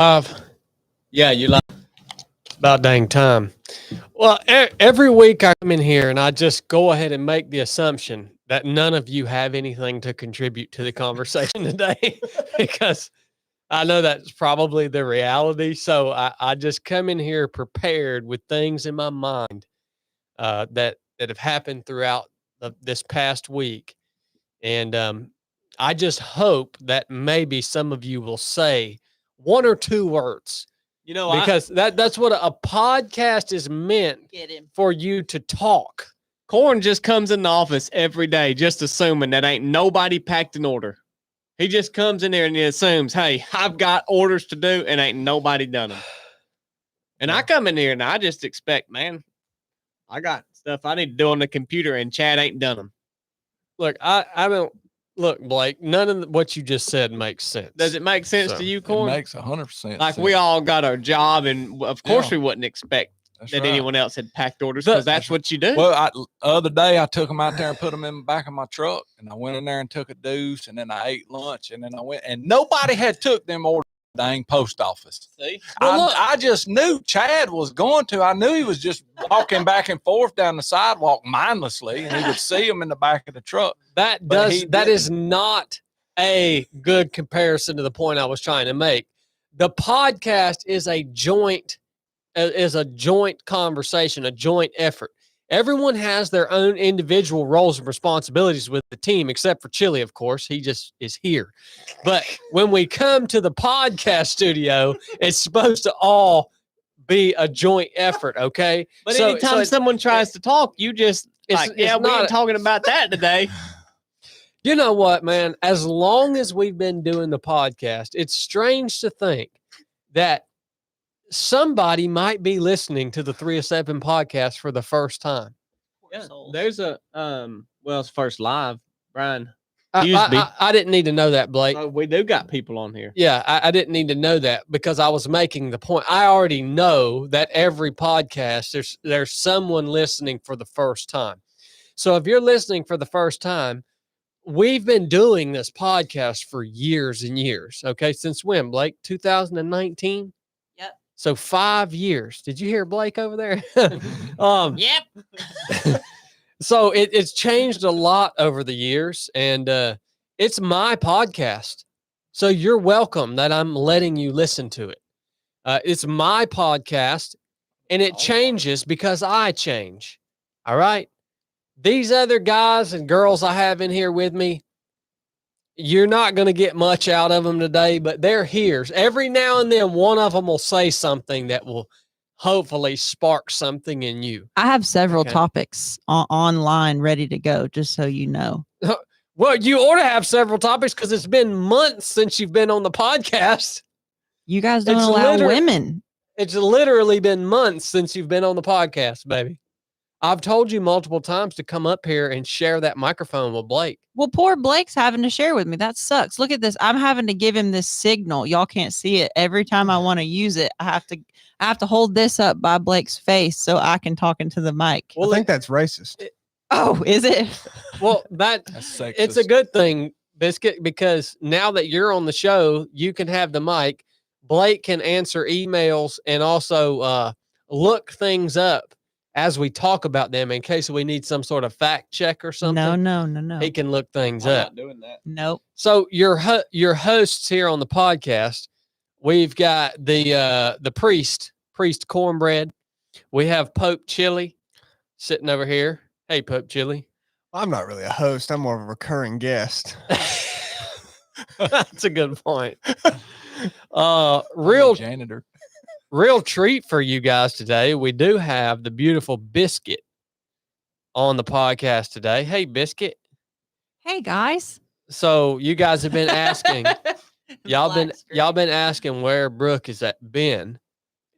Yeah, you like about dang time. Well, every week I come in here and I just go ahead and make the assumption that none of you have anything to contribute to the conversation today because I know that's probably the reality. So I just come in here prepared with things in my mind that have happened throughout this past week. And I just hope that maybe some of you will say one or two words because that's what a podcast is meant for you to talk. Corn just comes in the office every day, just assuming that ain't nobody packed an order. He just comes in there and he assumes, hey, I've got orders to do and ain't nobody done them. And I come in here and I just expect, man, I got stuff I need to do on the computer and Chad ain't done them. Look, I don't look, Blake. None of what you just said makes sense. Does it make sense to you, Corn? It makes 100% like sense. We all got our job, and of course we wouldn't expect that anyone else had packed orders because that's what you do. Well, the other day I took them out there and put them in the back of my truck, and I went in there and took a deuce, and then I ate lunch, and then I went, and nobody had took them orders. Dang post office. See, I just knew Chad was going to. I knew he was just walking back and forth down the sidewalk mindlessly, and he would see them in the back of the truck. That is not a good comparison to the point I was trying to make. The podcast is a joint conversation, a joint effort. Everyone has their own individual roles and responsibilities with the team, except for Chili, of course. He just is here. But when we come to the podcast studio, it's supposed to all be a joint effort, okay? But anytime someone tries to talk, you just we ain't talking about that today. You know what, man? As long as we've been doing the podcast, it's strange to think that somebody might be listening to the 307 podcast for the first time. Yeah, there's it's first live, Brian. I didn't need to know that, Blake. We do got people on here. Yeah, I didn't need to know that because I was making the point. I already know that every podcast, there's someone listening for the first time. So if you're listening for the first time, we've been doing this podcast for years and years. Okay, since when, Blake? 2019? So 5 years. Did you hear Blake over there? Yep. So it's changed a lot over the years, and it's my podcast. So you're welcome that I'm letting you listen to it. It's my podcast, and it changes because I change. All right? These other guys and girls I have in here with me, you're not going to get much out of them today, but they're here. Every now and then, one of them will say something that will hopefully spark something in you. I have several topics online ready to go, just so you know. Well, you ought to have several topics because it's been months since you've been on the podcast. You guys don't allow women. It's literally been months since you've been on the podcast, baby. I've told you multiple times to come up here and share that microphone with Blake. Well, poor Blake's having to share with me. That sucks. Look at this. I'm having to give him this signal. Y'all can't see it. Every time I want to use it, I have to hold this up by Blake's face so I can talk into the mic. Well, I think that's racist. Oh, is it? Well, it's a good thing, Biscuit, because now that you're on the show, you can have the mic. Blake can answer emails and also look things up as we talk about them in case we need some sort of fact check or something. No. He can look things I'm up. not doing that. Nope. So your hosts here on the podcast, we've got the priest Cornbread. We have Pope Chili sitting over here. Hey, Pope Chili. I'm not really a host. I'm more of a recurring guest. That's a good point. Real janitor. Real treat for you guys today. We do have the beautiful Biscuit on the podcast today. Hey, Biscuit. Hey, guys. So you guys have been asking, y'all been asking where Brooke is been,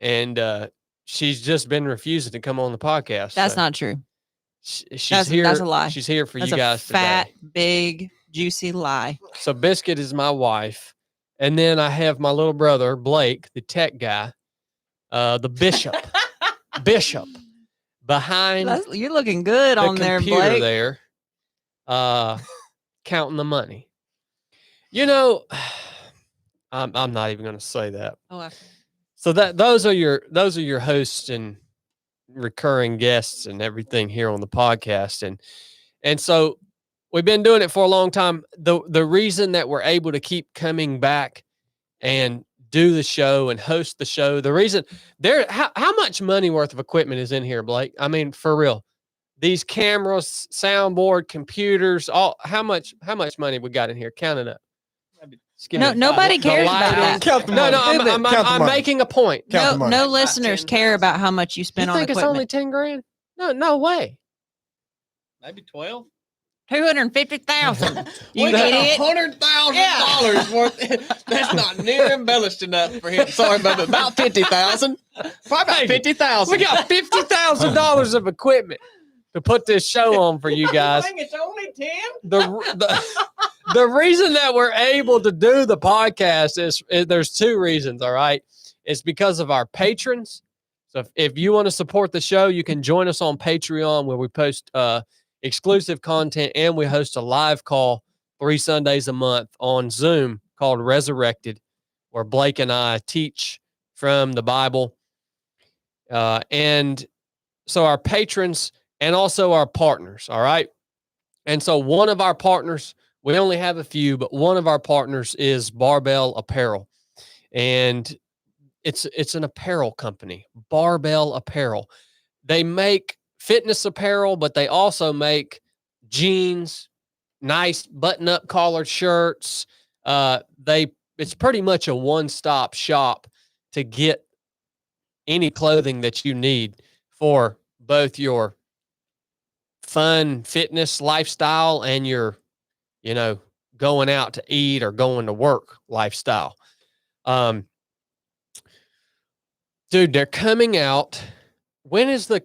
and she's just been refusing to come on the podcast. That's not true. She's here. That's a lie. She's here for that's you guys today. Fat, today. big, juicy lie. So Biscuit is my wife, and then I have my little brother Blake, the tech guy. The bishop behind you're looking good on there, Blake. There, counting the money. You know, I'm not even going to say that. Oh, So those are your hosts and recurring guests and everything here on the podcast, and so we've been doing it for a long time. The reason that we're able to keep coming back and do the show and host the show, the reason how much money worth of equipment is in here, Blake? I mean, for real. These cameras, soundboard, computers, all how much money we got in here? Count it up. Just give me No, a- nobody the cares about lighting. that. Count the No, money. no, I'm Count the money. making a point. Count the No, money. no About listeners care about how much you spend You on think it's equipment. only 10 grand? No way. Maybe 12. 250,000. You We got idiot. $100,000 worth. That's not near embellished enough for him. Sorry, but about 50,000. Probably about Hey, 50,000. We got $50,000 of equipment to put this show on for you guys. It's only 10. The reason that we're able to do the podcast is there's two reasons. All right, it's because of our patrons. So if you want to support the show, you can join us on Patreon, where we post exclusive content, and we host a live call 3 Sundays a month on Zoom called Resurrected, where Blake and I teach from the Bible. And so our patrons and also our partners, all right? And so one of our partners, we only have a few, but one of our partners is Barbell Apparel. And it's an apparel company, Barbell Apparel. They make fitness apparel, but they also make jeans, nice button-up collared shirts. It's pretty much a one-stop shop to get any clothing that you need for both your fun fitness lifestyle and your, going out to eat or going to work lifestyle. Dude, they're coming out. When is the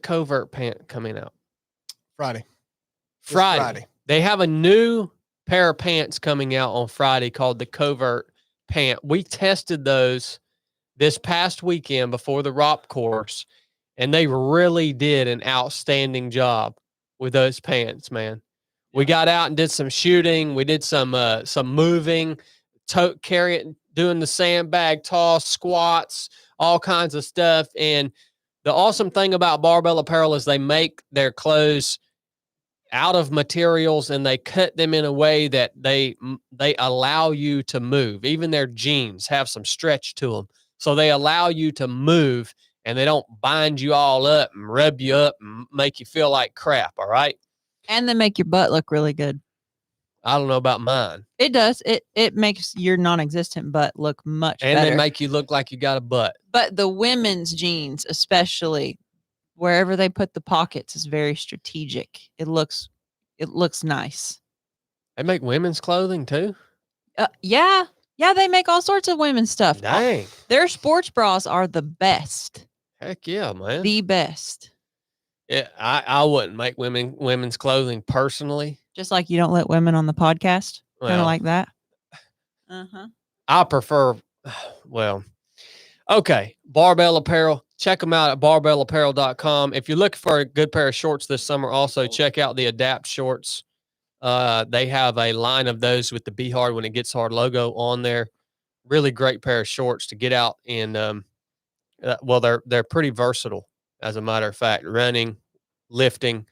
covert pant coming out? Friday. This Friday. They have a new pair of pants coming out on Friday called the Covert Pant. We tested those this past weekend before the ROP course, and they really did an outstanding job with those pants, man. We got out and did some shooting. We did some moving, doing the sandbag toss, squats, all kinds of stuff. And the awesome thing about Barbell Apparel is they make their clothes out of materials, and they cut them in a way that they allow you to move. Even their jeans have some stretch to them. So they allow you to move, and they don't bind you all up and rub you up and make you feel like crap, all right? And they make your butt look really good. I don't know about mine. It does. It makes your non-existent butt look much And better. they make you look like you got a butt. But the women's jeans, especially wherever they put the pockets, is very strategic. It looks nice. They make women's clothing too? Yeah, they make all sorts of women's stuff. Dang. Their sports bras are the best. Heck yeah, man. The best. Yeah, I wouldn't make women's clothing personally. Just like you don't let women on the podcast. Kind Well, of like that. Uh-huh. I prefer, okay, Barbell Apparel. Check them out at barbellapparel.com. If you're looking for a good pair of shorts this summer, also check out the Adapt shorts. They have a line of those with the Be Hard When It Gets Hard logo on there. Really great pair of shorts to get out and, they're pretty versatile, as a matter of fact, running, lifting,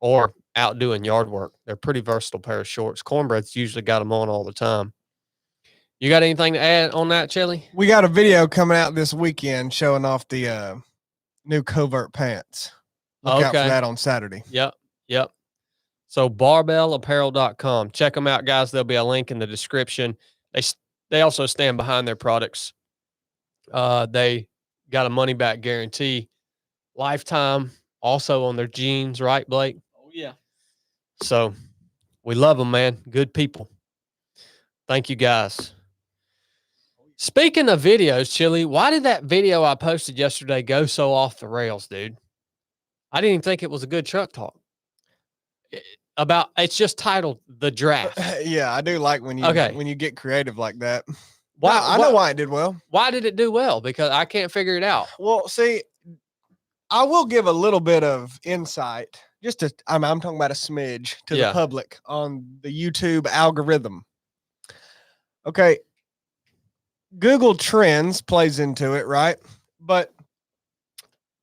or out doing yard work. They're a pretty versatile pair of shorts. Cornbread's usually got them on all the time. You got anything to add on that, Chelly? We got a video coming out this weekend showing off the new Covert pants. Look out for Okay. that on Saturday. Yep. So barbellapparel.com. Check them out, guys. There'll be a link in the description. They also stand behind their products. They got a money back guarantee, lifetime, also on their jeans, right, Blake? Oh, yeah. So we love them, man. Good people. Thank you, guys. Speaking of videos, Chili, why did that video I posted yesterday go so off the rails, dude? I didn't even think it was a good truck talk. It's just titled The Draft. Yeah, I do like when you get creative like that. I know why it did well. Why did it do well? Because I can't figure it out. Well, see, I will give a little bit of insight. I'm talking about a smidge to the public on the YouTube algorithm. Okay. Google Trends plays into it, right? But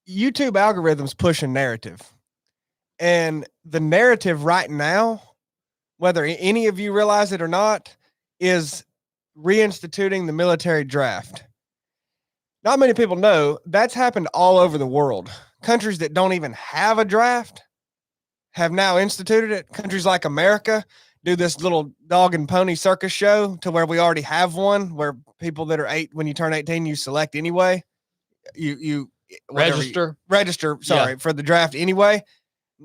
YouTube algorithms push a narrative. And the narrative right now, whether any of you realize it or not, is reinstituting the military draft. Not many people know that's happened all over the world. Countries that don't even have a draft have now instituted it. Countries like America do this little dog and pony circus show to where we already have one where people that are when you turn 18, you select anyway. You register, sorry, for the draft anyway.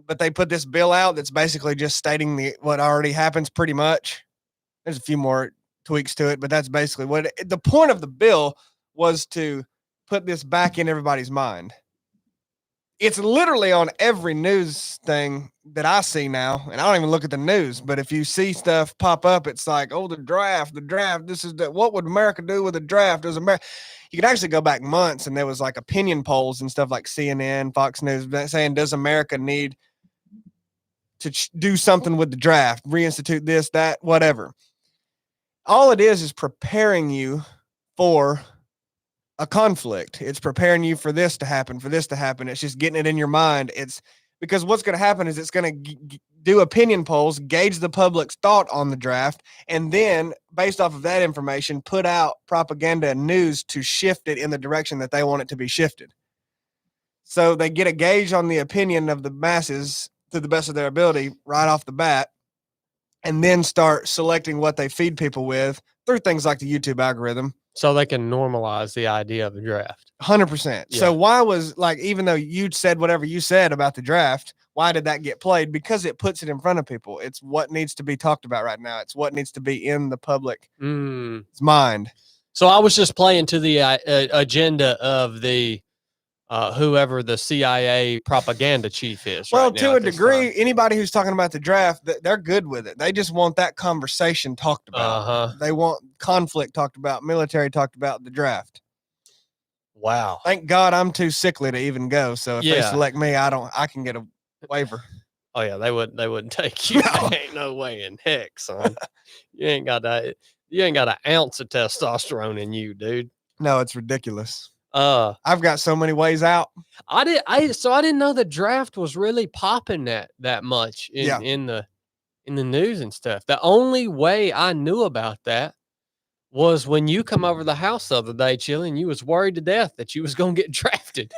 But they put this bill out that's basically just stating what already happens pretty much. There's a few more tweaks to it, but that's basically the point of the bill was to put this back in everybody's mind. It's literally on every news thing that I see now, and I don't even look at the news, but if you see stuff pop up, it's like, oh, the draft, this is what would America do with the draft? Does America? You could actually go back months, and there was like opinion polls and stuff like CNN, Fox News saying, does America need to do something with the draft, reinstitute this, that, whatever. All it is preparing you for a conflict. It's preparing you for this to happen, It's just getting it in your mind. It's because what's going to happen is it's going to do opinion polls, gauge the public's thought on the draft, and then based off of that information, put out propaganda and news to shift it in the direction that they want it to be shifted. So they get a gauge on the opinion of the masses to the best of their ability right off the bat, and then start selecting what they feed people with through things like the YouTube algorithm. So they can normalize the idea of a draft. 100%. Yeah. So why was even though you said whatever you said about the draft, why did that get played? Because it puts it in front of people. It's what needs to be talked about right now. It's what needs to be in the public's mind. So I was just playing to the agenda of the whoever the CIA propaganda chief is. Well, right now to a at this degree, time. anybody who's talking about the draft, they're good with it. They just want that conversation talked about. They want conflict talked about, military talked about, the draft. Wow. Thank God I'm too sickly to even go. So if they select me, I can get a waiver. Oh yeah, they wouldn't take you. No. Ain't no way in heck, son. You ain't got an ounce of testosterone in you, dude. No, it's ridiculous. I've got so many ways out. I didn't know the draft was really popping that much in the news and stuff. The only way I knew about that was when you come over the house the other day, Chili, and you was worried to death that you was gonna get drafted.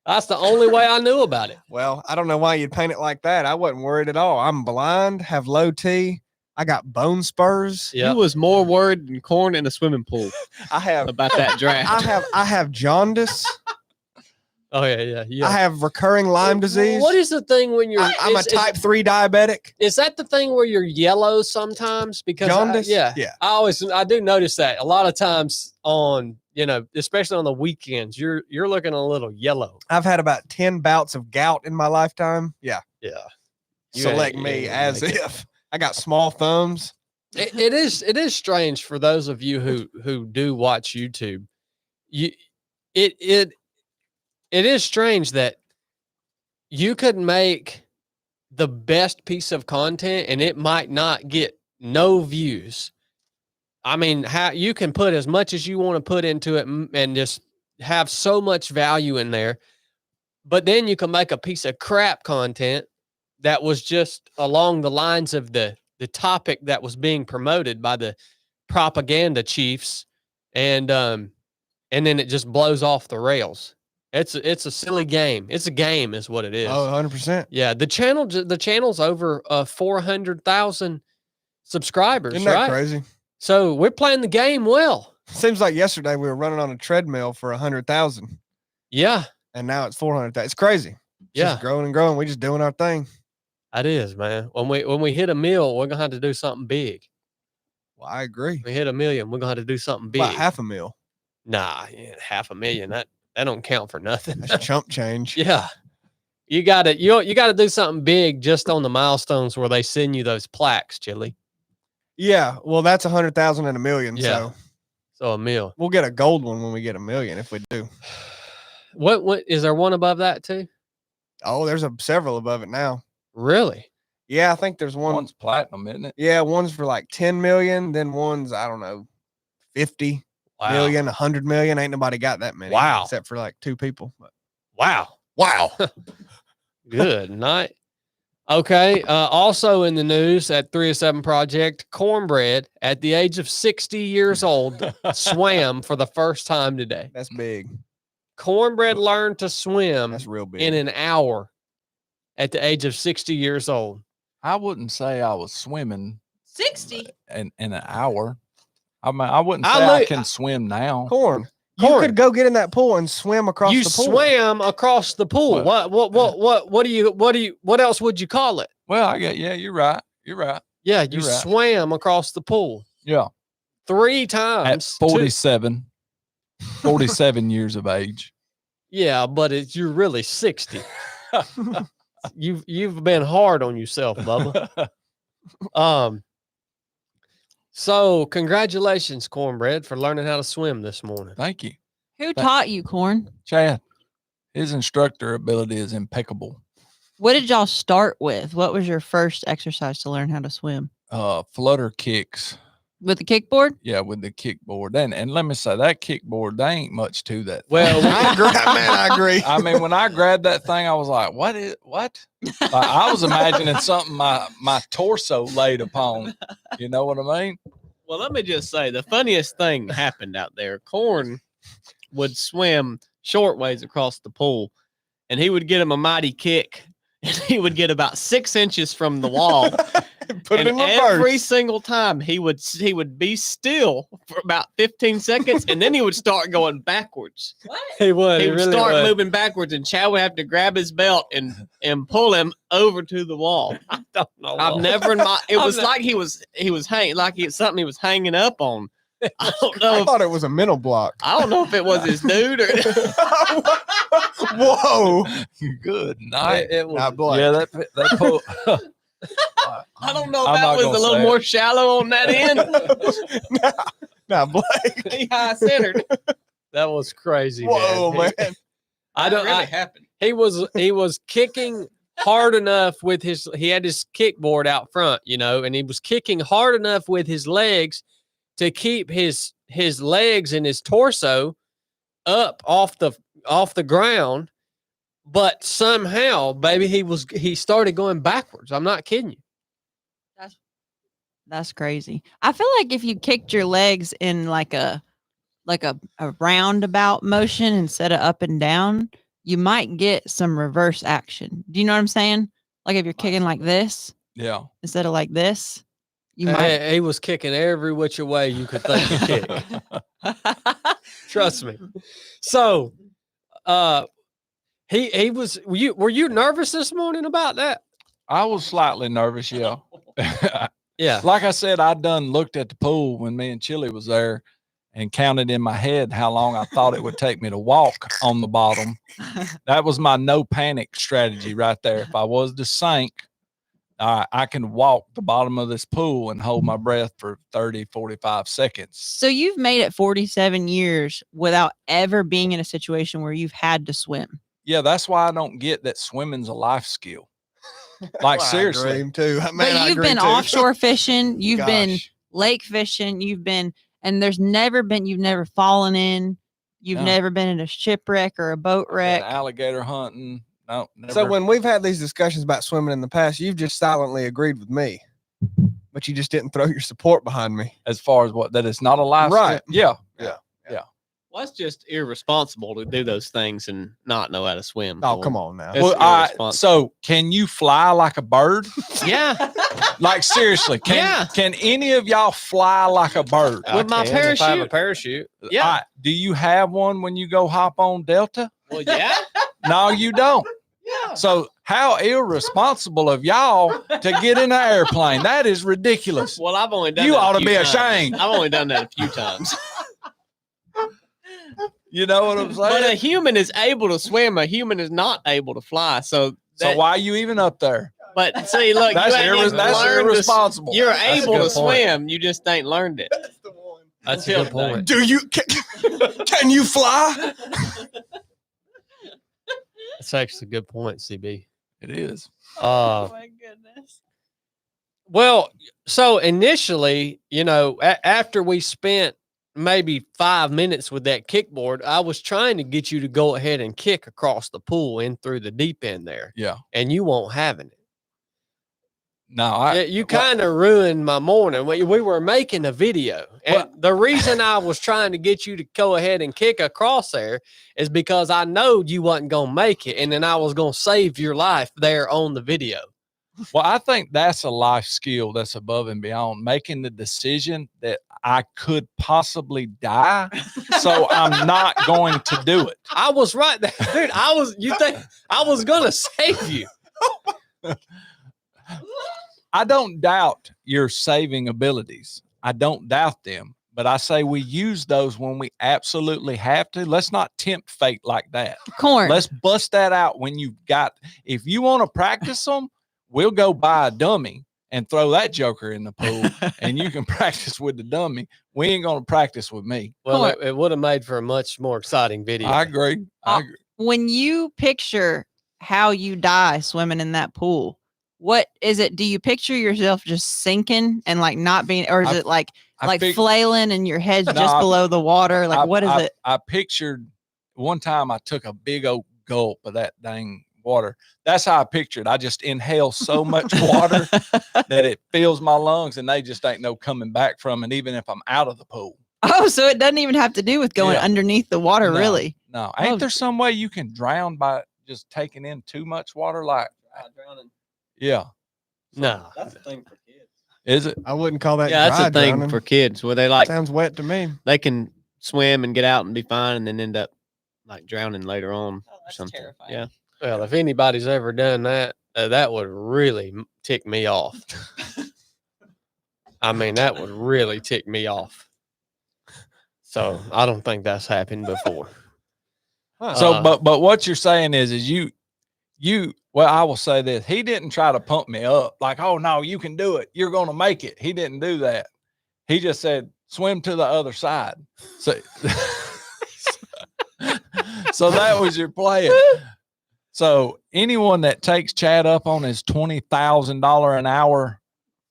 That's the only way I knew about it. Well, I don't know why you'd paint it like that. I wasn't worried at all. I'm blind, have low T. I got bone spurs. Yep. You was more worried than corn in a swimming pool. I have about that draft. I have jaundice. Oh yeah. I have recurring Lyme disease. What is the thing when you're? I'm a type 3 diabetic. Is that the thing where you're yellow sometimes? Because jaundice. Yeah. I do notice that a lot of times on especially on the weekends, you're looking a little yellow. I've had about 10 bouts of gout in my lifetime. Yeah. Select me as if. I got small thumbs. It is strange for those of you who do watch YouTube. It is strange that you could make the best piece of content and it might not get no views. I mean, how you can put as much as you want to put into it and just have so much value in there, but then you can make a piece of crap content that was just along the lines of the topic that was being promoted by the propaganda chiefs, and then it just blows off the rails. It's a silly game. It's a game, is what it is. Oh, 100%. Yeah, the channel's over 400,000 subscribers. Isn't that right? crazy? So we're playing the game well. Seems like yesterday we were running on a treadmill for 100,000. Yeah, and now it's 400,000. It's crazy. Just growing and growing. We just doing our thing. That is, man. When we hit a mill, we're gonna have to do something big. Well, I agree. We hit 1 million, we're gonna have to do something big. About $500,000. Nah, $500,000. That don't count for nothing. That's chump change. Yeah. You gotta do something big just on the milestones where they send you those plaques, Chili. Yeah. Well, that's 100,000 and $1 million. Yeah. So $1 million. We'll get a gold one when we get $1 million if we do. What is there one above that too? Oh, there's several above it now. Really? Yeah, I think there's one. One's platinum, isn't it? Yeah, one's for like 10 million. Then one's, I don't know, 50 Wow. million, 100 million. Ain't nobody got that many. Wow. Except for like 2 people. But Wow. Wow. Good night. Okay. Also in the news at 307 Project, Cornbread at the age of 60 years old swam for the first time today. that's big. Cornbread learned to swim That's real big. in an hour at the age of 60 years old. I wouldn't say I was swimming 60. in an hour. I mean, I wouldn't I say I look- can swim now. Corn. You Corn. could go get in that pool and swim across You the pool. swam across the pool. What else would you call it? Well, I get, yeah, you're right. You're right. Yeah, you You're right. swam across the pool Yeah. 3 At times. 47, 47 years of age. Yeah, but you're really 60. You've been hard on yourself, Bubba. So congratulations, Cornbread, for learning how to swim this morning. Thank you. Who taught you, Corn? Chad, his instructor ability is impeccable. What did y'all start with? What was your first exercise to learn how to swim? Flutter kicks. With the kickboard? Yeah, with the kickboard. And let me say, that kickboard, there ain't much to that. Well, I agree. Man, I agree. I mean, when I grabbed that thing, I was like, what? Like, I was imagining something my torso laid upon. You know what I mean? Well, let me just say the funniest thing happened out there. Corn would swim short ways across the pool, and he would get him a mighty kick, and he would get about 6 inches from the wall. Put it And in reverse. every single time he would be still for about 15 seconds, and then he would start going backwards. he would. He He would really start would. moving backwards, and Chad would have to grab his belt and pull him over to the wall. I don't know. I've never in my. It I'm was not- like he was hanging like it's something he was hanging up on. I don't know. I If, thought it was a mental block. I don't know if it was his dude or. Whoa. Good night. It was. Not Blake. Yeah, that pull. I don't know if I'm that not was a gonna little say more it. shallow on that end. Not Blake. He high centered. That was crazy. Whoa, man. man. I don't. really I, happened. he was kicking hard enough with his. He had his kickboard out front, and he was kicking hard enough with his legs to keep his legs and his torso up off the ground. But somehow, baby, he started going backwards. I'm not kidding you. That's crazy. I feel like if you kicked your legs in like a roundabout motion instead of up and down, you might get some reverse action. Do you know what I'm saying? Like if you're kicking like this Yeah. instead of like this, you might. He was kicking every which way you could think to kick. Trust me. So, he was. Were you nervous this morning about that? I was slightly nervous. Yeah. Yeah. Like I said, I done looked at the pool when me and Chili was there and counted in my head how long I thought it would take me to walk on the bottom. That was my no panic strategy right there. If I was to sink, I can walk the bottom of this pool and hold my breath for 30, 45 seconds. So you've made it 47 years without ever being in a situation where you've had to swim. Yeah, that's why I don't get that swimming's a life skill. Like, I seriously. agree too. Man, But I you've agree been too. offshore fishing, you've been Gosh. lake fishing, you've never fallen in, you've No. never been in a shipwreck or a boat Been wreck. alligator hunting. No, never. So when we've had these discussions about swimming in the past, you've just silently agreed with me, but you just didn't throw your support behind me. as far as what, that it's not a life Right. skill. Yeah. Well, it's just irresponsible to do those things and not know how to swim. Oh, come on now. It's Well, irresponsible. so can you fly like a bird? Yeah, Like, seriously, Yeah. can any of y'all fly like a bird? With my If I have a parachute. parachute. Yeah. Do you have one when you go hop on Delta? Well, yeah. No, you don't. Yeah. So how irresponsible of y'all to get in an airplane? That is ridiculous. Well, I've only done You that a ought to few be times. ashamed. I've only done that a few times. You know what I'm But a saying? human is able to swim. A human is not able to fly. So, So why are you even up there? But see, look, That's, you ain't even that's learned irresponsible. You're That's a able good to point. swim. You just ain't learned it. That's a Until good point. Do you can you fly? That's actually a good point, CB. It is. my goodness. Well, so initially, after we spent maybe 5 minutes with that kickboard. I was trying to get you to go ahead and kick across the pool in through the deep end there, Yeah. and you won't having it. No, Yeah, you kind of ruined my morning. We were making a video, and the reason I was trying to get you to go ahead and kick across there is because I know you wasn't gonna make it, and then I was gonna save your life there on the video. well, I think that's a life skill that's above and beyond making the decision that I could possibly die, so I'm not going to do it. I was right there, dude. You think I was gonna save you? I don't doubt your saving abilities. I don't doubt them, but I say we use those when we absolutely have to. Let's not tempt fate like that. Corn. Let's bust that out when you've got, if you want to practice them, we'll go buy a dummy and throw that joker in the pool and you can practice with the dummy. We ain't going to practice with me. Well, it would have made for a much more exciting video. I agree. I agree. When you picture how you die swimming in that pool, what is it? Do you picture yourself just sinking and like not being, or is it like flailing and your head's just below the water? Like, what is it? I pictured one time I took a big old gulp of that dang water. That's how I pictured. I just inhale so much water that it fills my lungs and they just ain't no coming back from it, even if I'm out of the pool. Oh, so it doesn't even have to do with going underneath the water, No, really? No. Ain't there some way you can drown by just taking in too much water? Like Drowning. Yeah. No, That's a thing for kids. Is it? I wouldn't call that. Yeah, that's dry a thing drowning. for kids where they like Sounds wet to me. they can swim and get out and be fine, and then end up like drowning later on or that's something. terrifying. Yeah. well, if anybody's ever done that, that would really tick me off. I mean, that would really tick me off. So I don't think that's happened before. So, but what you're saying is you, well, I will say this. He didn't try to pump me up like, oh no, you can do it. You're going to make it. He didn't do that. He just said, swim to the other side. So, so that was your plan. So anyone that takes Chad up on his $20,000 an hour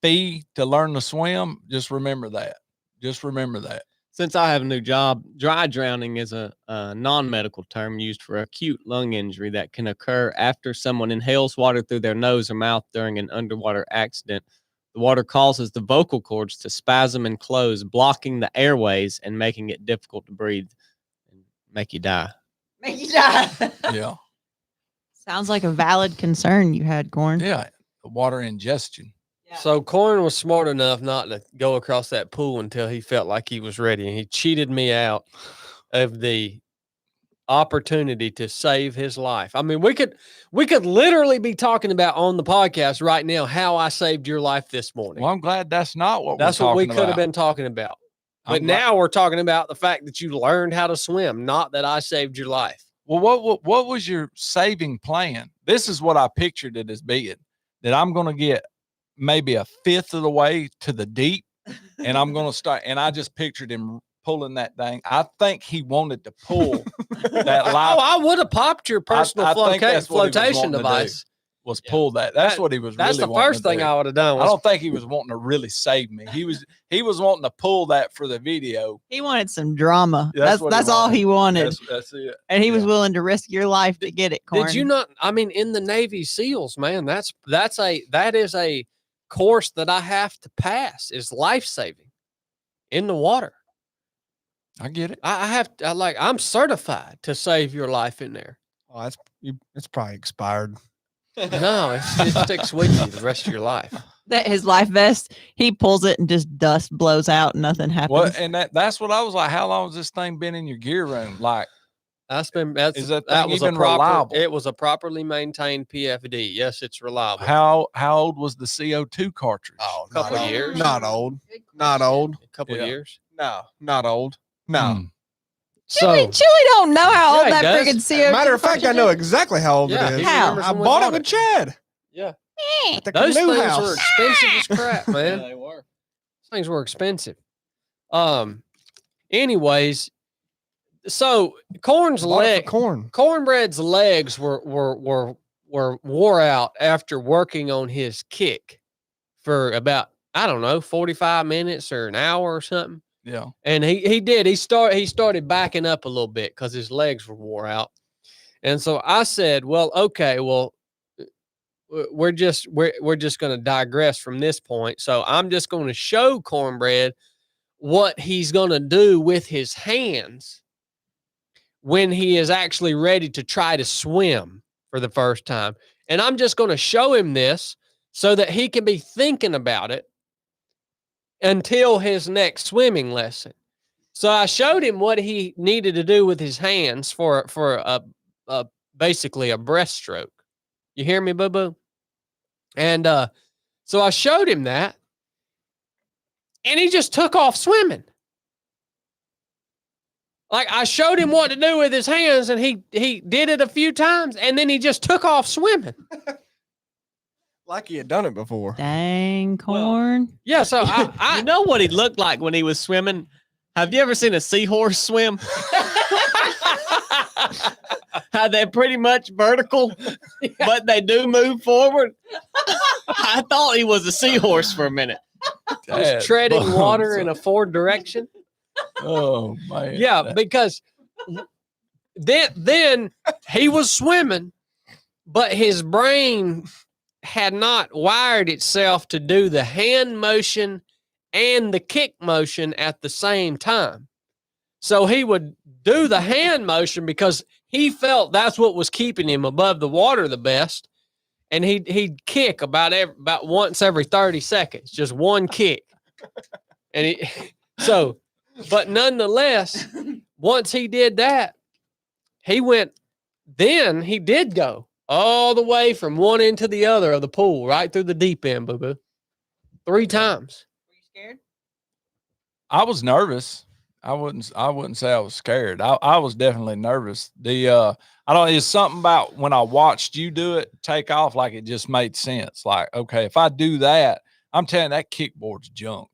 fee to learn to swim, just remember that. Just remember that. Since I have a new job, dry drowning is a non-medical term used for acute lung injury that can occur after someone inhales water through their nose or mouth during an underwater accident. The water causes the vocal cords to spasm and close, blocking the airways and making it difficult to breathe and make you die. Make you die. Yeah. Sounds like a valid concern you had, Corn. Yeah. The water ingestion. So Corn was smart enough not to go across that pool until he felt like he was ready, and he cheated me out of the opportunity to save his life. I mean, we could literally be talking about on the podcast right now how I saved your life this morning. Well, I'm glad that's not what That's we're what we talking could have about. been talking about. But I'm glad- now we're talking about the fact that you learned how to swim, not that I saved your life. Well, what was your saving plan? This is what I pictured it as being, that I'm going to get maybe a fifth of the way to the deep and I'm going to start. And I just pictured him pulling that thing. I think he wanted to pull that life. Oh, I would have popped your personal I think that's what he was flotation wanting to do. device. Was pull that. That's what he was That's really the wanting first to thing do. I would have done. I don't think he was wanting to really save me. He was wanting to pull that for the video. He wanted some drama. That's what he That's all he wanted. That's it. And he was yeah. willing to risk your life to get it, Corn. Did you not? I mean, in the Navy SEALs, man, that is a course that I have to pass. Is life saving in the water. I get it. I'm certified to save your life in there. Oh, it's probably expired. No, it sticks with you the rest of your life. That his life vest, he pulls it and just dust blows out and nothing happens. Well, and that's what I was like. How long has this thing been in your gear room? Like, Is that thing was even a proper, reliable? It was a properly maintained PFD. Yes, it's reliable. how old was the CO2 cartridge? Oh, a couple not of old. years. Not old. Not old. A couple Yeah. of years. No, not old. No. Mm. Chili So don't know how old Yeah, he that does. freaking CO2 Matter of fact, I cartridge know is. exactly how old Yeah, it he is. How? remembers I when we bought it bought with Chad. Yeah. At the Those canoe things house. were expensive as crap, man. they were. Those things were expensive. Anyways, so Bought it for corn. Cornbread's legs were wore out after working on his kick for about, I don't know, 45 minutes or an hour or something. Yeah. And he started backing up a little bit because his legs were wore out. And so I said, well, okay, well, we're just going to digress from this point. So I'm just going to show Cornbread what he's going to do with his hands when he is actually ready to try to swim for the first time. And I'm just going to show him this so that he can be thinking about it until his next swimming lesson. So I showed him what he needed to do with his hands for a basically a breaststroke. You hear me, boo-boo? And so I showed him that, and he just took off swimming. Like, I showed him what to do with his hands, and he did it a few times, and then he just took off swimming. Like he had done it before. Dang, Corn. Yeah, so I You know what he looked like when he was swimming? Have you ever seen a seahorse swim? How they're pretty much vertical, but they do move forward. I thought he was a seahorse for a minute. was treading water in a forward direction. Oh man. Yeah, because then he was swimming, but his brain had not wired itself to do the hand motion and the kick motion at the same time. So he would do the hand motion because he felt that's what was keeping him above the water the best. And he'd kick about once every 30 seconds, just one kick. And but nonetheless, once he did that, he did go all the way from one end to the other of the pool, right through the deep end, boo-boo. 3 times. Were you scared? I was nervous. I wouldn't say I was scared. I was definitely nervous. It's something about when I watched you do it take off, like it just made sense. Like, okay, if I do that, I'm telling you, that kickboard's junk.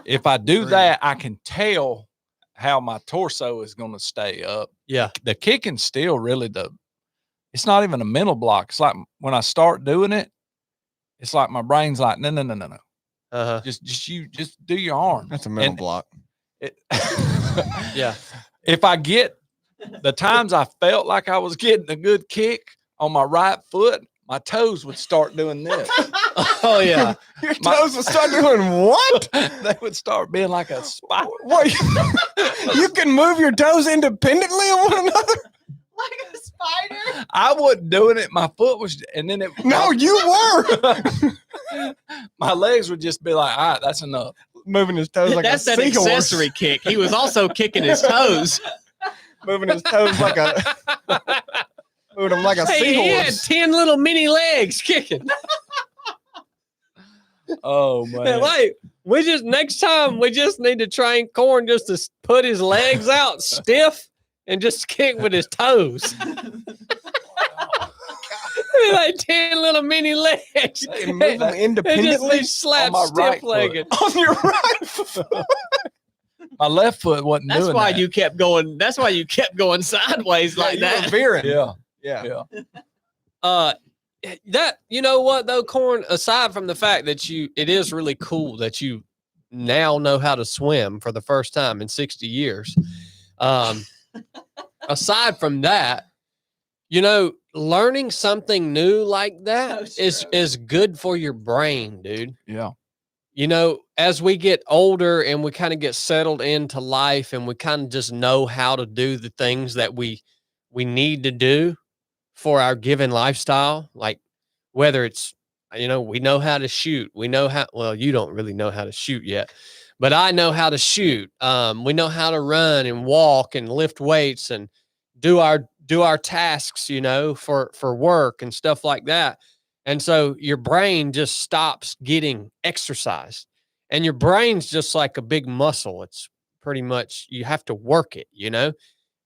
If I do that, I can tell how my torso is going to stay up. Yeah. The kicking's still really it's not even a mental block. It's like when I start doing it, it's like my brain's like, no. Uh-huh. Just do your arm. That's a mental block. Yeah. If I get the times I felt like I was getting a good kick on my right foot, my toes would start doing this. Oh, yeah. Your toes would start doing what? They would start being like a spider. What? You can move your toes independently of one another? Like a spider? I wasn't doing it. My foot was, and then No, you were. my legs would just be like, all right, that's enough. Moving his toes like That's a that seahorse. accessory kick. He was also kicking his toes. Moving his toes like moving them like a Hey, he had seahorse. 10 little mini legs kicking. Oh man. Like, next time we just need to train Corn just to put his legs out stiff and just kick with his toes. Like 10 little mini legs. You can move them And just independently be slapped on my right stiff-legged. on your right foot. My left foot wasn't That's doing why that. you kept going. That's why you kept going sideways like You were that. veering. Yeah. Yeah. Yeah. You know what though, Corn, aside from the fact that it is really cool that you now know how to swim for the first time in 60 years. Aside from that, learning something new like that is good for your brain, dude. Yeah. As we get older and we kind of get settled into life and we kind of just know how to do the things that we need to do for our given lifestyle, like whether it's, we know how to shoot. We know well, you don't really know how to shoot yet, but I know how to shoot. We know how to run and walk and lift weights and do our tasks, for work and stuff like that. And so your brain just stops getting exercised, and your brain's just like a big muscle. It's pretty much, you have to work it,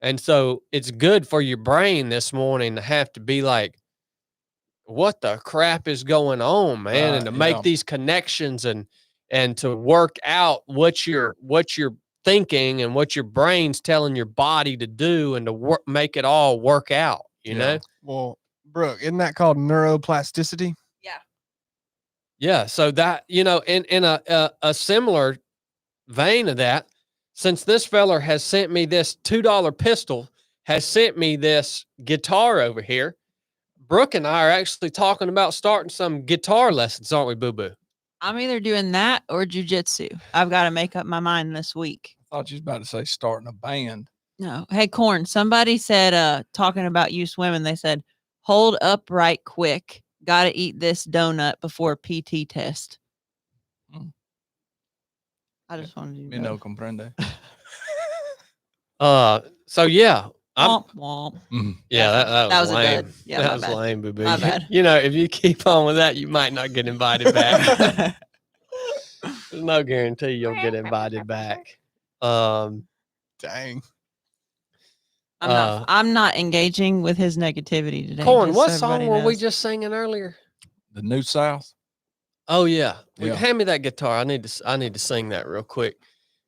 And so it's good for your brain this morning to have to be like, what the crap is going on, man? And to make these connections and to work out what you're thinking and what your brain's telling your body to do and to make it all work out, you know? Well, Brooke, isn't that called neuroplasticity? Yeah. So that, in a similar vein of that, since this feller has sent me this $2 pistol, has sent me this guitar over here, Brooke and I are actually talking about starting some guitar lessons, aren't we, Boo Boo? I'm either doing that or jujitsu. I've got to make up my mind this week. I thought you was about to say starting a band. No. Hey, Corn, somebody said, talking about you swimming, they said, hold upright quick. Got to eat this donut before PT test. Mm. I just wanted you Me to no know. comprende. So yeah, Womp, womp. yeah, that was a lame. dud. Yeah, that my was bad. lame, Boo Boo. My bad. You know, if you keep on with that, you might not get invited back. There's no guarantee you'll get invited back. Dang. I'm not engaging with his negativity today. Corn, just what so song everybody were we knows. just singing earlier? The New South. Oh yeah. Yeah. Hand me that guitar. I need to sing that real quick.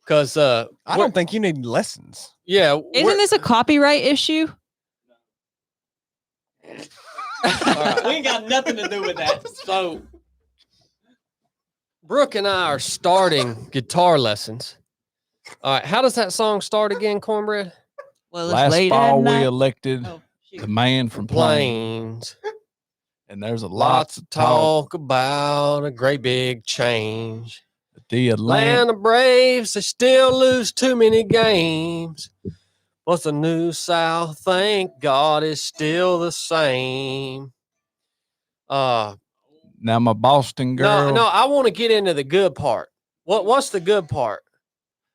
Cause I don't think you need lessons. yeah. Isn't this a copyright issue? right. We ain't got nothing to do with that. So Brooke and I are starting guitar lessons. All right, how does that song start again, Cornbread? Well, it's Last late fall at we night. elected Oh, shoot. the man from Plains, Plains. and there's a Lots lot of talk about a great big change. The Land of Braves, they still lose too many games. But the New South, thank God, is still the same. Now my Boston girl. No, I want to get into the good part. What's the good part?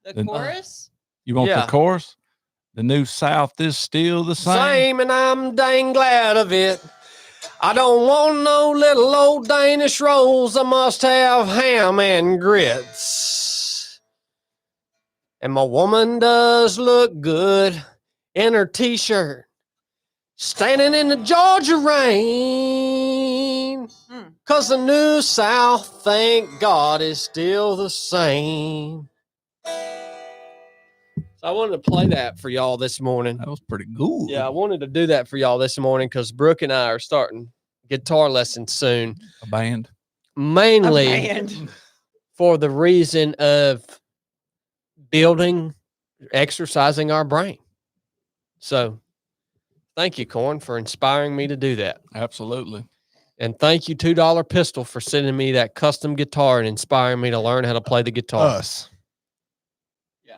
The Then- chorus? You want yeah. the chorus? The New South is still the same. Same, and I'm dang glad of it. I don't want no little old Danish rolls. I must have ham and grits. And my woman does look good in her t-shirt, standing in the Georgia rain. Hmm. 'Cause the New South, thank God, is still the same. So I wanted to play that for y'all this morning. That was pretty good. Yeah, I wanted to do that for y'all this morning because Brooke and I are starting guitar lessons soon. A band. Mainly for the reason of building, exercising our brain. So thank you, Corn, for inspiring me to do that. Absolutely. And thank you, $2 Pistol, for sending me that custom guitar and inspiring me to learn how to play the guitar. Us. Yeah.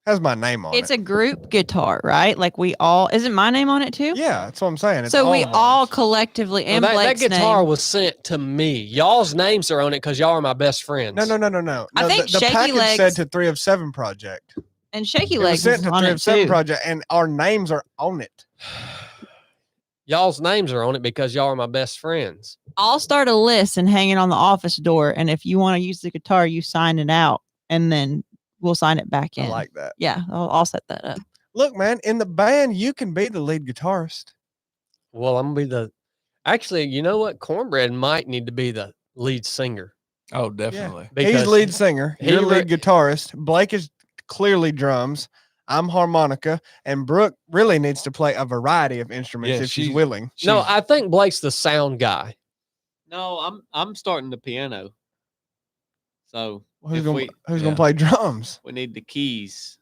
Has my name on It's it. a group guitar, right? Like we all, isn't my name on it too? Yeah, that's what I'm saying. It's So we of all ours. collectively, Well, and that Blake's guitar name. was sent to me. Y'all's names are on it because y'all are my best friends. No. I think the Shaky package Legs- said to 3 of 7 project. And Shaky It was Legs sent is to on 3 it of 7 too. project, and our names are on it. Y'all's names are on it because y'all are my best friends. I'll start a list and hang it on the office door. And if you want to use the guitar, you sign it out, and then we'll sign it back in. I like that. Yeah, I'll set that up. Look, man, in the band, you can be the lead guitarist. Well, I'm gonna be the. Actually, you know what? Cornbread might need to be the lead singer. Oh, definitely. He's Because lead singer. he You're re- lead guitarist. Blake is clearly drums. I'm harmonica, and Brooke really needs to play a variety of instruments Yeah, if she's she's- willing. No, I think Blake's the sound guy. No, I'm starting the piano. So Who's if gonna we Who's yeah. gonna play drums? we need the keys.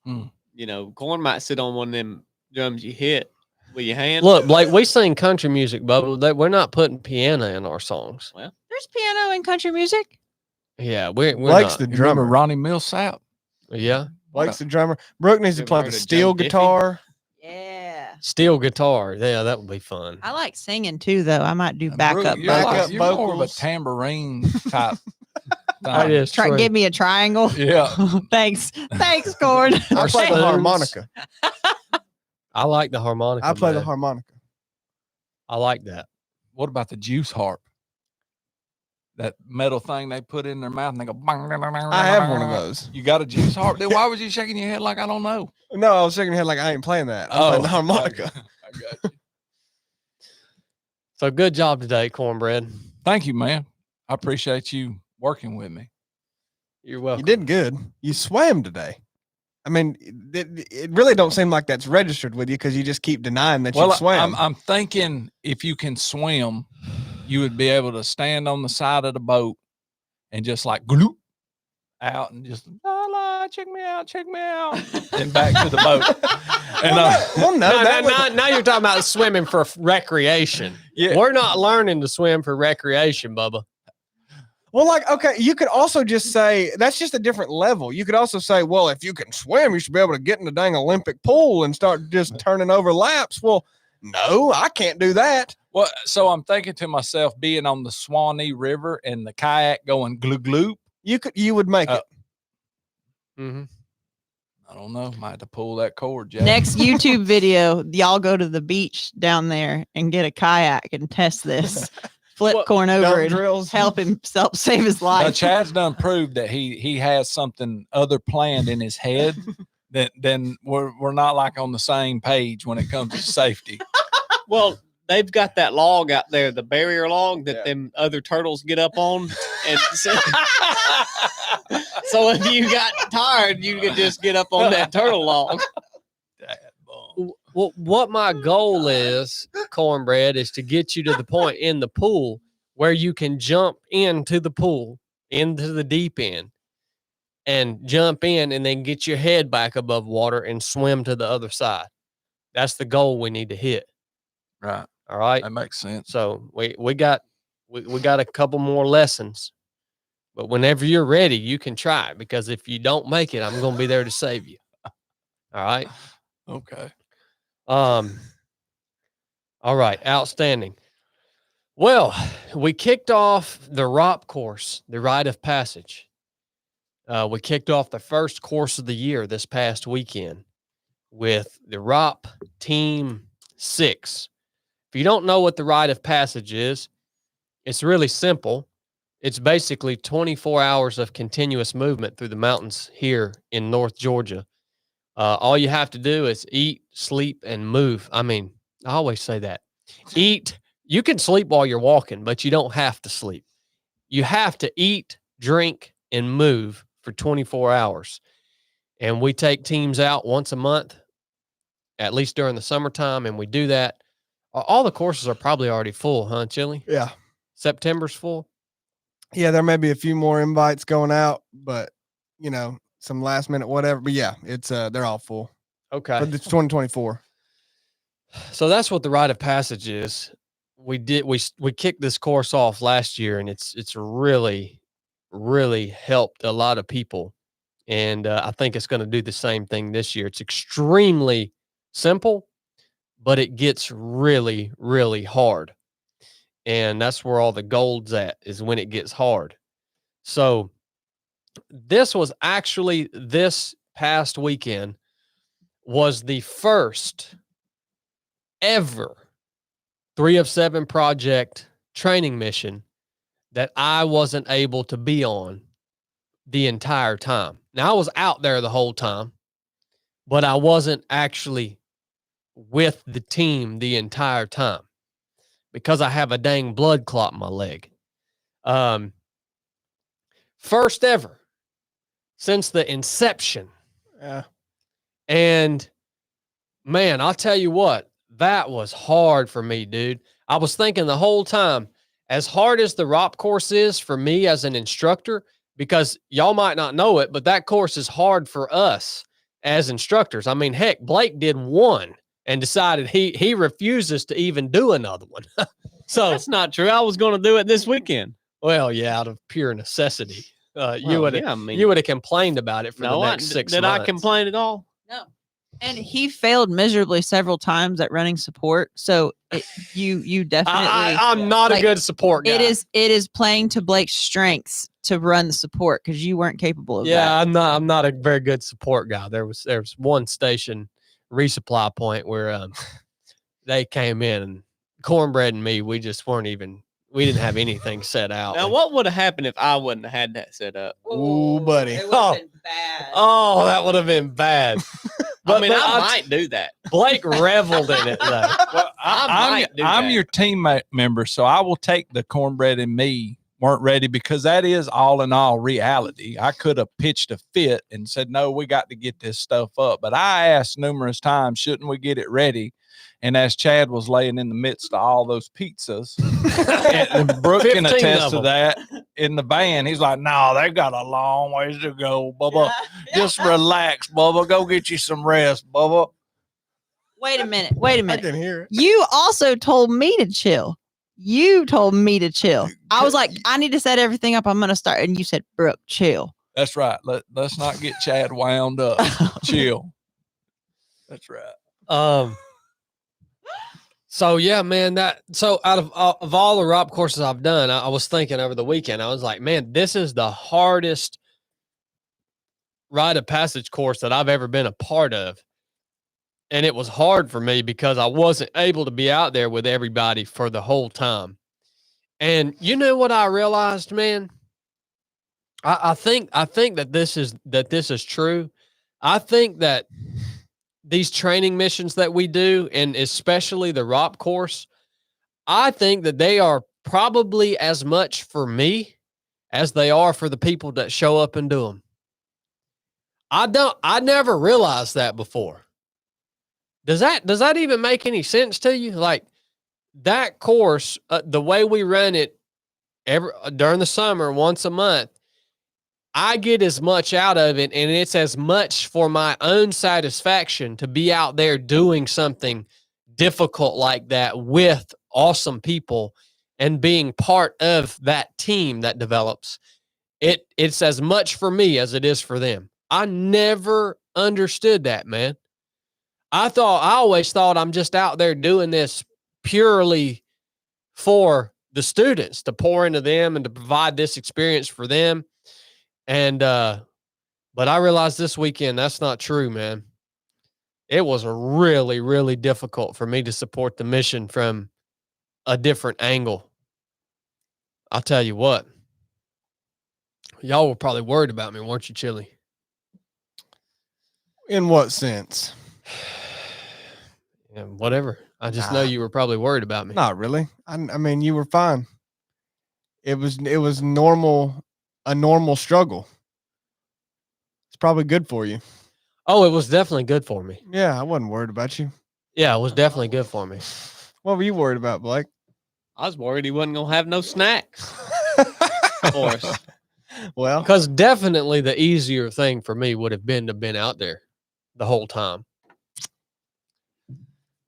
Hmm. You know, Corn might sit on one of them drums you hit with your hand. Look, Blake, we sing country music, Bubba. We're not putting piano in our songs. There's piano in country music. Yeah, we're Blake's not. the You remember drummer. Ronnie Millsap? Yeah, Blake's the drummer. Brooke needs to You ever play heard the of steel Joe Diffie? guitar. Yeah. steel guitar. Yeah, that would be fun. I like singing too, though. I might do Brooke, backup you're backup vocals. you're more of a vocals. tambourine type. That thing. is true. Give me a triangle. Yeah. Thanks, Corn. I play the spoons. harmonica. I like the harmonica. I play the man. harmonica. I like that. What about the juice harp? That metal thing they put in their mouth and they go. I have one of those. You got a juice harp? Then why was you shaking your head like I don't know? No, I was shaking my head like I ain't playing that. I'm playing the harmonica. okay. I got you. So good job today, Cornbread. Thank you, man. I appreciate you working with me. You're welcome. You did good. You swam today. I mean, it really don't seem like that's registered with you because you just keep denying that you swam. I'm thinking if you can swim, you would be able to stand on the side of the boat and just like gloop out and just check me out, and back to the boat. And Well, no, that would, now you're talking about swimming for recreation. yeah, We're not learning to swim for recreation, Bubba. well, like, okay, you could also just say that's just a different level. You could also say, well, if you can swim, you should be able to get in the dang Olympic pool and start just turning over laps. Well, no, I can't do that. well, so I'm thinking to myself, being on the Swanee River and the kayak going glue glue. You would make it. Mm-hmm. I don't know. Might have to pull that cord, Jack. Next YouTube video, y'all go to the beach down there and get a kayak and test this. Flip What, corn over dump and drills? help himself save his life. Chad's done proved that he has something other planned in his head. Then we're not like on the same page when it comes to safety. Well, they've got that log out there, the barrier log that Yeah. them other turtles get up on. And so, so if you got tired, you could just get up on that turtle log. Well, what my goal is, Cornbread, is to get you to the point in the pool where you can jump into the pool, into the deep end, and jump in and then get your head back above water and swim to the other side. That's the goal we need to hit. Right. All right. That makes sense. So we got a couple more lessons, but whenever you're ready, you can try it, because if you don't make it, I'm going to be there to save you. All right. Okay. All right, outstanding. Well, we kicked off the ROP course, the rite of passage. We kicked off the first course of the year this past weekend with the ROP Team 6. If you don't know what the rite of passage is, it's really simple. It's basically 24 hours of continuous movement through the mountains here in North Georgia. All you have to do is eat, sleep, and move. I mean, I always say that. Eat. You can sleep while you're walking, but you don't have to sleep. You have to eat, drink, and move for 24 hours. And we take teams out once a month, at least during the summertime, and we do that. All the courses are probably already full, huh, Chili? Yeah. September's full. Yeah, there may be a few more invites going out, but some last minute whatever. But yeah, it's they're all full. Okay. But it's 2024. So that's what the rite of passage is. We kicked this course off last year, and it's really, really helped a lot of people. And I think it's going to do the same thing this year. It's extremely simple, but it gets really, really hard. And that's where all the gold's at, is when it gets hard. So this was actually, this past weekend was the first ever 3 of 7 project training mission that I wasn't able to be on the entire time. Now, I was out there the whole time, but I wasn't actually with the team the entire time because I have a dang blood clot in my leg. First ever since the inception. Yeah. And man, I'll tell you what, that was hard for me, dude. I was thinking the whole time, as hard as the ROP course is for me as an instructor, because y'all might not know it, but that course is hard for us as instructors. I mean, heck, Blake did one and decided he refuses to even do another one. So That's not true. I was going to do it this weekend. well, yeah, out of pure necessity. You Well, would yeah, I mean, you would have complained about it for no, the next 6 did months. I complain at all? No. And he failed miserably several times at running support. So you definitely I'm not a like, good support guy. it is playing to Blake's strengths to run the support because you weren't capable of Yeah, that. I'm not a very good support guy. There was one station resupply point where they came in, and Cornbread and me, we just weren't even, we didn't have anything set out. Now, what would have happened if I wouldn't have had that set up? Ooh, buddy. It Oh. been bad. Oh, that would have been bad. I mean, I I'll- might do that. Blake reveled in it though. Well, I might do I'm that. your teammate member, so I will take the Cornbread and me weren't ready, because that is all in all reality. I could have pitched a fit and said, no, we got to get this stuff up. But I asked numerous times, shouldn't we get it ready? And as Chad was laying in the midst of all those pizzas, and Brooke can 15 attest of to them. that, in the van. He's like, no, they got a long ways to go, Bubba. Just relax, Bubba. Go get you some rest, Bubba. Wait a minute. Wait a I minute. can hear it. You also told me to chill. You told me to chill. I was like, I need to set everything up. I'm going to start. And you said, Brooke, chill. That's right. Let's not get Chad wound up. Chill. That's right. So yeah, man, so out of all the ROP courses I've done, I was thinking over the weekend, I was like, man, this is the hardest rite of passage course that I've ever been a part of. And it was hard for me because I wasn't able to be out there with everybody for the whole time. And you know what I realized, man? I think that this is true. I think that these training missions that we do, and especially the ROP course, I think that they are probably as much for me as they are for the people that show up and do them. I never realized that before. Does that even make any sense to you? Like that course, the way we run it during the summer, once a month, I get as much out of it, and it's as much for my own satisfaction to be out there doing something difficult like that with awesome people and being part of that team that develops. It's as much for me as it is for them. I never understood that, man. I always thought I'm just out there doing this purely for the students, to pour into them and to provide this experience for them. And, but I realized this weekend, that's not true, man. It was really, really difficult for me to support the mission from a different angle. I'll tell you what, y'all were probably worried about me, weren't you, Chili? In what sense? Yeah, whatever. I just know you were probably worried about me. Not really. I mean, you were fine. It was normal, a normal struggle. It's probably good for you. Oh, it was definitely good for me. Yeah, I wasn't worried about you. Yeah, it was definitely good for me. What were you worried about, Blake? I was worried he wasn't gonna have no snacks for us. Well, Because definitely the easier thing for me would have been to been out there the whole time.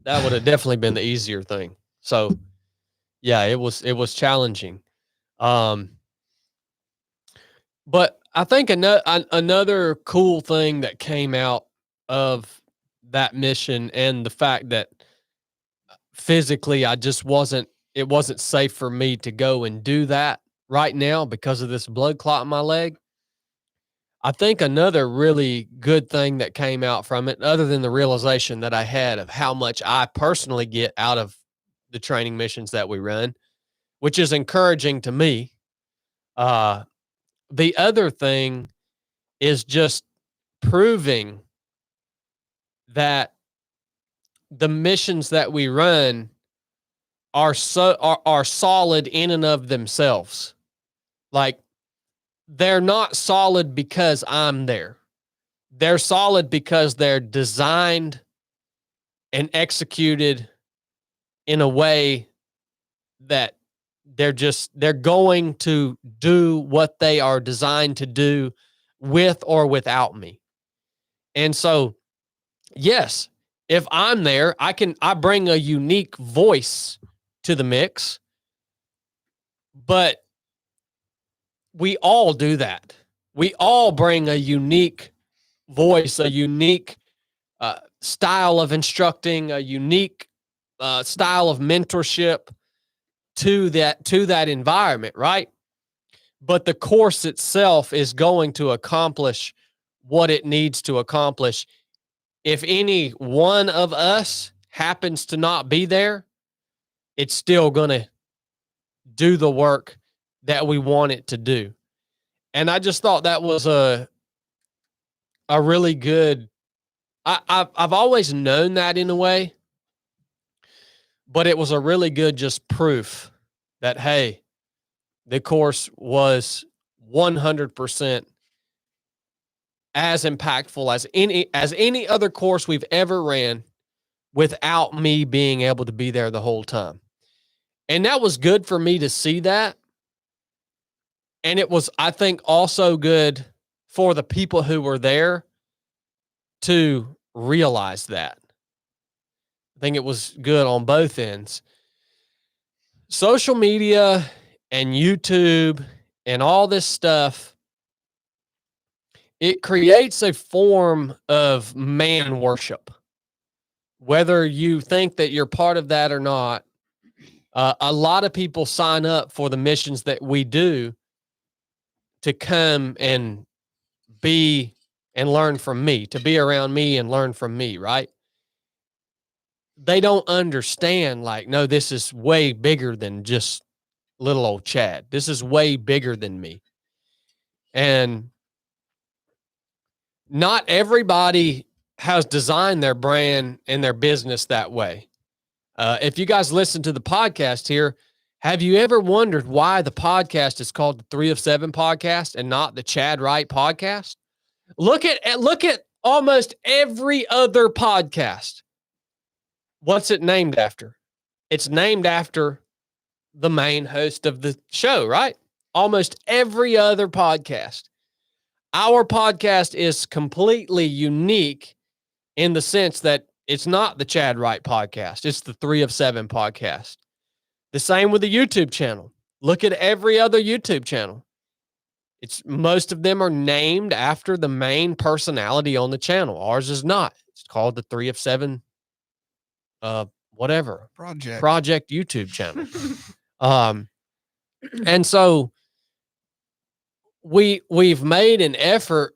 That would have definitely been the easier thing. So yeah, it was challenging. But I think another cool thing that came out of that mission, and the fact that physically it wasn't safe for me to go and do that right now because of this blood clot in my leg. I think another really good thing that came out from it, other than the realization that I had of how much I personally get out of the training missions that we run, which is encouraging to me. The other thing is just proving that the missions that we run are solid in and of themselves. Like, they're not solid because I'm there. They're solid because they're designed and executed in a way that they're going to do what they are designed to do with or without me. And so, yes, if I'm there, I bring a unique voice to the mix, but we all do that. We all bring a unique voice, a unique style of instructing, a unique style of mentorship to that environment, right? But the course itself is going to accomplish what it needs to accomplish. If any one of us happens to not be there, it's still going to do the work that we want it to do. And I just thought that was a really good. I've always known that in a way, but it was a really good just proof that, hey, the course was 100% as impactful as any other course we've ever ran without me being able to be there the whole time. And that was good for me to see that. And it was, I think, also good for the people who were there to realize that. I think it was good on both ends. Social media and YouTube and all this stuff, it creates a form of man worship. Whether you think that you're part of that or not, a lot of people sign up for the missions that we do to come and be and learn from me, to be around me and learn from me, right? They don't understand, like, no, this is way bigger than just little old Chad. This is way bigger than me. And not everybody has designed their brand and their business that way. If you guys listen to the podcast here, have you ever wondered why the podcast is called the 3 of 7 podcast and not the Chad Wright podcast? Look at almost every other podcast. What's it named after? It's named after the main host of the show, right? Almost every other podcast. Our podcast is completely unique in the sense that it's not the Chad Wright podcast. It's the 3 of 7 podcast. The same with the YouTube channel. Look at every other YouTube channel. Most of them are named after the main personality on the channel. Ours is not. It's called the 3 of 7 whatever project YouTube channel. And so we've made an effort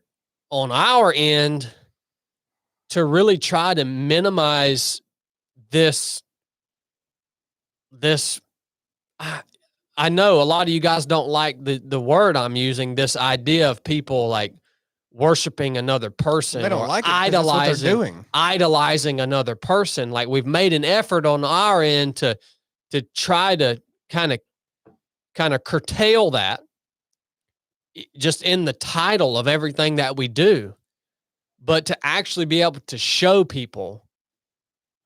on our end to really try to minimize this. I know a lot of you guys don't like the word I'm using, this idea of people like worshiping another person. They don't or like it 'cause that's what they're doing. idolizing another person. Like, we've made an effort on our end to try to kind of curtail that just in the title of everything that we do, but to actually be able to show people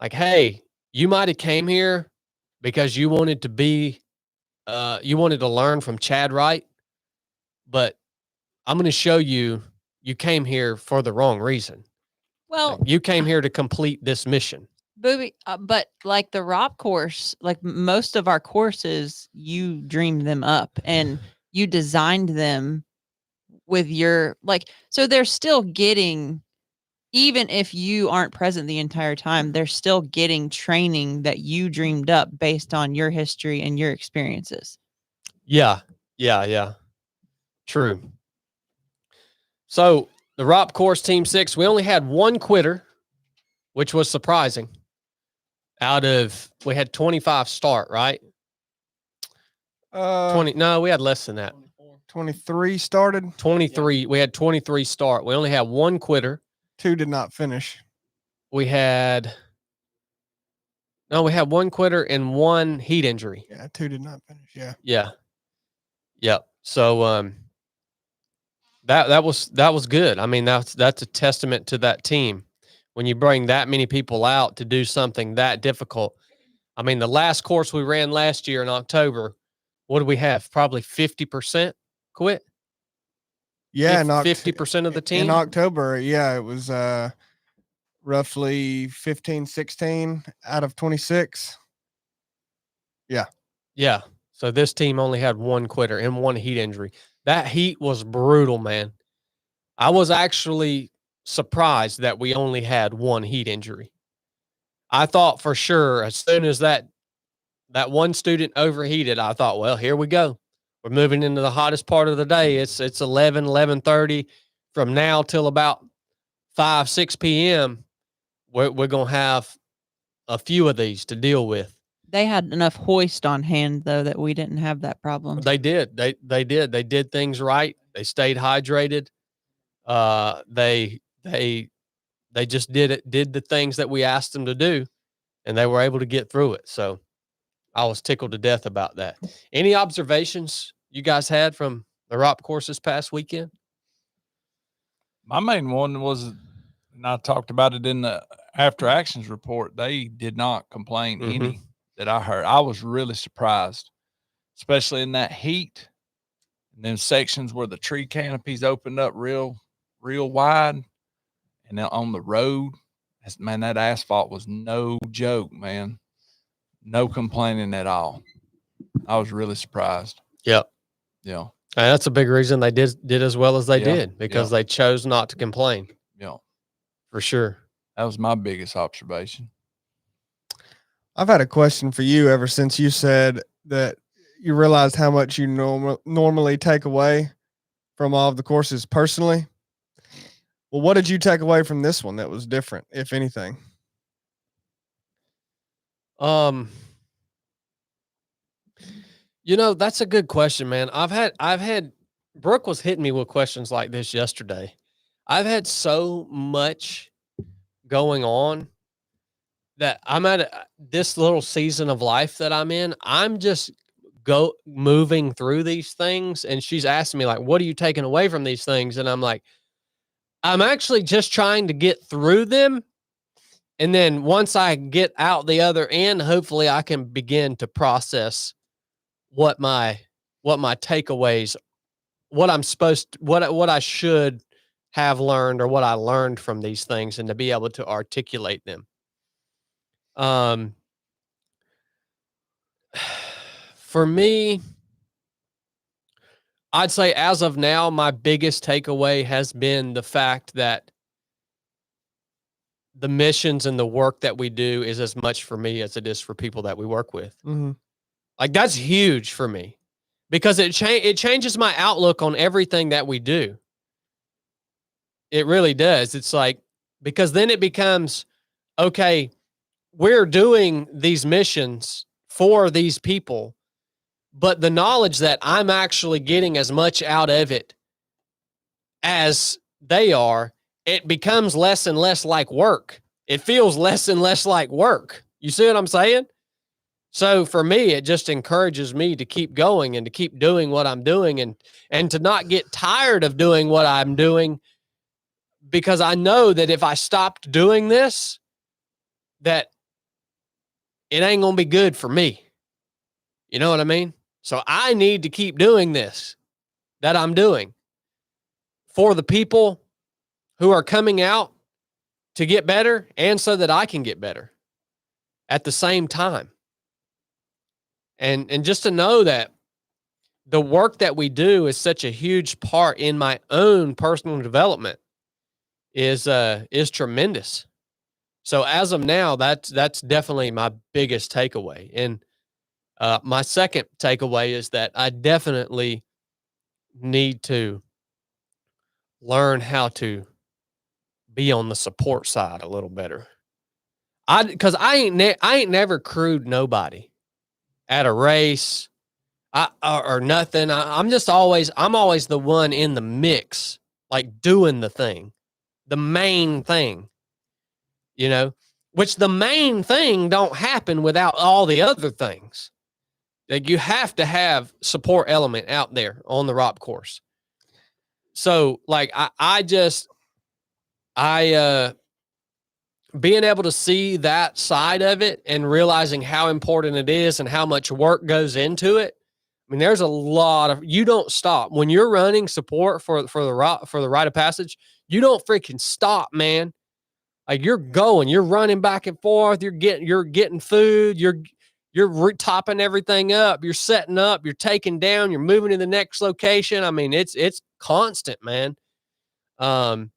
like, hey, you might have came here because you wanted to be, you wanted to learn from Chad Wright, but I'm going to show you, you came here for the wrong reason. Well, Like, you came here to complete this mission. Booby, but like the ROP course, like most of our courses, you dreamed them up and you designed them with your, like, so they're still getting, even if you aren't present the entire time, they're still getting training that you dreamed up based on your history and your experiences. Yeah. True. So the ROP course Team 6, we only had one quitter, which was surprising. We had 25 start, right? 20. No, we had less than that. 23 started. 23. We had 23 start. We only had one quitter. 2 did not finish. We had one quitter and one heat injury. Yeah, 2 did not finish. Yeah. Yeah. Yep. So that was good. I mean, that's a testament to that team. When you bring that many people out to do something that difficult. I mean, the last course we ran last year in October, what did we have? Probably 50% quit. Yeah, 50% of the team in October. Yeah, it was roughly 15, 16 out of 26. Yeah. So this team only had one quitter and one heat injury. That heat was brutal, man. I was actually surprised that we only had one heat injury. I thought for sure as soon as that one student overheated, I thought, well, here we go. We're moving into the hottest part of the day. It's 11:30 from now till about 5, 6 p.m. We're going to have a few of these to deal with. They had enough hoist on hand though that we didn't have that problem. They did. They did things right. They stayed hydrated. They just did the things that we asked them to do, and they were able to get through it. So I was tickled to death about that. Any observations you guys had from the ROP course this past weekend? My main one was, and I talked about it in the after actions report, they did not complain any that I heard. I was really surprised, especially in that heat. and then sections where the tree canopies opened up real wide, and then on the road, man, that asphalt was no joke, man. No complaining at all. I was really surprised. Yep. Yeah. And that's a big reason they did as well as they Yeah, did, because yeah. they chose not to complain. Yeah. For sure. That was my biggest observation. I've had a question for you ever since you said that you realized how much you normally take away from all of the courses personally. Well, what did you take away from this one that was different, if anything? You know, that's a good question, man. I've had Brooke was hitting me with questions like this yesterday. I've had so much going on that I'm at this little season of life that I'm in. I'm just moving through these things, and she's asking me like, "What are you taking away from these things?" And I'm like, I'm actually just trying to get through them. And then once I get out the other end, hopefully I can begin to process what my takeaways, what I should have learned, or what I learned from these things, and to be able to articulate them. For me, I'd say as of now, my biggest takeaway has been the fact that the missions and the work that we do is as much for me as it is for people that we work with. Mm-hmm. Like, that's huge for me, because it changes my outlook on everything that we do. It really does. It's like, because then it becomes, okay, we're doing these missions for these people, but the knowledge that I'm actually getting as much out of it as they are, it becomes less and less like work. It feels less and less like work. You see what I'm saying? So for me, it just encourages me to keep going and to keep doing what I'm doing, and to not get tired of doing what I'm doing, because I know that if I stopped doing this, that it ain't going to be good for me. You know what I mean? So I need to keep doing this that I'm doing for the people who are coming out to get better, and so that I can get better at the same time. And just to know that the work that we do is such a huge part in my own personal development is tremendous. So as of now, that's definitely my biggest takeaway. And my second takeaway is that I definitely need to learn how to be on the support side a little better. Because I ain't never crewed nobody at a race, or nothing. I'm always the one in the mix, like doing the thing, the main thing, which the main thing don't happen without all the other things. Like, you have to have support element out there on the ROP course. So like, being able to see that side of it and realizing how important it is and how much work goes into it. I mean, there's a lot of, you don't stop when you're running support for the rite of passage. You don't freaking stop, man. Like, you're running back and forth. You're getting food. You're topping everything up. You're setting up. You're taking down. You're moving to the next location. I mean, it's constant, man. And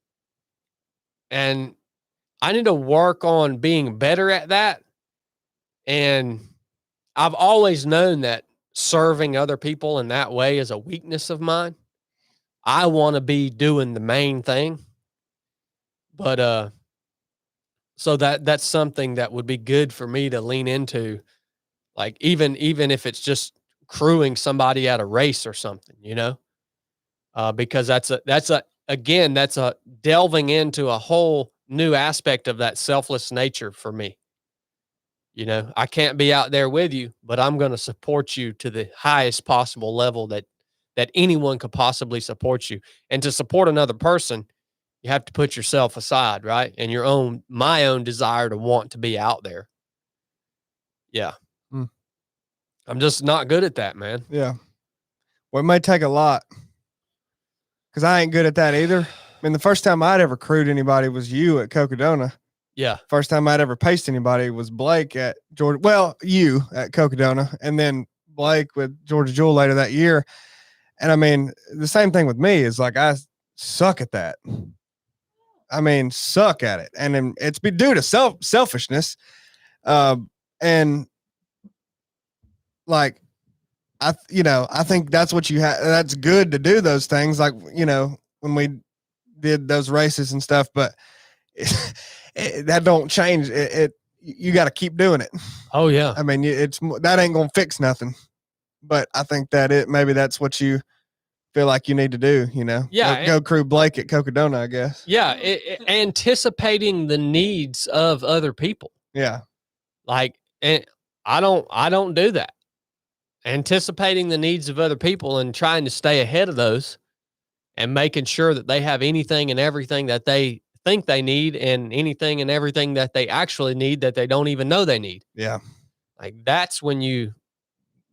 I need to work on being better at that. And I've always known that serving other people in that way is a weakness of mine. I want to be doing the main thing. But so that's something that would be good for me to lean into, like even if it's just crewing somebody at a race or something, because that's a delving into a whole new aspect of that selfless nature for me. I can't be out there with you, but I'm going to support you to the highest possible level that anyone could possibly support you. And to support another person, you have to put yourself aside, right? And my own desire to want to be out there. Yeah. I'm just not good at that, man. Yeah. Well, it may take a lot because I ain't good at that either. I mean, the first time I'd ever crewed anybody was you at Cocodona. Yeah. First time I'd ever paced anybody was Blake at Georgia. Well, you at Cocodona, and then Blake with Georgia Jewel later that year. And I mean, the same thing with me is like I suck at that. I mean, suck at it, and then it's be due to selfishness, and like I think that's what you have. That's good to do those things, like when we did those races and stuff, but that don't change it. You got to keep doing it. Oh yeah. I mean, that ain't gonna fix nothing. But I think that maybe that's what you feel like you need to do. Yeah, go crew Blake at Cocodona, I guess. Yeah, anticipating the needs of other people. Yeah, Like, and I don't do that. Anticipating the needs of other people and trying to stay ahead of those, and making sure that they have anything and everything that they think they need, and anything and everything that they actually need that they don't even know they need. Yeah, like that's when you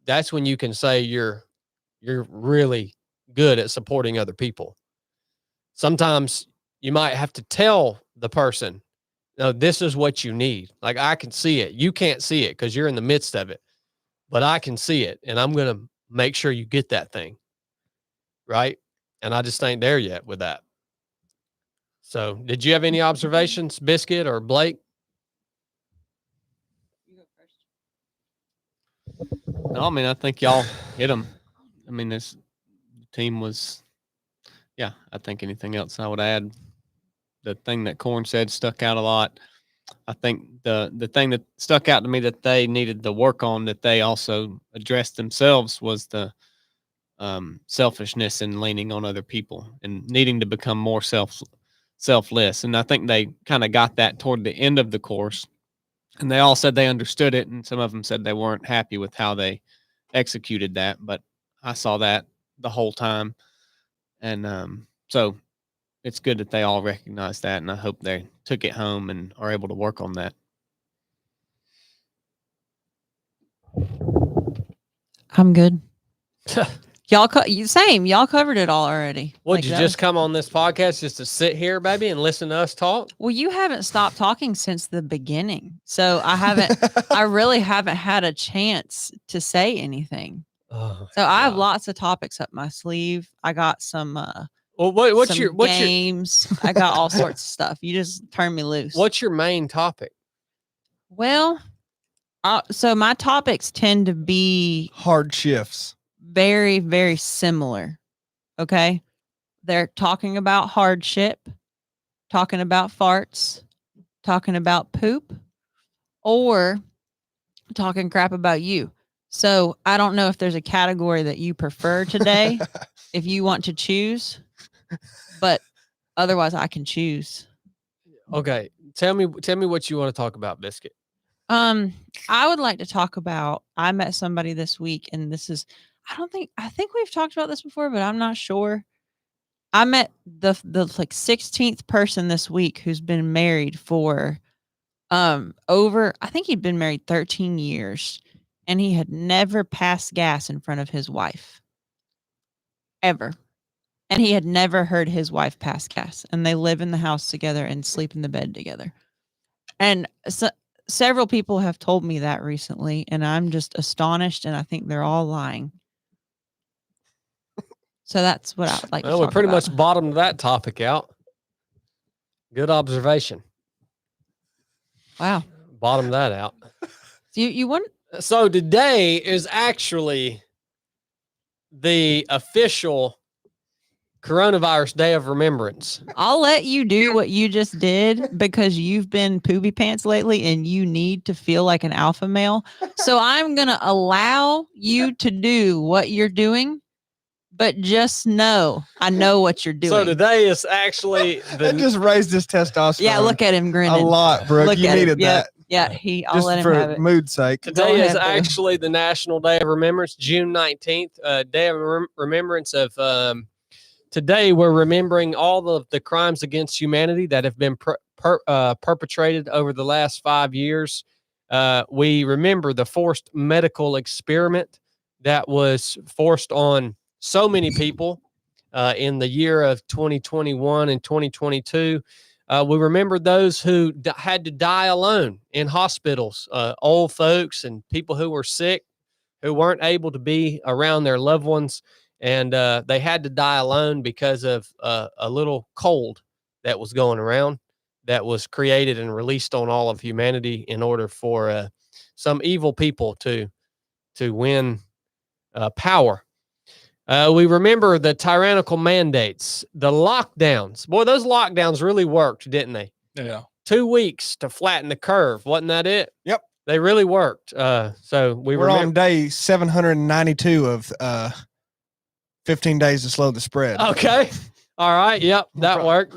can say you're really good at supporting other people. Sometimes you might have to tell the person, no, this is what you need. Like, I can see it. You can't see it because you're in the midst of it, but I can see it, and I'm going to make sure you get that thing. Right. And I just ain't there yet with that. So did you have any observations, Biscuit or Blake? No, I mean, I think y'all hit them. I mean, this team was, yeah, I think anything else I would add, the thing that Corn said stuck out a lot. I think the thing that stuck out to me that they needed to work on, that they also addressed themselves, was the selfishness and leaning on other people and needing to become more selfless. And I think they kind of got that toward the end of the course. And they all said they understood it, and some of them said they weren't happy with how they executed that. But I saw that the whole time, and so it's good that they all recognized that, and I hope they took it home and are able to work on that. I'm good. Y'all covered it all already. Would you just come on this podcast just to sit here, baby, and listen to us talk? Well, you haven't stopped talking since the beginning. So I really haven't had a chance to say anything. Oh, so I have lots of topics up my sleeve. I got some well, what's some your games. I got all sorts of stuff. You just turn me loose. What's your main topic? Well, so my topics tend to be hard shifts. Very, very similar. Okay. They're talking about hardship, talking about farts, talking about poop, or talking crap about you. So I don't know if there's a category that you prefer today, if you want to choose, but otherwise I can choose. Okay. Tell me what you want to talk about, Biscuit. I would like to talk about, I met somebody this week, and this is, I think we've talked about this before, but I'm not sure. I met the like 16th person this week who's been married for over, I think he'd been married 13 years, and he had never passed gas in front of his wife. Ever. And he had never heard his wife pass gas, and they live in the house together and sleep in the bed together. And so several people have told me that recently, and I'm just astonished, and I think they're all lying. So that's what I would like to talk we pretty about. much bottomed that topic out. Good observation. Wow. Bottomed that out. You want? So today is actually the official Coronavirus Day of Remembrance. I'll let you do what you just did because you've been poopy pants lately and you need to feel like an alpha male. So I'm going to allow you to do what you're doing, but just know, I know what you're doing. So today is actually that just raised his testosterone. Yeah, look at him grinning. A lot, Brooke. Look you at needed him. that. Yeah, I'll just let him for have it. mood's sake. Today is actually the National Day of Remembrance, June 19th, Day of Remembrance of today. We're remembering all of the crimes against humanity that have been perpetrated over the last 5 years. We remember the forced medical experiment that was forced on so many people in the year of 2021 and 2022. We remember those who had to die alone in hospitals, old folks and people who were sick, who weren't able to be around their loved ones. And they had to die alone because of a little cold that was going around that was created and released on all of humanity in order for some evil people to win power. We remember the tyrannical mandates, the lockdowns. Boy, those lockdowns really worked, didn't they? Yeah. 2 weeks to flatten the curve. Wasn't that it? Yep. They really worked. So We're on day 792 of 15 days to slow the spread. Okay. All right. Yep. That worked.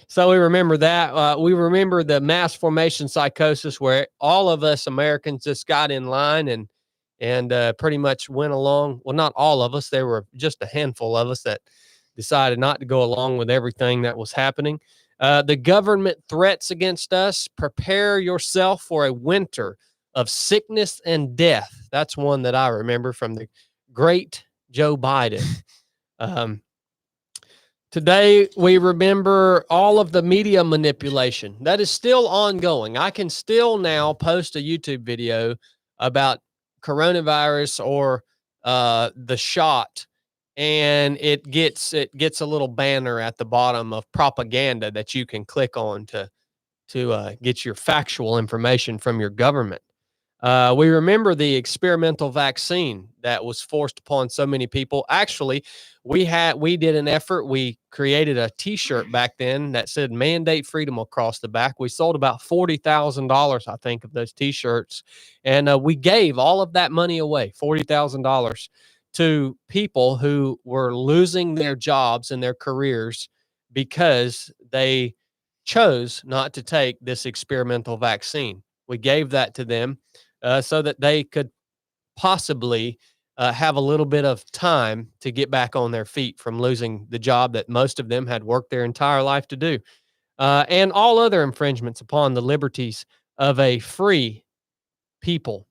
So we remember that. We remember the mass formation psychosis where all of us Americans just got in line and pretty much went along. Well, not all of us. There were just a handful of us that decided not to go along with everything that was happening. The government threats against us. Prepare yourself for a winter of sickness and death. That's one that I remember from the great Joe Biden. Today, we remember all of the media manipulation that is still ongoing. I can still now post a YouTube video about coronavirus or the shot, and it gets a little banner at the bottom of propaganda that you can click on to get your factual information from your government. We remember the experimental vaccine that was forced upon so many people. Actually, we did an effort. We created a T-shirt back then that said "Mandate Freedom" across the back. We sold about $40,000, I think, of those T-shirts, and we gave all of that money away, $40,000, to people who were losing their jobs and their careers because they chose not to take this experimental vaccine. We gave that to them so that they could possibly have a little bit of time to get back on their feet from losing the job that most of them had worked their entire life to do, and all other infringements upon the liberties of a free people,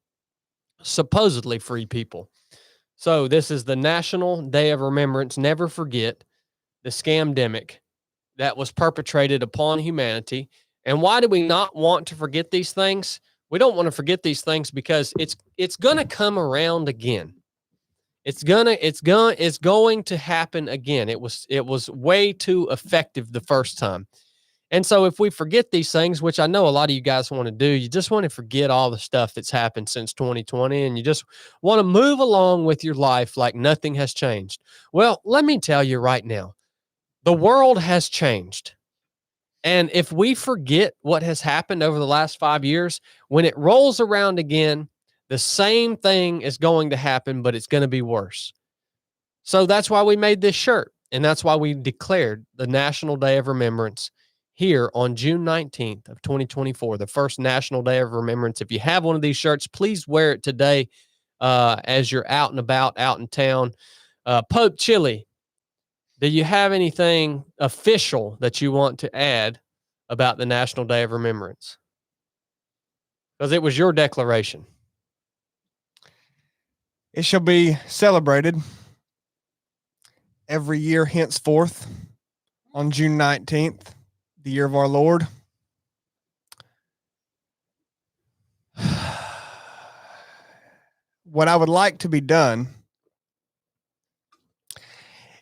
supposedly free people. So this is the National Day of Remembrance. Never forget the scamdemic that was perpetrated upon humanity. And why do we not want to forget these things? We don't want to forget these things because it's going to come around again. It's going to happen again. It was way too effective the first time. And so if we forget these things, which I know a lot of you guys want to do, you just want to forget all the stuff that's happened since 2020 and you just want to move along with your life like nothing has changed. Well, let me tell you right now, the world has changed. And if we forget what has happened over the last 5 years, when it rolls around again, the same thing is going to happen, but it's going to be worse. So that's why we made this shirt. And that's why we declared the National Day of Remembrance here on June 19th of 2024, the first National Day of Remembrance. If you have one of these shirts, please wear it today as you're out and about, out in town. Pope Chili, do you have anything official that you want to add about the National Day of Remembrance? Because it was your declaration. It shall be celebrated every year henceforth on June 19th, the year of our Lord. What I would like to be done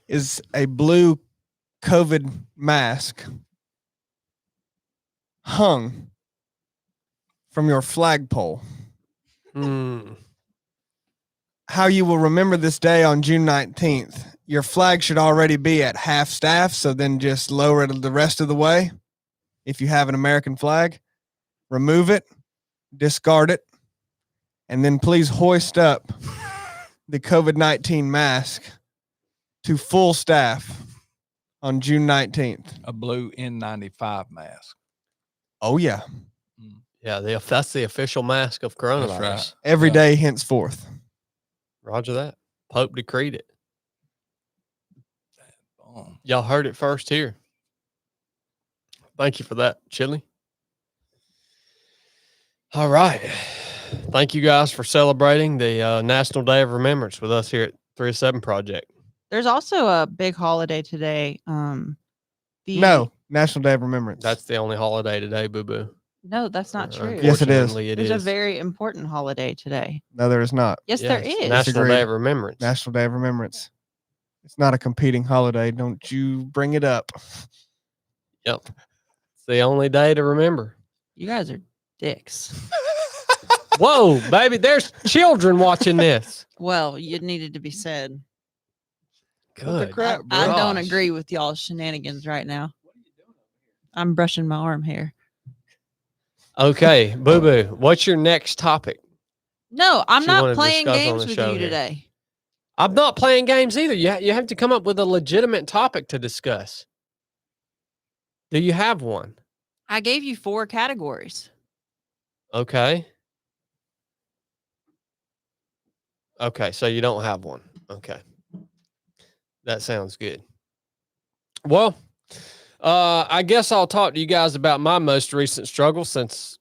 is a blue COVID mask hung from your flagpole. How you will remember this day on June 19th. Your flag should already be at half staff, so then just lower it the rest of the way. If you have an American flag, remove it, discard it, and then please hoist up the COVID-19 mask to full staff on June 19th. A blue N95 mask. Oh, yeah. Yeah, that's the official mask of coronavirus. That's right. Every day henceforth. Roger that. Pope decreed it. Boom. Y'all heard it first here. Thank you for that, Chili. All right. Thank you guys for celebrating the National Day of Remembrance with us here at 307 Project. There's also a big holiday today. No, National Day of Remembrance. That's the only holiday today, boo boo. No, that's not true. Yes, it is. Unfortunately, it There's is. a very important holiday today. No, there is not. Yes, there Yes, is. National Disagree. Day of Remembrance. National Day of Remembrance. It's not a competing holiday. Don't you bring it up. Yep. It's the only day to remember. You guys are dicks. Whoa, baby, there's children watching this. Well, it needed to be said. What the Good. crap, I bro? don't Gosh. agree with y'all's shenanigans right now. I'm brushing my arm hair. Okay, boo boo. What's your next topic? No, I'm You wanna not playing discuss on games the with show you here? today. I'm not playing games either. You have to come up with a legitimate topic to discuss. Do you have one? I gave you 4 categories. Okay. Okay, so you don't have one. Okay. That sounds good. Well, I guess I'll talk to you guys about my most recent struggle since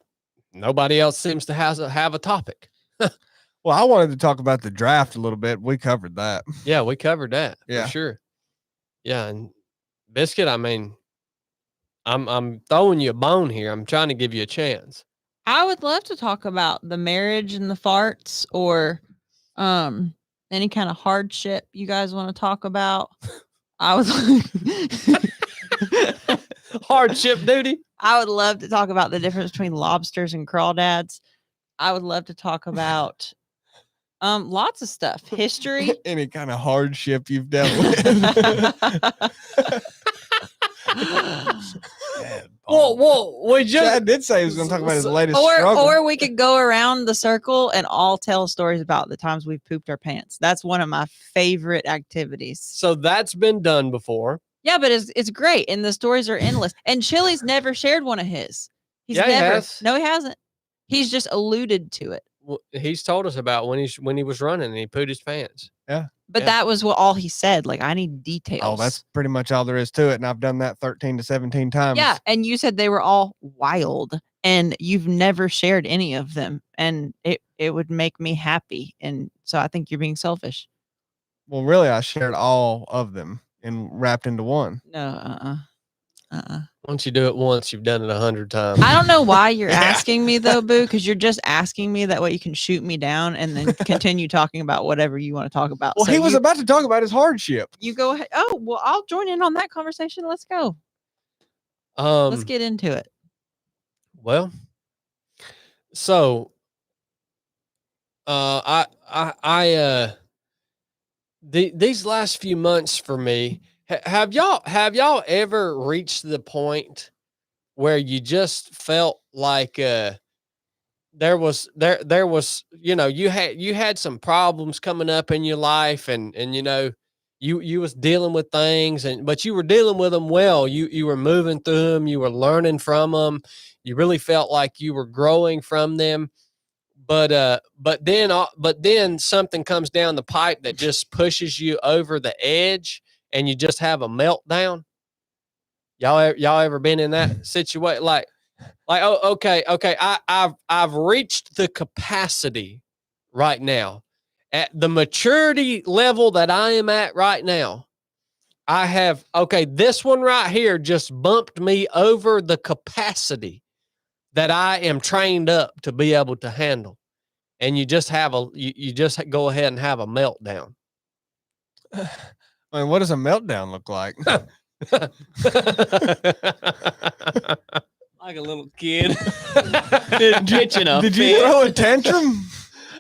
nobody else seems to have a topic. Well, I wanted to talk about the draft a little bit. We covered that. Yeah, we covered that Yeah. for sure. Yeah, and Biscuit, I mean, I'm throwing you a bone here. I'm trying to give you a chance. I would love to talk about the marriage and the farts or any kind of hardship you guys want to talk about. I would Hardship duty. I would love to talk about the difference between lobsters and crawdads. I would love to talk about lots of stuff. History. Any kind of hardship you've dealt with. Well, we just Chad did say he was going to talk about his latest or struggle. or we could go around the circle and all tell stories about the times we've pooped our pants. That's one of my favorite activities. so that's been done before. Yeah, but it's great and the stories are endless. And Chili's never shared one of his. He's Yeah, he never. has. No, he hasn't. He's just alluded to it. He's told us about when he was running and he pooed his pants. But Yeah. that was all he said. Like, I need details. Oh, that's pretty much all there is to it. And I've done that 13 to 17 times. yeah. And you said they were all wild and you've never shared any of them. And it would make me happy. And so I think you're being selfish. Well, really, I shared all of them and wrapped into one. No, Once you do it once, you've done it 100 times. I don't know why you're asking me though, Boo, because you're just asking me that way you can shoot me down and then continue talking about whatever you want to talk about. Well, So he was you, about to talk about his hardship. you go ahead. Oh, well, I'll join in on that conversation. Let's go. Let's get into it. Well, so these last few months for me, have y'all ever reached the point where you just felt like there was you had some problems coming up in your life and you was dealing with things but you were dealing with them well. You were moving through them, you were learning from them, you really felt like you were growing from them. But then something comes down the pipe that just pushes you over the edge and you just have a meltdown. Y'all ever been in that situation? Like, oh, okay. I've reached the capacity right now at the maturity level that I am at right now. This one right here just bumped me over the capacity that I am trained up to be able to handle. And you just go ahead and have a meltdown. I mean, what does a meltdown look like? Like a little kid pitching a Did you fit. throw a tantrum?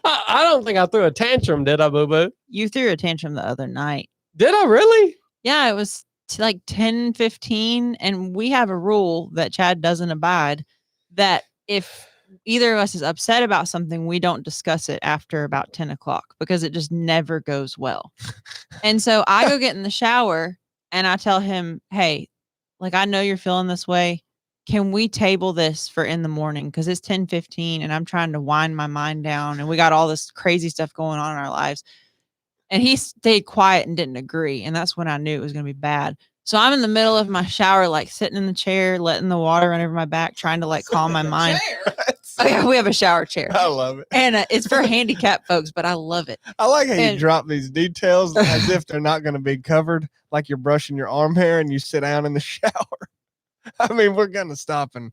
I don't think I threw a tantrum, did I, Boo Boo? You threw a tantrum the other night. Did I really? Yeah, it was like 10:15, and we have a rule that Chad doesn't abide that if either of us is upset about something, we don't discuss it after about 10 o'clock because it just never goes well. And so I go get in the shower and I tell him, hey, like, I know you're feeling this way. Can we table this for in the morning? Because it's 10:15 and I'm trying to wind my mind down and we got all this crazy stuff going on in our lives. And he stayed quiet and didn't agree. And that's when I knew it was going to be bad. So I'm in the middle of my shower, like sitting in the chair, letting the water run over my back, trying to like calm my mind. Oh yeah, we have a shower chair, I love it. and it's for handicapped folks, but I love it. I like how you And- drop these details as if they're not going to be covered, like you're brushing your arm hair and you sit down in the shower. I mean, we're going to stop and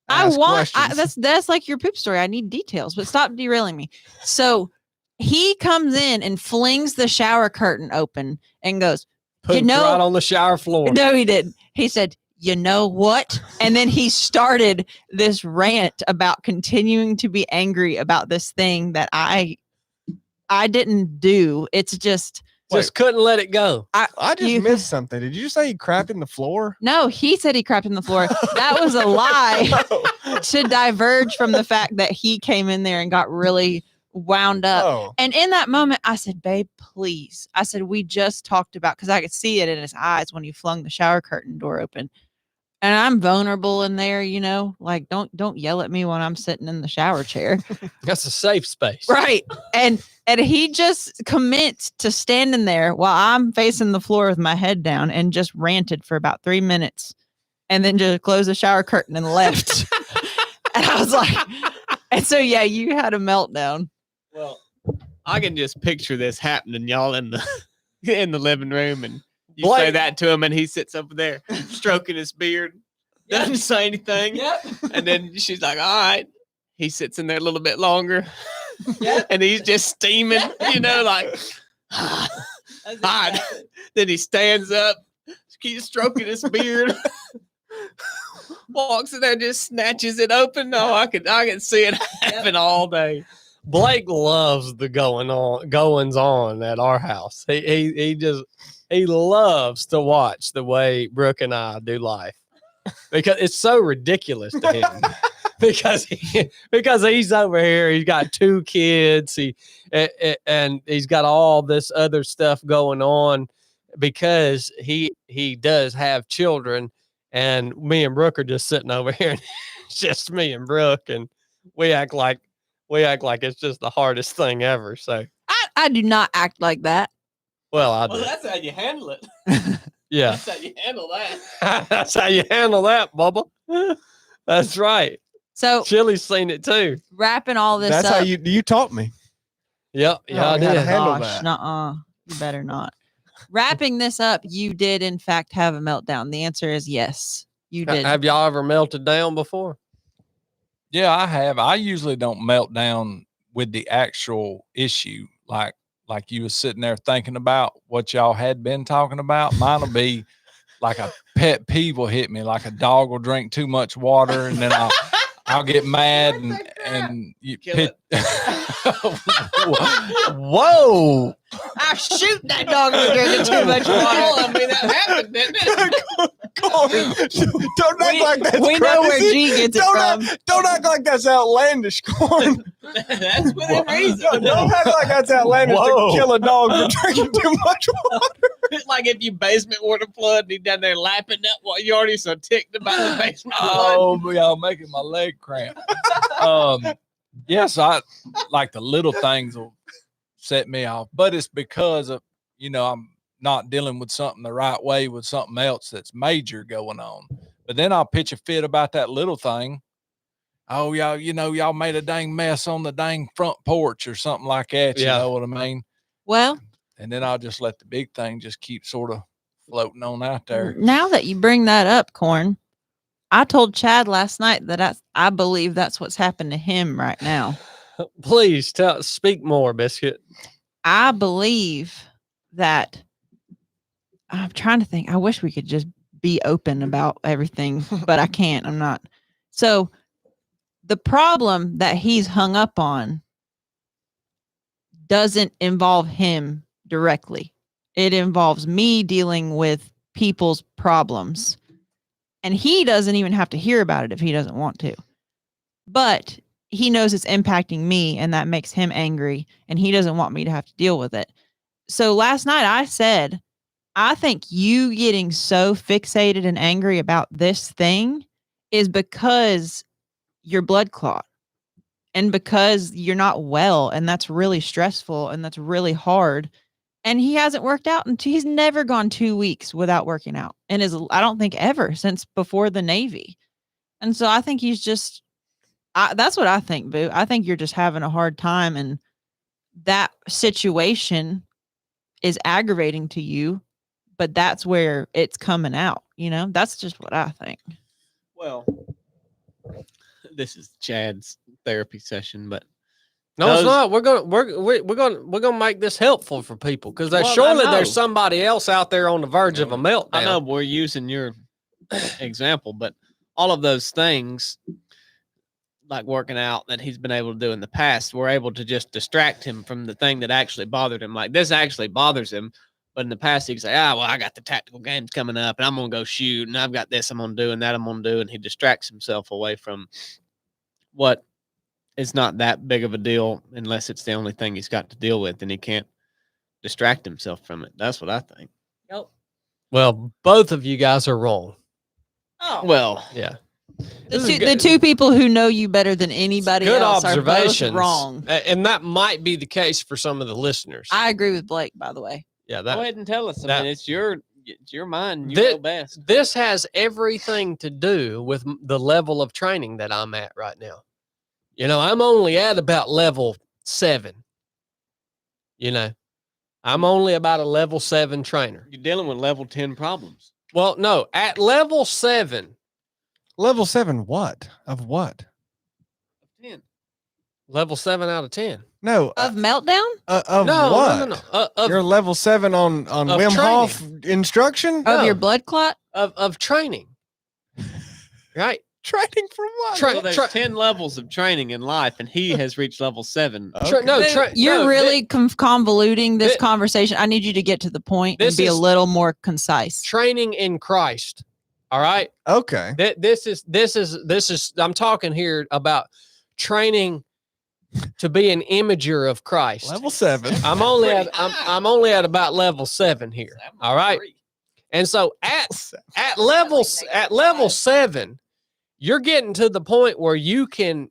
ask questions. That's like your poop story. I need details, but stop derailing me. So he comes in and flings the shower curtain open and goes, Pooped right on the shower floor. No, he didn't. He said, you know what? And then he started this rant about continuing to be angry about this thing that I didn't do. It's just couldn't let it go. I just missed something. Did you say you crapped in the floor? No, he said he crapped in the floor. That was a lie to diverge from the fact that he came in there and got really wound up. Oh. And in that moment, I said, babe, please. I said, we just talked about, because I could see it in his eyes when you flung the shower curtain door open. And I'm vulnerable in there, you know, like don't yell at me when I'm sitting in the shower chair. That's a safe space. Right. And he just commenced to standing there while I'm facing the floor with my head down and just ranted for about 3 minutes and then just closed the shower curtain and left. And I was like, and so, yeah, you had a meltdown. Well, I can just picture this happening, y'all, in the living room, and you say Blake- that to him, and he sits over there stroking his beard, doesn't say anything, Yep. and then she's like, "All right." He sits in there a little bit longer, and he's just steaming, you know, like hot. Then he stands up, keeps stroking his beard. Walks in there, just snatches it open. No, I can see it happen all day. Blake loves the goings on at our house. He loves to watch the way Brooke and I do life because it's so ridiculous to him. because he's over here, he's got 2 kids, and he's got all this other stuff going on because he does have children, and me and Brooke are just sitting over here, and it's just me and Brooke, and we act like it's just the hardest thing ever. So I do not act like that. well, I Well, do. that's how you handle it. Yeah. That's how you handle that. That's how you handle that, Bubba. That's right. So Chili's seen it too. wrapping all this That's up. how you taught me. Yep. Oh, Yeah, I how to did. handle Gosh, that. nuh-uh. You better not. Wrapping this up, you did in fact have a meltdown. The answer is yes, you did. Have y'all ever melted down before? Yeah, I have. I usually don't melt down with the actual issue, like you was sitting there thinking about what y'all had been talking about. Mine will be like a pet peeve will hit me, like a dog will drink too much water, and then I'll get mad and you Kill Whoa! I shoot that dog for drinking too much Well, water. I mean, that happened, didn't it? Don't act like that's We know where crazy. G gets it Don't from. don't act like that's outlandish, Corn. That's within reason. Don't act like that's outlandish Whoa. to kill a dog for drinking too much water. It's like if you basement water flood and he down there lapping up what you already so ticked about the basement flood. Oh, y'all making my leg cramp. Yes, I like the little things will set me off, but it's because of I'm not dealing with something the right way with something else that's major going on. But then I'll pitch a fit about that little thing. Oh, y'all made a dang mess on the dang front porch or something like that. Yeah. You know what I mean? Well, And then I'll just let the big thing just keep sort of floating on out there. now that you bring that up, Corn, I told Chad last night that I believe that's what's happened to him right now. Please speak more, Biscuit. I believe that I'm trying to think. I wish we could just be open about everything, but I can't. I'm not. So the problem that he's hung up on doesn't involve him directly. It involves me dealing with people's problems. And he doesn't even have to hear about it if he doesn't want to. But he knows it's impacting me and that makes him angry and he doesn't want me to have to deal with it. So last night I said, I think you getting so fixated and angry about this thing is because you're blood clot and because you're not well, and that's really stressful and that's really hard. And he hasn't worked out until he's never gone 2 weeks without working out. And I don't think ever since before the Navy. And so I think he's just, that's what I think, Boo. I think you're just having a hard time. And that situation is aggravating to you, but that's where it's coming out. That's just what I think. Well, this is Chad's therapy session, but No, it's not. We're gonna make this helpful for people because surely there's somebody else out there on the verge of a meltdown. I know we're using your example, but all of those things, like working out that he's been able to do in the past, we're able to just distract him from the thing that actually bothered him. Like this actually bothers him, but in the past he could say, well, I got the tactical games coming up and I'm going to go shoot and I've got this I'm going to do and that I'm going to do. And he distracts himself away from what is not that big of a deal unless it's the only thing he's got to deal with and he can't distract himself from it. That's what I think. Yep. Well, both of you guys are wrong. Oh, well, yeah. The two people who know you better than anybody Good else observations. are both wrong. And that might be the case for some of the listeners. I agree with Blake, by the way. Yeah, go ahead and tell us. I mean, it's your mind. You know best. This has everything to do with the level of training that I'm at right now. I'm only at about level 7. I'm only about a level 7 trainer. You're dealing with level 10 problems. Well, no, at level 7. Level 7 what? Of what? 10. Level 7 out of 10. No. Of meltdown? Of No, what? No. You're level 7 on Wim Hof instruction? Of your blood clot? Of training. Right? Training for what? So there's 10 levels of training in life, and he has reached level 7. Okay. You're really convoluting this conversation. I need you to get to the point and be a little more concise. Training in Christ. All right. Okay. This is. I'm talking here about training to be an imager of Christ. Level 7. I'm only at about level 7 here. All right. And so at level 7, you're getting to the point where you can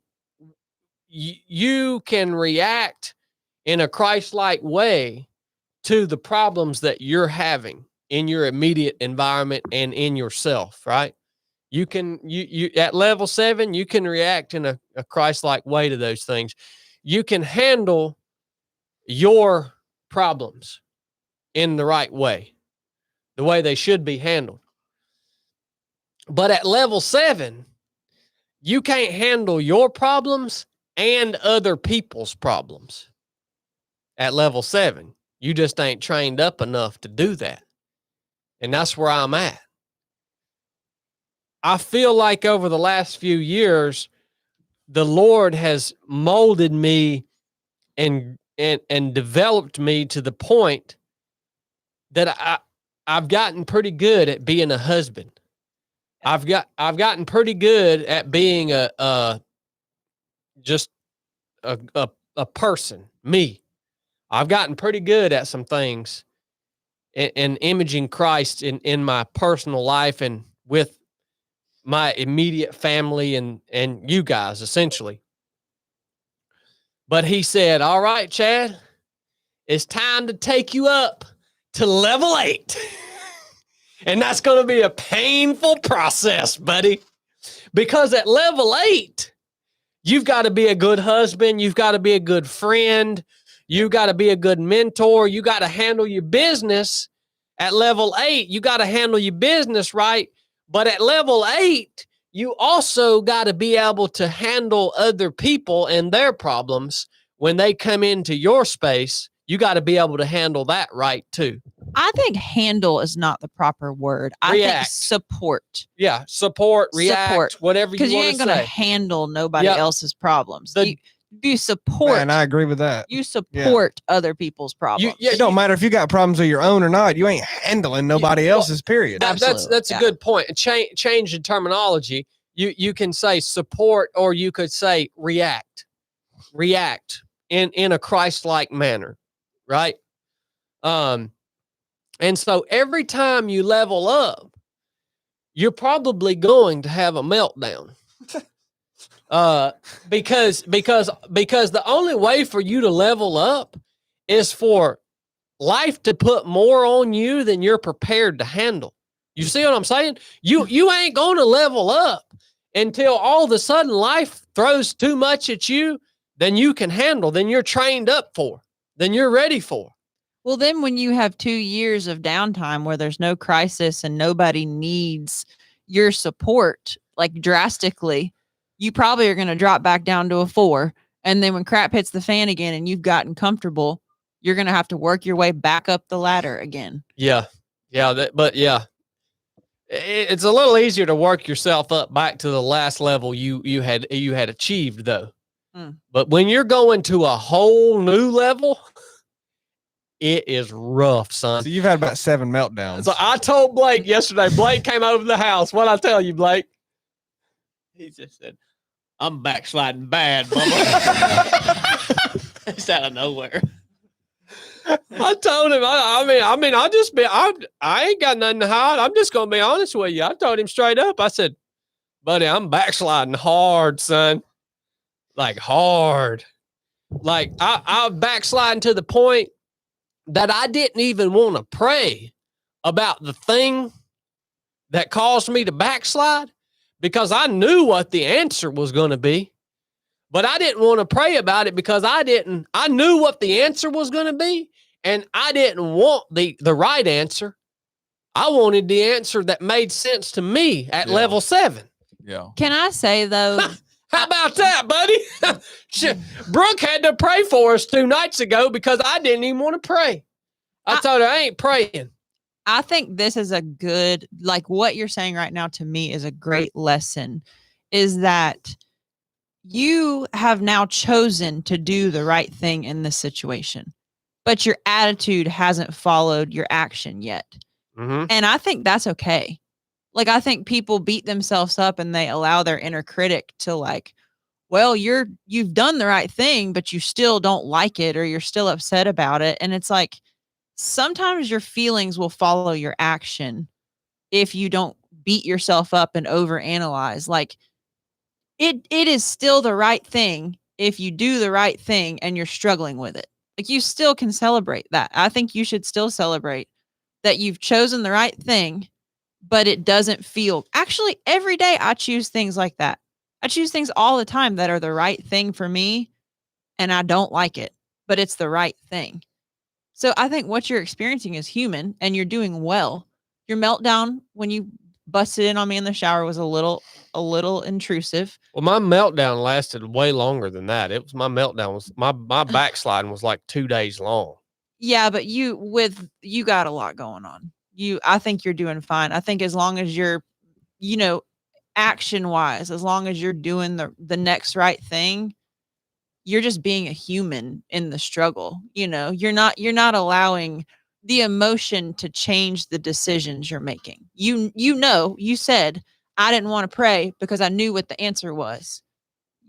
react in a Christ-like way to the problems that you're having in your immediate environment and in yourself, right? You at level 7, you can react in a Christ-like way to those things. You can handle your problems in the right way, the way they should be handled. But at level 7, you can't handle your problems and other people's problems. At level 7, you just ain't trained up enough to do that. And that's where I'm at. I feel like over the last few years, the Lord has molded me and developed me to the point that I've gotten pretty good at being a husband. I've gotten pretty good at being a person, me. I've gotten pretty good at some things and imaging Christ in my personal life and with my immediate family and you guys, essentially. But he said, all right, Chad, it's time to take you up to level 8. And that's going to be a painful process, buddy. Because at level 8, you've got to be a good husband. You've got to be a good friend. You got to be a good mentor. You got to handle your business. At level 8, you got to handle your business right. But at level 8, you also got to be able to handle other people and their problems when they come into your space. You got to be able to handle that right too. I think handle is not the proper word. I think support. Yeah, support, react, whatever you want to say. Because you ain't going to handle nobody else's problems. You support. And I agree with that. You support other people's problems. It don't matter if you got problems of your own or not. You ain't handling nobody else's, period. That's a good point. Change the terminology. You can say support or you could say react. React in a Christ-like manner, right? And so every time you level up, you're probably going to have a meltdown. Because the only way for you to level up is for life to put more on you than you're prepared to handle. You see what I'm saying? You ain't going to level up until all of a sudden life throws too much at you than you can handle, than you're trained up for, than you're ready for. Well, then when you have 2 years of downtime where there's no crisis and nobody needs your support, like drastically, you probably are going to drop back down to a 4. And then when crap hits the fan again and you've gotten comfortable, you're going to have to work your way back up the ladder again. Yeah. But it's a little easier to work yourself up back to the last level you had achieved though. But when you're going to a whole new level, it is rough, son. So you've had about 7 meltdowns. So I told Blake yesterday, Blake came over the house. What'd I tell you, Blake? He just said, I'm backsliding bad, Bubba. It's out of nowhere. I told him, I ain't got nothing to hide. I'm just going to be honest with you. I told him straight up. I said, buddy, I'm backsliding hard, son. Like hard. Like I'm backsliding to the point that I didn't even want to pray about the thing that caused me to backslide because I knew what the answer was going to be. But I didn't want to pray about it because I knew what the answer was going to be. And I didn't want the right answer. I wanted the answer that made sense to me at level 7. Yeah. Can I say though? How about that, buddy? Brooke had to pray for us 2 nights ago because I didn't even want to pray. I told her I ain't praying. I think this is a good, like what you're saying right now to me is a great lesson, is that you have now chosen to do the right thing in this situation, but your attitude hasn't followed your action yet. Mm-hmm. And I think that's okay. Like, I think people beat themselves up and they allow their inner critic to like, well, you've done the right thing, but you still don't like it or you're still upset about it. And it's like, sometimes your feelings will follow your action if you don't beat yourself up and overanalyze. Like, it is still the right thing if you do the right thing and you're struggling with it. Like, you still can celebrate that. I think you should still celebrate that you've chosen the right thing, but it doesn't feel. Actually, every day I choose things like that. I choose things all the time that are the right thing for me, and I don't like it, but it's the right thing. So I think what you're experiencing is human, and you're doing well. Your meltdown when you busted in on me in the shower was a little intrusive. Well, my meltdown lasted way longer than that. It was my meltdown was my backsliding was like 2 days long. Yeah, but you got a lot going on. I think you're doing fine. I think as long as you're, action wise, as long as you're doing the next right thing, you're just being a human in the struggle. You're not allowing the emotion to change the decisions you're making. You said, I didn't want to pray because I knew what the answer was.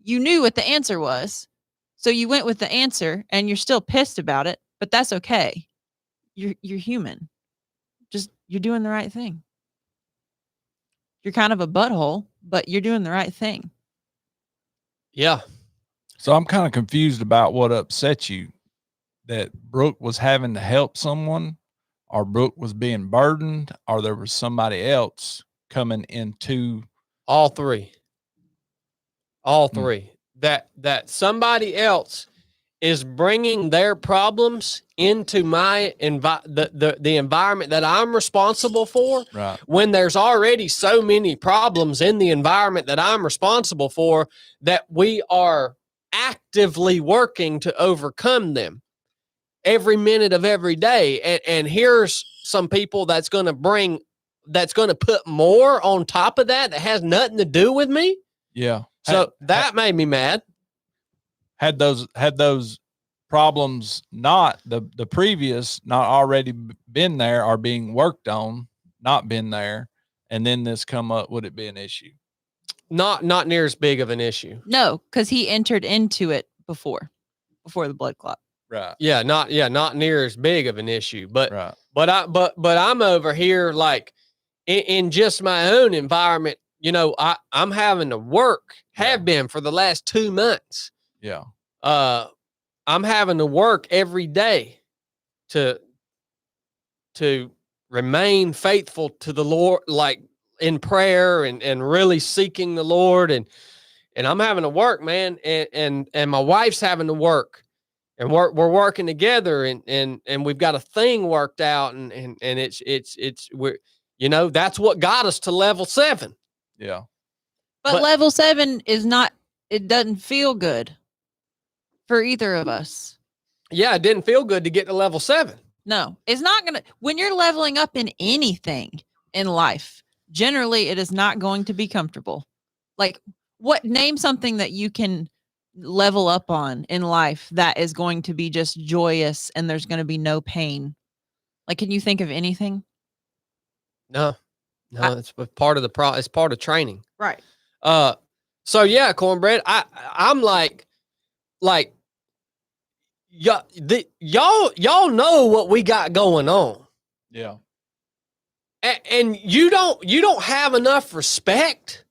You knew what the answer was. So you went with the answer and you're still pissed about it, but that's okay. You're human. Just, you're doing the right thing. You're kind of a butthole, but you're doing the right thing. Yeah. So I'm kind of confused about what upset you, that Brooke was having to help someone, or Brooke was being burdened, or there was somebody else coming into All three. That somebody else is bringing their problems into my the environment that I'm responsible for. right. When there's already so many problems in the environment that I'm responsible for, that we are actively working to overcome them every minute of every day. And here's some people that's going to put more on top of that has nothing to do with me. Yeah. So that made me mad. Had those problems not the previous not already been there or being worked on, not been there, and then this come up, would it be an issue? Not near as big of an issue. No, because he entered into it before the blood clot. Right. Not near as big of an issue. But Right. but I'm over here like in just my own environment. I'm having to work, have been for the last 2 months. Yeah. I'm having to work every day to to remain faithful to the Lord, like in prayer and really seeking the Lord. And I'm having to work, man. And my wife's having to work, and we're working together, and we've got a thing worked out. And it's we're, that's what got us to level 7. Yeah. But level 7 is not, it doesn't feel good for either of us. Yeah. It didn't feel good to get to level 7. No, it's not going to, when you're leveling up in anything in life, generally it is not going to be comfortable. Like, name something that you can level up on in life that is going to be just joyous and there's going to be no pain. Like, can you think of anything? No, it's part of it's part of training. Right. So yeah, Cornbread, I'm like, y'all know what we got going on. Yeah. And you don't have enough respect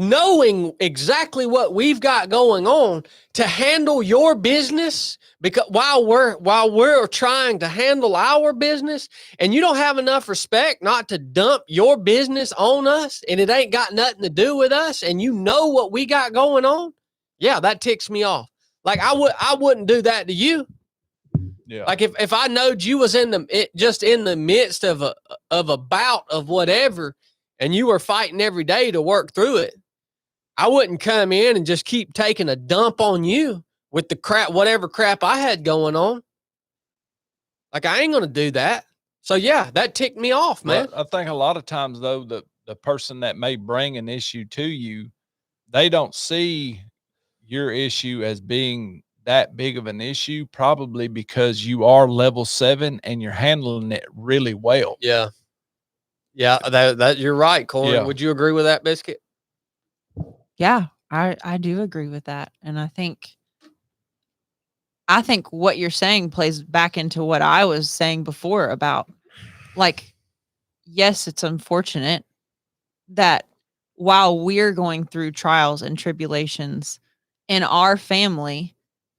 knowing exactly what we've got going on to handle your business, because while we're trying to handle our business, and you don't have enough respect not to dump your business on us, and it ain't got nothing to do with us, and you know what we got going on. Yeah, that ticks me off. Like, I wouldn't do that to you. Yeah. Like, if I knowed you was just in the midst of a bout of whatever, and you were fighting every day to work through it, I wouldn't come in and just keep taking a dump on you with the crap, whatever crap I had going on. Like, I ain't going to do that. So yeah, that ticked me off, man. Well, I think a lot of times though, the person that may bring an issue to you, they don't see your issue as being that big of an issue, probably because you are level 7 and you're handling it really well. Yeah. Yeah. That you're right, Corey. Yeah. Would you agree with that, Biscuit? Yeah, I do agree with that. And I think what you're saying plays back into what I was saying before about, like, yes, it's unfortunate that while we're going through trials and tribulations in our family,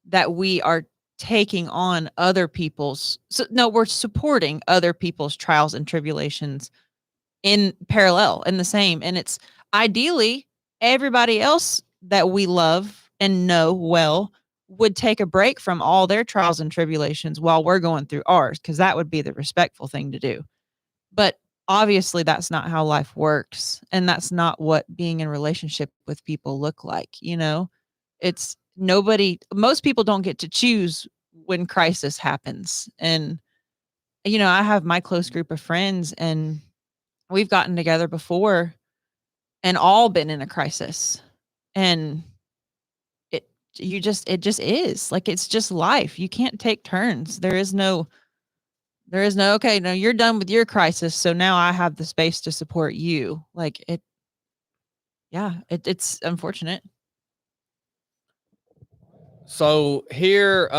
that we are taking on other people's, we're supporting other people's trials and tribulations in parallel, in the same. And it's ideally everybody else that we love and know well would take a break from all their trials and tribulations while we're going through ours, because that would be the respectful thing to do. But obviously that's not how life works, and that's not what being in relationship with people look like. It's most people don't get to choose when crisis happens. And I have my close group of friends, and we've gotten together before and all been in a crisis, and it just is like, it's just life. You can't take turns. There is no, okay, no, you're done with your crisis, so now I have the space to support you. Like, it's unfortunate. So here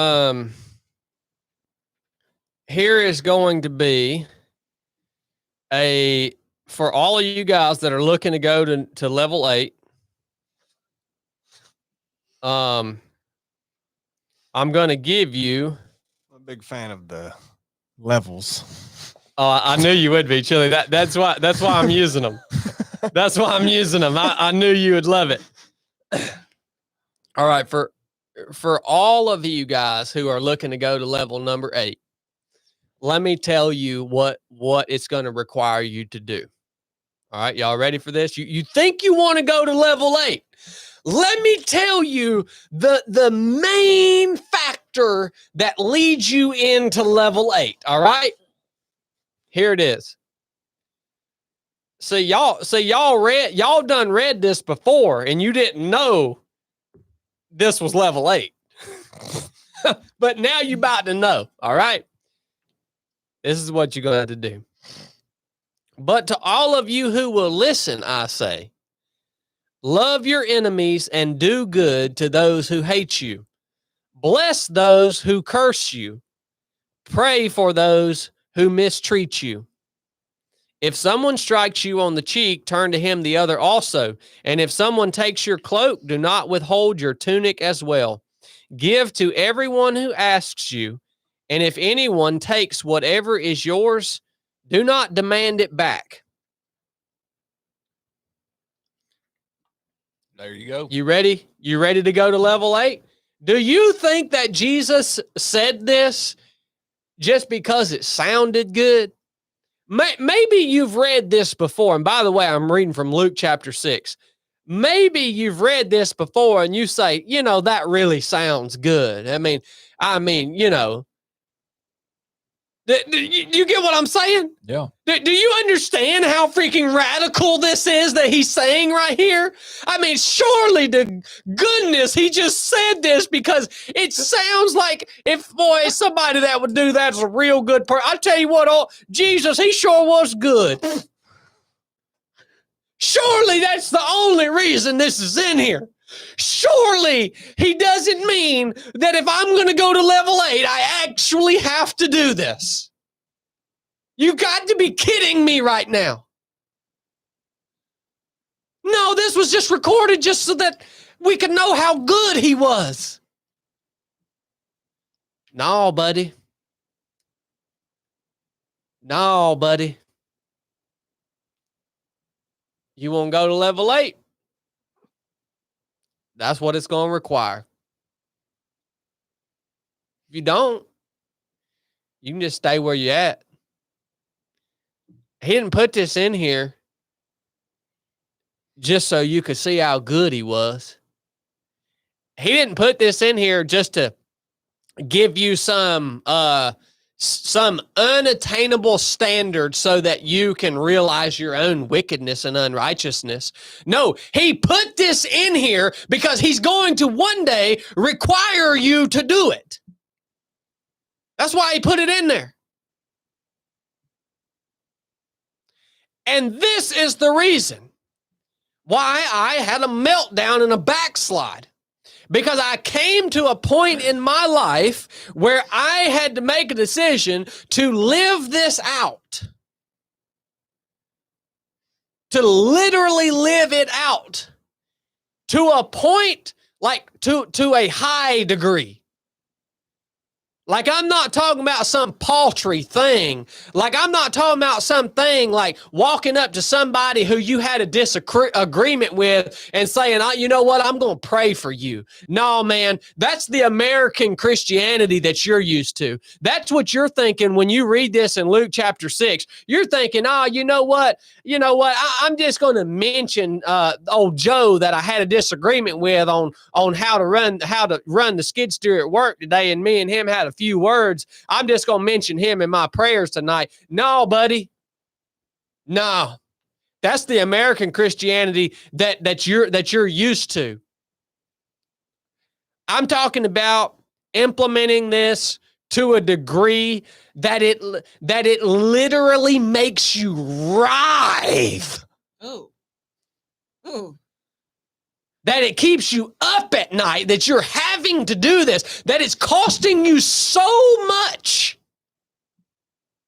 is going to be for all of you guys that are looking to go to level 8. I'm going to give you. I'm a big fan of the levels. Oh, I knew you would be, Chili. That's why I'm using them. That's why I'm using them. I knew you would love it. All right, for all of you guys who are looking to go to level number 8, let me tell you what it's going to require you to do. All right, y'all ready for this? You think you want to go to level 8? Let me tell you the main factor that leads you into level 8. All right, here it is. Y'all done read this before, and you didn't know this was level 8. But now you about to know. All right, this is what you're going to have to do. But to all of you who will listen, I say, love your enemies and do good to those who hate you. Bless those who curse you. Pray for those who mistreat you. If someone strikes you on the cheek, turn to him the other also. And if someone takes your cloak, do not withhold your tunic as well. Give to everyone who asks you, And if anyone takes whatever is yours, do not demand it back. There you go. You ready? You ready to go to level 8? Do you think that Jesus said this just because it sounded good? Maybe you've read this before. And by the way, I'm reading from Luke chapter 6. Maybe you've read this before and you say, that really sounds good. I mean, you get what I'm saying? Yeah. Do you understand how freaking radical this is that he's saying right here? I mean, surely to goodness, he just said this because it sounds like somebody that would do that's a real good person. I tell you what, Jesus, he sure was good. Surely that's the only reason this is in here. Surely he doesn't mean that if I'm going to go to level 8, I actually have to do this. You got to be kidding me right now. No, this was just recorded just so that we could know how good he was. No, buddy. No, buddy. You want to go to level 8? That's what it's going to require. If you don't, you can just stay where you're at. He didn't put this in here just so you could see how good he was. He didn't put this in here just to give you some unattainable standard so that you can realize your own wickedness and unrighteousness. No, he put this in here because he's going to one day require you to do it. That's why he put it in there. And this is the reason why I had a meltdown and a backslide. Because I came to a point in my life where I had to make a decision to live this out. To literally live it out. To a point, like to a high degree. Like, I'm not talking about some paltry thing. Like, I'm not talking about something like walking up to somebody who you had a disagreement with and saying, you know what, I'm going to pray for you. No, man, that's the American Christianity that you're used to. That's what you're thinking when you read this in Luke chapter 6. You're thinking, you know what? I'm just going to mention old Joe that I had a disagreement with on how to run the skid steer at work today, and me and him had a few words. I'm just going to mention him in my prayers tonight. No, buddy. No. That's the American Christianity that you're used to. I'm talking about implementing this to a degree that it literally makes you writhe. Oh. Oh. That it keeps you up at night, that you're having to do this, that it's costing you so much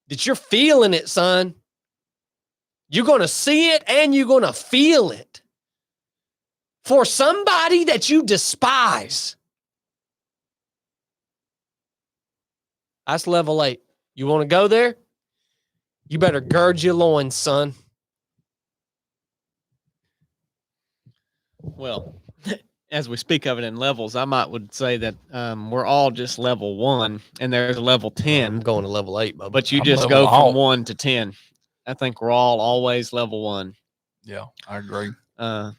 that you're feeling it, son. You're going to see it and you're going to feel it. For somebody that you despise. That's level 8. You want to go there? You better gird your loins, son. Well, as we speak of it in levels, I would say that we're all just level 1, and there's a level 10. I'm going to level 8, Bubba. But you I'm just level go from all. 1 to 10. I think we're all always level 1. Yeah, I agree. I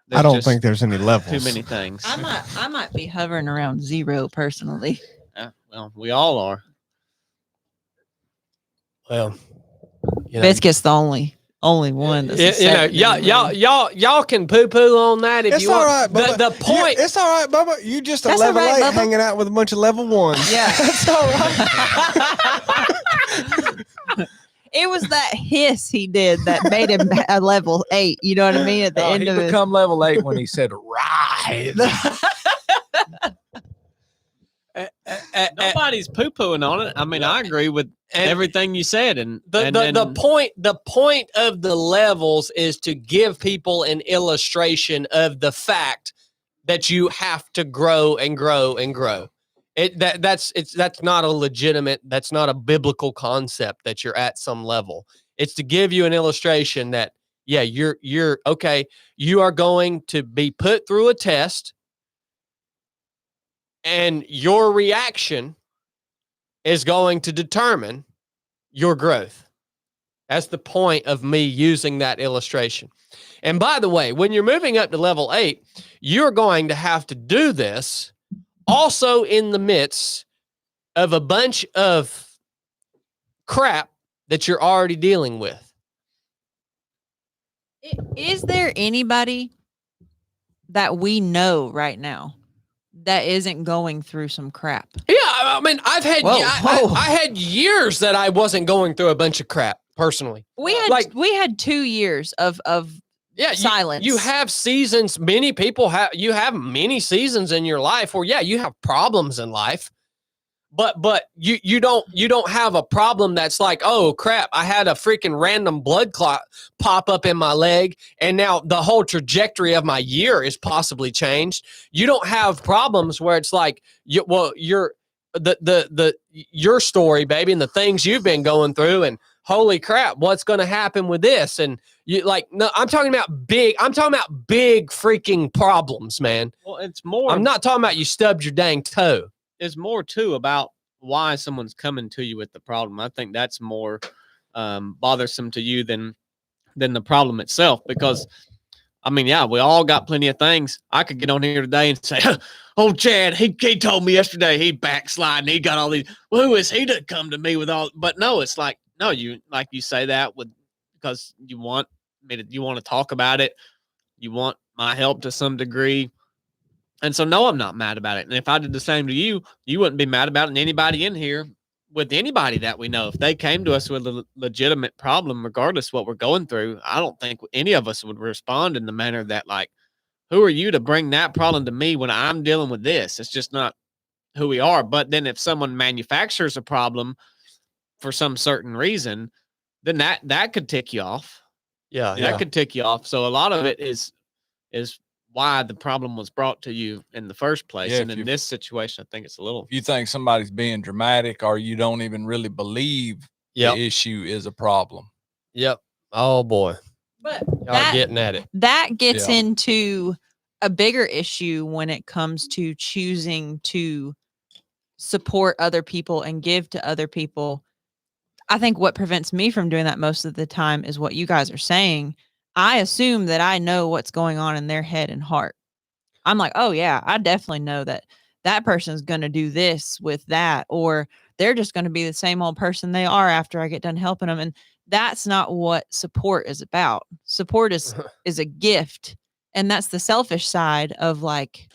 don't think there's any levels. too many things. I might be hovering around 0 personally. Well, we all are. Well, Biscuit's the only one that's y'all can poo-poo on that if It's you all want. right, Bubba. The point. It's all right, Bubba. You just a That's level all right, 8 Bubba. hanging out with a bunch of level 1s. Yeah. That's all right. It was that hiss he did that made him a level 8. You know what I mean? At the end He of it. become level 8 when he said, "Rise." Nobody's poo-pooing on it. I mean, I agree with everything you said. And The point of the levels is to give people an illustration of the fact that you have to grow and grow and grow. That's not a legitimate, that's not a biblical concept that you're at some level. It's to give you an illustration that, yeah, you're okay. You are going to be put through a test, and your reaction is going to determine your growth. That's the point of me using that illustration. And by the way, when you're moving up to level 8, you're going to have to do this also in the midst of a bunch of crap that you're already dealing with. Is there anybody that we know right now that isn't going through some crap? Yeah, I mean, I've had Whoa, whoa. I had years that I wasn't going through a bunch of crap personally. We had 2 years of silence. You have seasons. Many people have. You have many seasons in your life where, yeah, you have problems in life, but you don't have a problem that's like, oh crap, I had a freaking random blood clot pop up in my leg, and now the whole trajectory of my year is possibly changed. You don't have problems where it's like, your story, baby, and the things you've been going through, and holy crap, what's going to happen with this? And you like, no, I'm talking about big freaking problems, man. Well, it's more. I'm not talking about you stubbed your dang toe. There's more too about why someone's coming to you with the problem. I think that's more bothersome to you than the problem itself. Because, I mean, yeah, we all got plenty of things. I could get on here today and say, oh, Chad, he told me yesterday he backsliding. He got all these. Well, who is he to come to me with all? But no, it's like, no, you say that because you want you want to talk about it. You want my help to some degree. And so, no, I'm not mad about it. And if I did the same to you, you wouldn't be mad about it. And anybody in here, with anybody that we know, if they came to us with a legitimate problem, regardless of what we're going through, I don't think any of us would respond in the manner that, like, who are you to bring that problem to me when I'm dealing with this? It's just not who we are. But then if someone manufactures a problem for some certain reason, then that could tick you off. Yeah, that could tick you off. So a lot of it is why the problem was brought to you in the first place. Yeah, and in this situation, I think it's a little. If you think somebody's being dramatic, or you don't even really believe the issue is a problem. Yep. Oh boy. But y'all getting at it. That gets into a bigger issue when it comes to choosing to support other people and give to other people. I think what prevents me from doing that most of the time is what you guys are saying. I assume that I know what's going on in their head and heart. I'm like, oh yeah, I definitely know that person's going to do this with that, or they're just going to be the same old person they are after I get done helping them. And that's not what support is about. Support is a gift. And that's the selfish side of like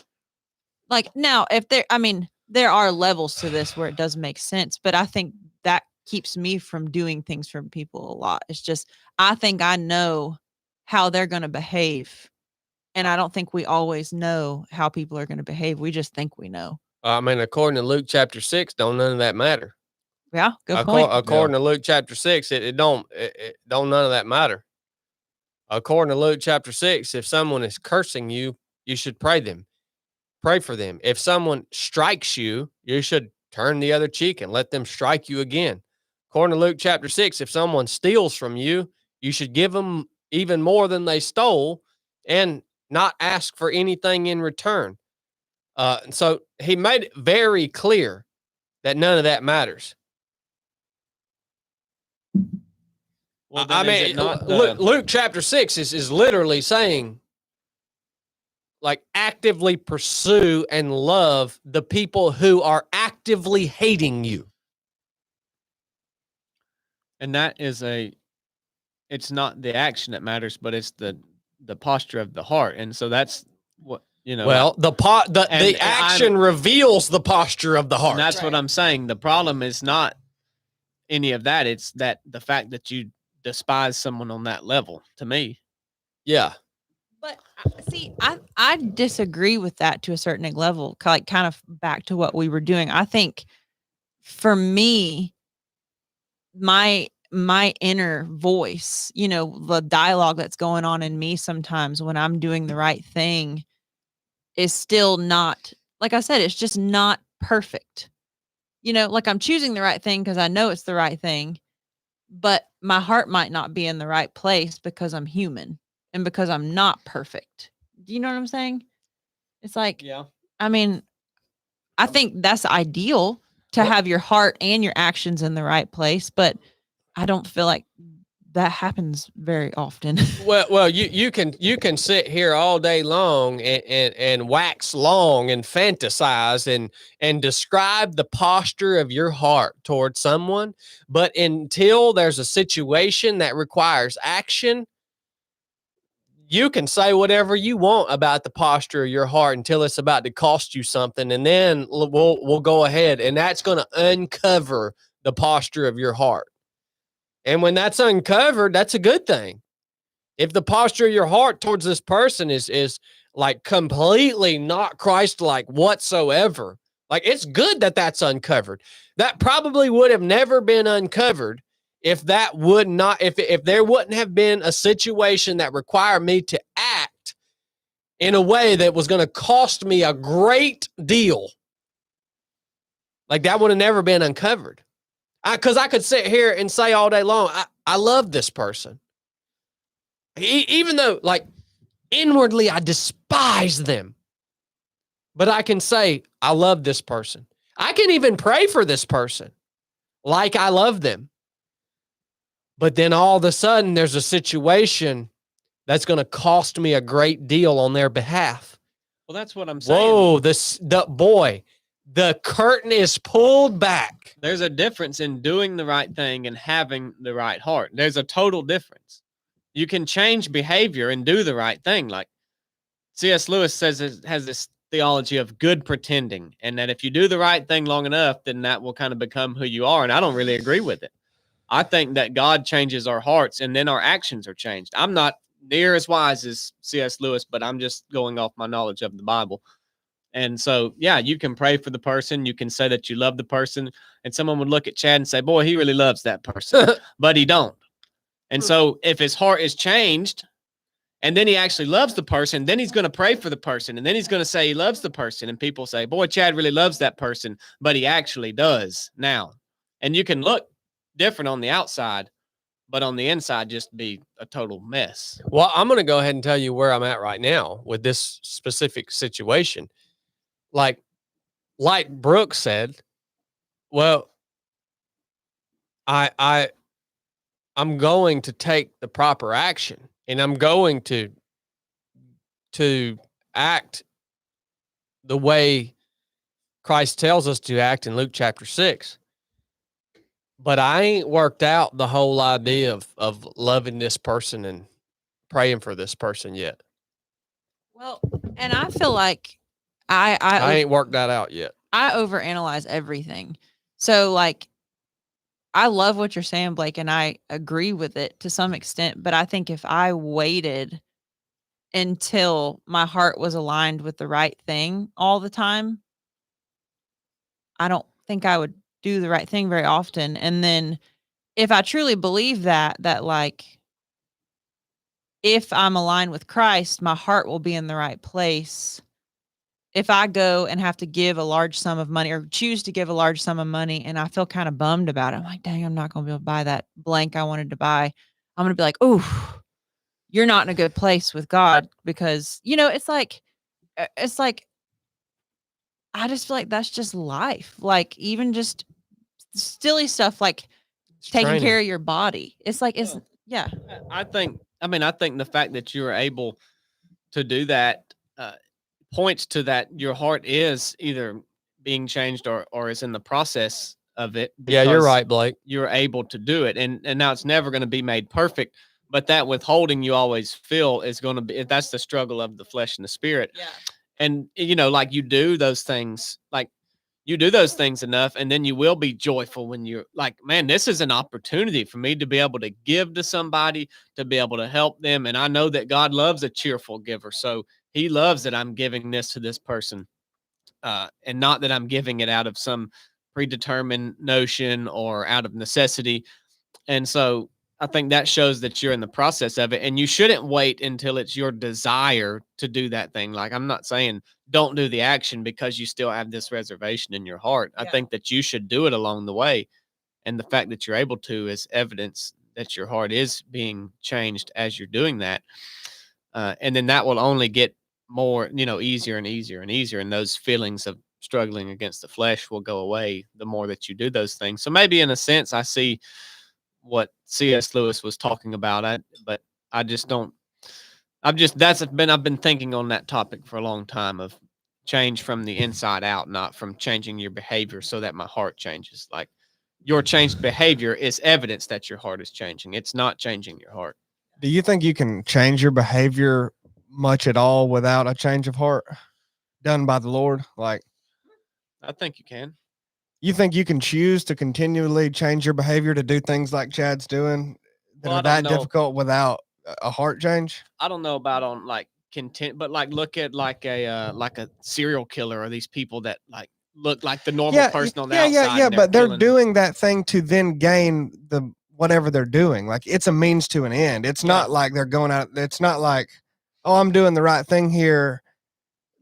now, if there are levels to this where it does make sense, but I think that keeps me from doing things for people a lot. It's just, I think I know how they're going to behave. And I don't think we always know how people are going to behave. We just think we know. I mean, according to Luke chapter 6, don't none of that matter. Yeah, good point. According to Luke chapter 6, it don't none of that matter. According to Luke chapter 6, if someone is cursing you, you should pray for them. If someone strikes you, you should turn the other cheek and let them strike you again. According to Luke chapter 6, if someone steals from you, you should give them even more than they stole and not ask for anything in return. And so he made it very clear that none of that matters. Well, I mean, Luke chapter 6 is literally saying, like, actively pursue and love the people who are actively hating you. And that is it's not the action that matters, but it's the posture of the heart. And so that's what, well, the action reveals the posture of the heart. And that's what I'm saying. The problem is not any of that. It's that the fact that you despise someone on that level, to me. Yeah. But see, I disagree with that to a certain level, like kind of back to what we were doing. I think for me, my inner voice, the dialogue that's going on in me sometimes when I'm doing the right thing is still not, like I said, it's just not perfect. You know, like I'm choosing the right thing because I know it's the right thing, but my heart might not be in the right place because I'm human and because I'm not perfect. Do you know what I'm saying? It's like, Yeah. I mean, I think that's ideal to have your heart and your actions in the right place, but I don't feel like that happens very often. Well, you can sit here all day long and wax long and fantasize and describe the posture of your heart towards someone, but until there's a situation that requires action, you can say whatever you want about the posture of your heart until it's about to cost you something, and then we'll go ahead, and that's going to uncover the posture of your heart. And when that's uncovered, that's a good thing. If the posture of your heart towards this person is like completely not Christ-like whatsoever, like it's good that that's uncovered. That probably would have never been uncovered if that would not, if there wouldn't have been a situation that required me to act in a way that was going to cost me a great deal. Like that would have never been uncovered. Because I could sit here and say all day long, I love this person. Even though, like, inwardly I despise them. But I can say, I love this person. I can even pray for this person like I love them. But then all of a sudden, there's a situation that's going to cost me a great deal on their behalf. Well, that's what I'm saying. Whoa, the curtain is pulled back. There's a difference in doing the right thing and having the right heart. There's a total difference. You can change behavior and do the right thing. Like C.S. Lewis says, it has this theology of good pretending, and that if you do the right thing long enough, then that will kind of become who you are. And I don't really agree with it. I think that God changes our hearts and then our actions are changed. I'm not near as wise as C.S. Lewis, but I'm just going off my knowledge of the Bible. And so, yeah, you can pray for the person. You can say that you love the person. And someone would look at Chad and say, boy, he really loves that person, but he don't. And so if his heart is changed and then he actually loves the person, then he's going to pray for the person. And then he's going to say he loves the person. And people say, boy, Chad really loves that person, but he actually does now. And you can look different on the outside, but on the inside, just be a total mess. Well, I'm going to go ahead and tell you where I'm at right now with this specific situation. Like Brooke said, well, I'm going to take the proper action, and I'm going to act the way Christ tells us to act in Luke chapter 6. But I ain't worked out the whole idea of loving this person and praying for this person yet. Well, and I feel like I ain't worked that out yet. I overanalyze everything. So like I love what you're saying, Blake, and I agree with it to some extent, but I think if I waited until my heart was aligned with the right thing all the time, I don't think I would do the right thing very often. And then if I truly believe that like if I'm aligned with Christ, my heart will be in the right place. If I go and have to give a large sum of money or choose to give a large sum of money and I feel kind of bummed about it, I'm like, dang, I'm not going to be able to buy that blank I wanted to buy. I'm going to be like, oh, you're not in a good place with God because, you know, it's like, I just feel like that's just life. Like even just silly stuff like It's taking training. care of your body. It's like, it's, yeah. I think the fact that you're able to do that points to that your heart is either being changed or is in the process of it. Yeah, you're because right, Blake. You're able to do it. And now it's never going to be made perfect, but that withholding you always feel is going to be, that's the struggle of the flesh and the spirit. Yeah. And, you know, like you do those things, enough, and then you will be joyful when you're like, man, this is an opportunity for me to be able to give to somebody, to be able to help them. And I know that God loves a cheerful giver. So he loves that I'm giving this to this person, and not that I'm giving it out of some predetermined notion or out of necessity. And so I think that shows that you're in the process of it, and you shouldn't wait until it's your desire to do that thing. Like, I'm not saying don't do the action because you still have this reservation in your heart. I Yeah. think that you should do it along the way. And the fact that you're able to is evidence that your heart is being changed as you're doing that. And then that will only get more, easier and easier and easier. And those feelings of struggling against the flesh will go away the more that you do those things. So maybe in a sense, I see what C.S. Lewis was talking about. But I just don't. I've been thinking on that topic for a long time of change from the inside out, not from changing your behavior so that my heart changes. Like your changed behavior is evidence that your heart is changing. It's not changing your heart. Do you think you can change your behavior much at all without a change of heart done by the Lord? Like, I think you can. you think you can choose to continually change your behavior to do things like Chad's doing that Well, I are don't that know. difficult without a heart change? I don't know about on like content, but like look at like a serial killer or these people that like look like the normal person on the outside. Yeah. and But they're killing- doing that thing to then gain the whatever they're doing. Like it's a means to an end. It's not like they're going out. It's not like, oh, I'm doing the right thing here.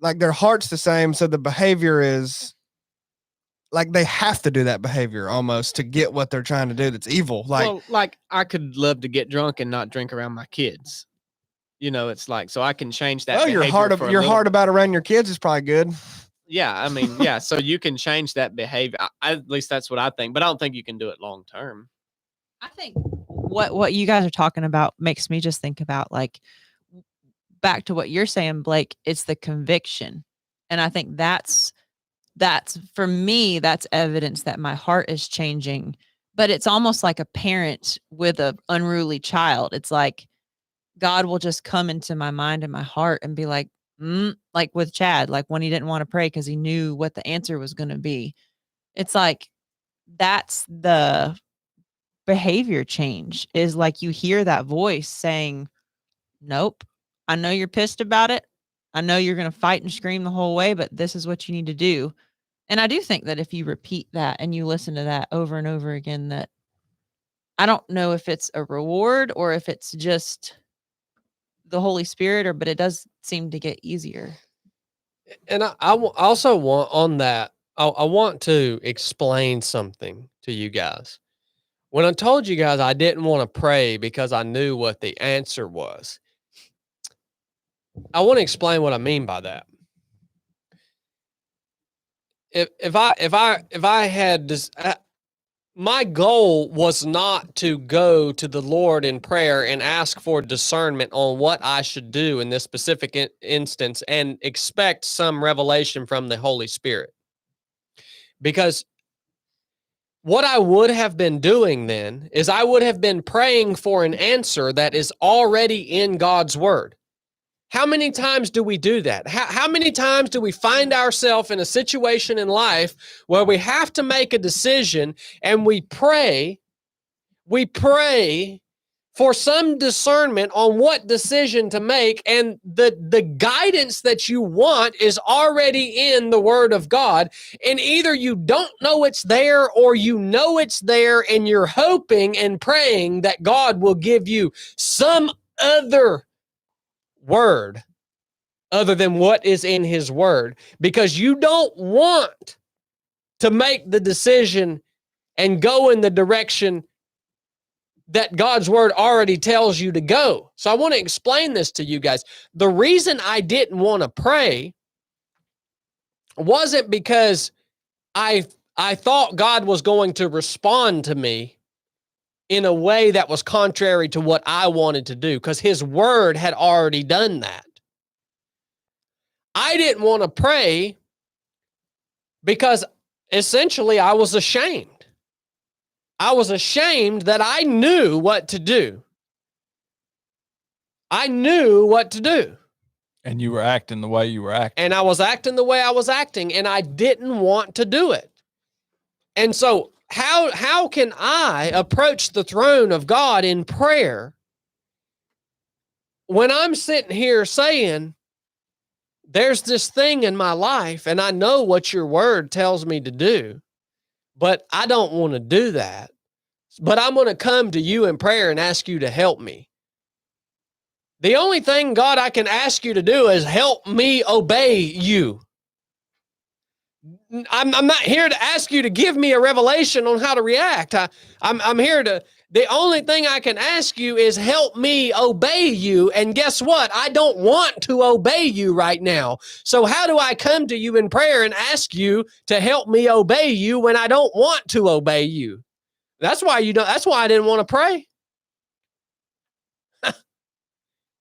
Like their heart's the same, so the behavior is like they have to do that behavior almost to get what they're trying to do. That's evil. Like, well, like I could love to get drunk and not drink around my kids. It's like so I can change that. well, your behavior for a your little- heart about around your kids is probably good. Yeah, I mean, yeah. So you can change that behavior. At least that's what I think. But I don't think you can do it long term. I think what you guys are talking about makes me just think about like back to what you're saying, Blake. It's the conviction, and I think that's for me. That's evidence that my heart is changing. But it's almost like a parent with a unruly child. It's like God will just come into my mind and my heart and be like, like with Chad, like when he didn't want to pray because he knew what the answer was going to be. It's like that's the behavior change is like you hear that voice saying, nope, I know you're pissed about it. I know you're going to fight and scream the whole way, but this is what you need to do. And I do think that if you repeat that and you listen to that over and over again, that I don't know if it's a reward or if it's just the Holy Spirit, but it does seem to get easier. And also want on that, I want to explain something to you guys. When I told you guys I didn't want to pray because I knew what the answer was, I want to explain what I mean by that. If I had this, my goal was not to go to the Lord in prayer and ask for discernment on what I should do in this specific instance and expect some revelation from the Holy Spirit. Because what I would have been doing then is I would have been praying for an answer that is already in God's word. How many times do we do that? How many times do we find ourselves in a situation in life where we have to make a decision and we pray for some discernment on what decision to make, and the guidance that you want is already in the Word of God, and either you don't know it's there or you know it's there and you're hoping and praying that God will give you some other word other than what is in His Word, because you don't want to make the decision and go in the direction that God's word already tells you to go. So I want to explain this to you guys. The reason I didn't want to pray wasn't because I thought God was going to respond to me in a way that was contrary to what I wanted to do, because His word had already done that. I didn't want to pray because essentially I was ashamed. I was ashamed that I knew what to do. I knew what to do. And you were acting the way you were acting. And I was acting the way I was acting, and I didn't want to do it. And so how can I approach the throne of God in prayer when I'm sitting here saying, there's this thing in my life, and I know what your word tells me to do, but I don't want to do that. But I'm going to come to you in prayer and ask you to help me. The only thing, God, I can ask you to do is help me obey you. I'm not here to ask you to give me a revelation on how to react. I'm here to, the only thing I can ask you is help me obey you. And guess what? I don't want to obey you right now. So how do I come to you in prayer and ask you to help me obey you when I don't want to obey you? That's why that's why I didn't want to pray.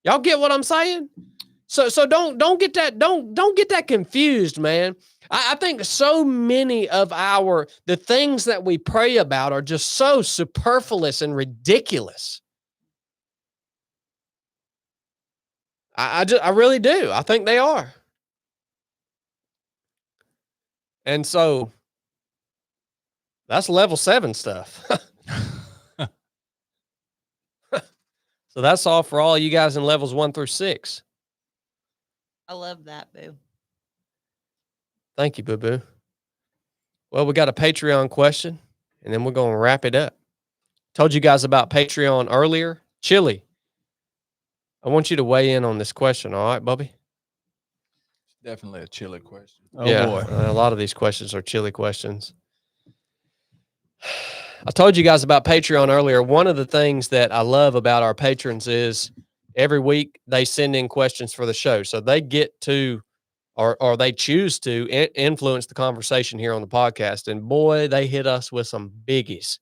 Y'all get what I'm saying? So don't get that confused, man. I think so many of the things that we pray about are just so superfluous and ridiculous. I really do. I think they are. And so that's level 7 stuff. So that's all for all you guys in levels 1 through 6. I love that, Boo. Thank you, Boo Boo. Well, we got a Patreon question, and then we're going to wrap it up. Told you guys about Patreon earlier. Chili, I want you to weigh in on this question, all right, Bubby? Definitely a chilly question. Oh, yeah, boy. A lot of these questions are chilly questions. I told you guys about Patreon earlier. One of the things that I love about our patrons is every week they send in questions for the show. So they get to, or they choose to influence the conversation here on the podcast. And boy, they hit us with some biggies.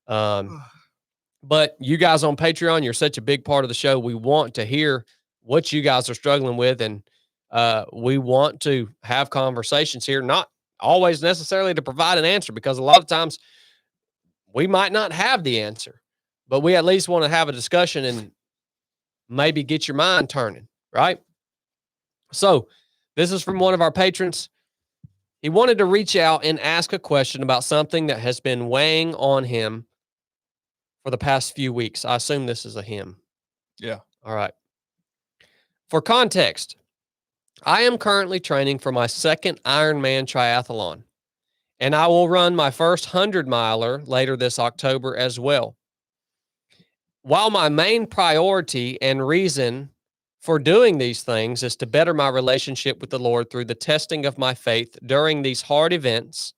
But you guys on Patreon, you're such a big part of the show. We want to hear what you guys are struggling with. And we want to have conversations here, not always necessarily to provide an answer, because a lot of times we might not have the answer, but we at least want to have a discussion and maybe get your mind turning, right? So this is from one of our patrons. He wanted to reach out and ask a question about something that has been weighing on him for the past few weeks. I assume this is a him. Yeah. All right. For context, I am currently training for my second Ironman triathlon, and I will run my first 100-miler later this October as well. While my main priority and reason for doing these things is to better my relationship with the Lord through the testing of my faith during these hard events,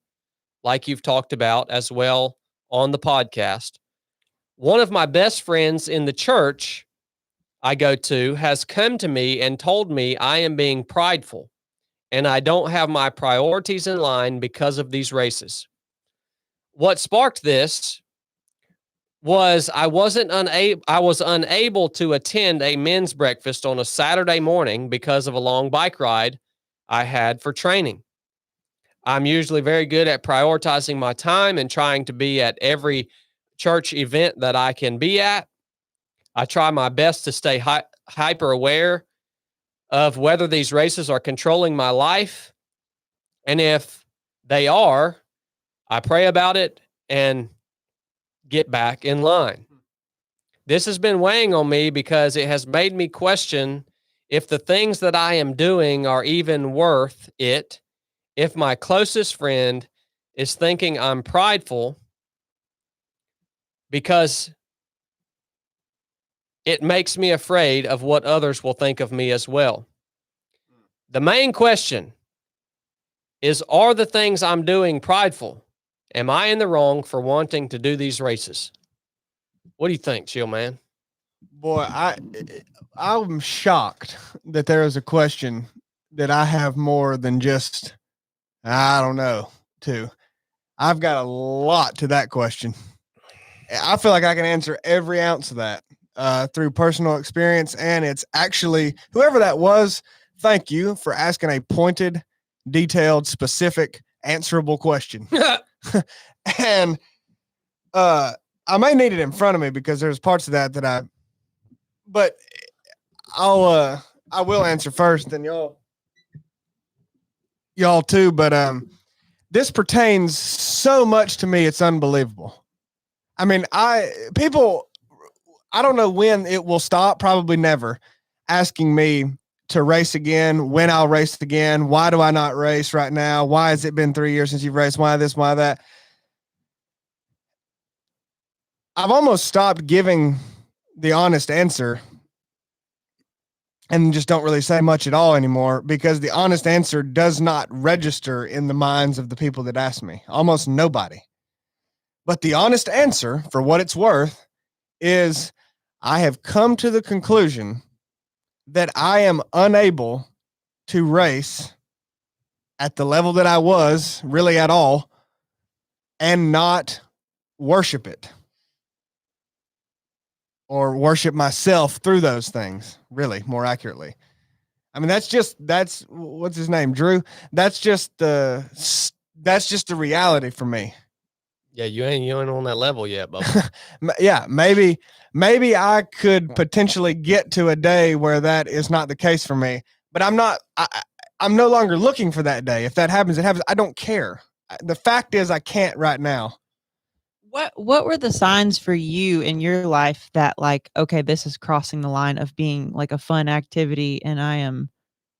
like you've talked about as well on the podcast, one of my best friends in the church I go to has come to me and told me I am being prideful and I don't have my priorities in line because of these races. What sparked this was I was unable to attend a men's breakfast on a Saturday morning because of a long bike ride I had for training. I'm usually very good at prioritizing my time and trying to be at every church event that I can be at. I try my best to stay hyper aware of whether these races are controlling my life. And if they are, I pray about it and get back in line. This has been weighing on me because it has made me question if the things that I am doing are even worth it. If my closest friend is thinking I'm prideful because it makes me afraid of what others will think of me as well. The main question is, are the things I'm doing prideful? Am I in the wrong for wanting to do these races? What do you think, Chill Man? Boy, I'm shocked that there is a question that I have more than just, I don't know, to. I've got a lot to that question. I feel like I can answer every ounce of that through personal experience. And it's actually, whoever that was, thank you for asking a pointed, detailed, specific, answerable question. And I may need it in front of me because there's parts of that but I will answer first, then y'all too. But this pertains so much to me, it's unbelievable. I mean, I don't know when it will stop, probably never, asking me to race again, when I'll race again, why do I not race right now? Why has it been 3 years since you've raced? Why this, why that? I've almost stopped giving the honest answer and just don't really say much at all anymore because the honest answer does not register in the minds of the people that ask me. Almost nobody. But the honest answer, for what it's worth, is I have come to the conclusion that I am unable to race at the level that I was really at all and not worship it or worship myself through those things, really, more accurately. I mean, that's what's his name, Drew. That's just the reality for me. Yeah, you ain't on that level yet, Bubba. Yeah, maybe I could potentially get to a day where that is not the case for me, but I'm not. I'm no longer looking for that day. If that happens, it happens. I don't care. The fact is, I can't right now. What were the signs for you in your life that like, okay, this is crossing the line of being like a fun activity, and I am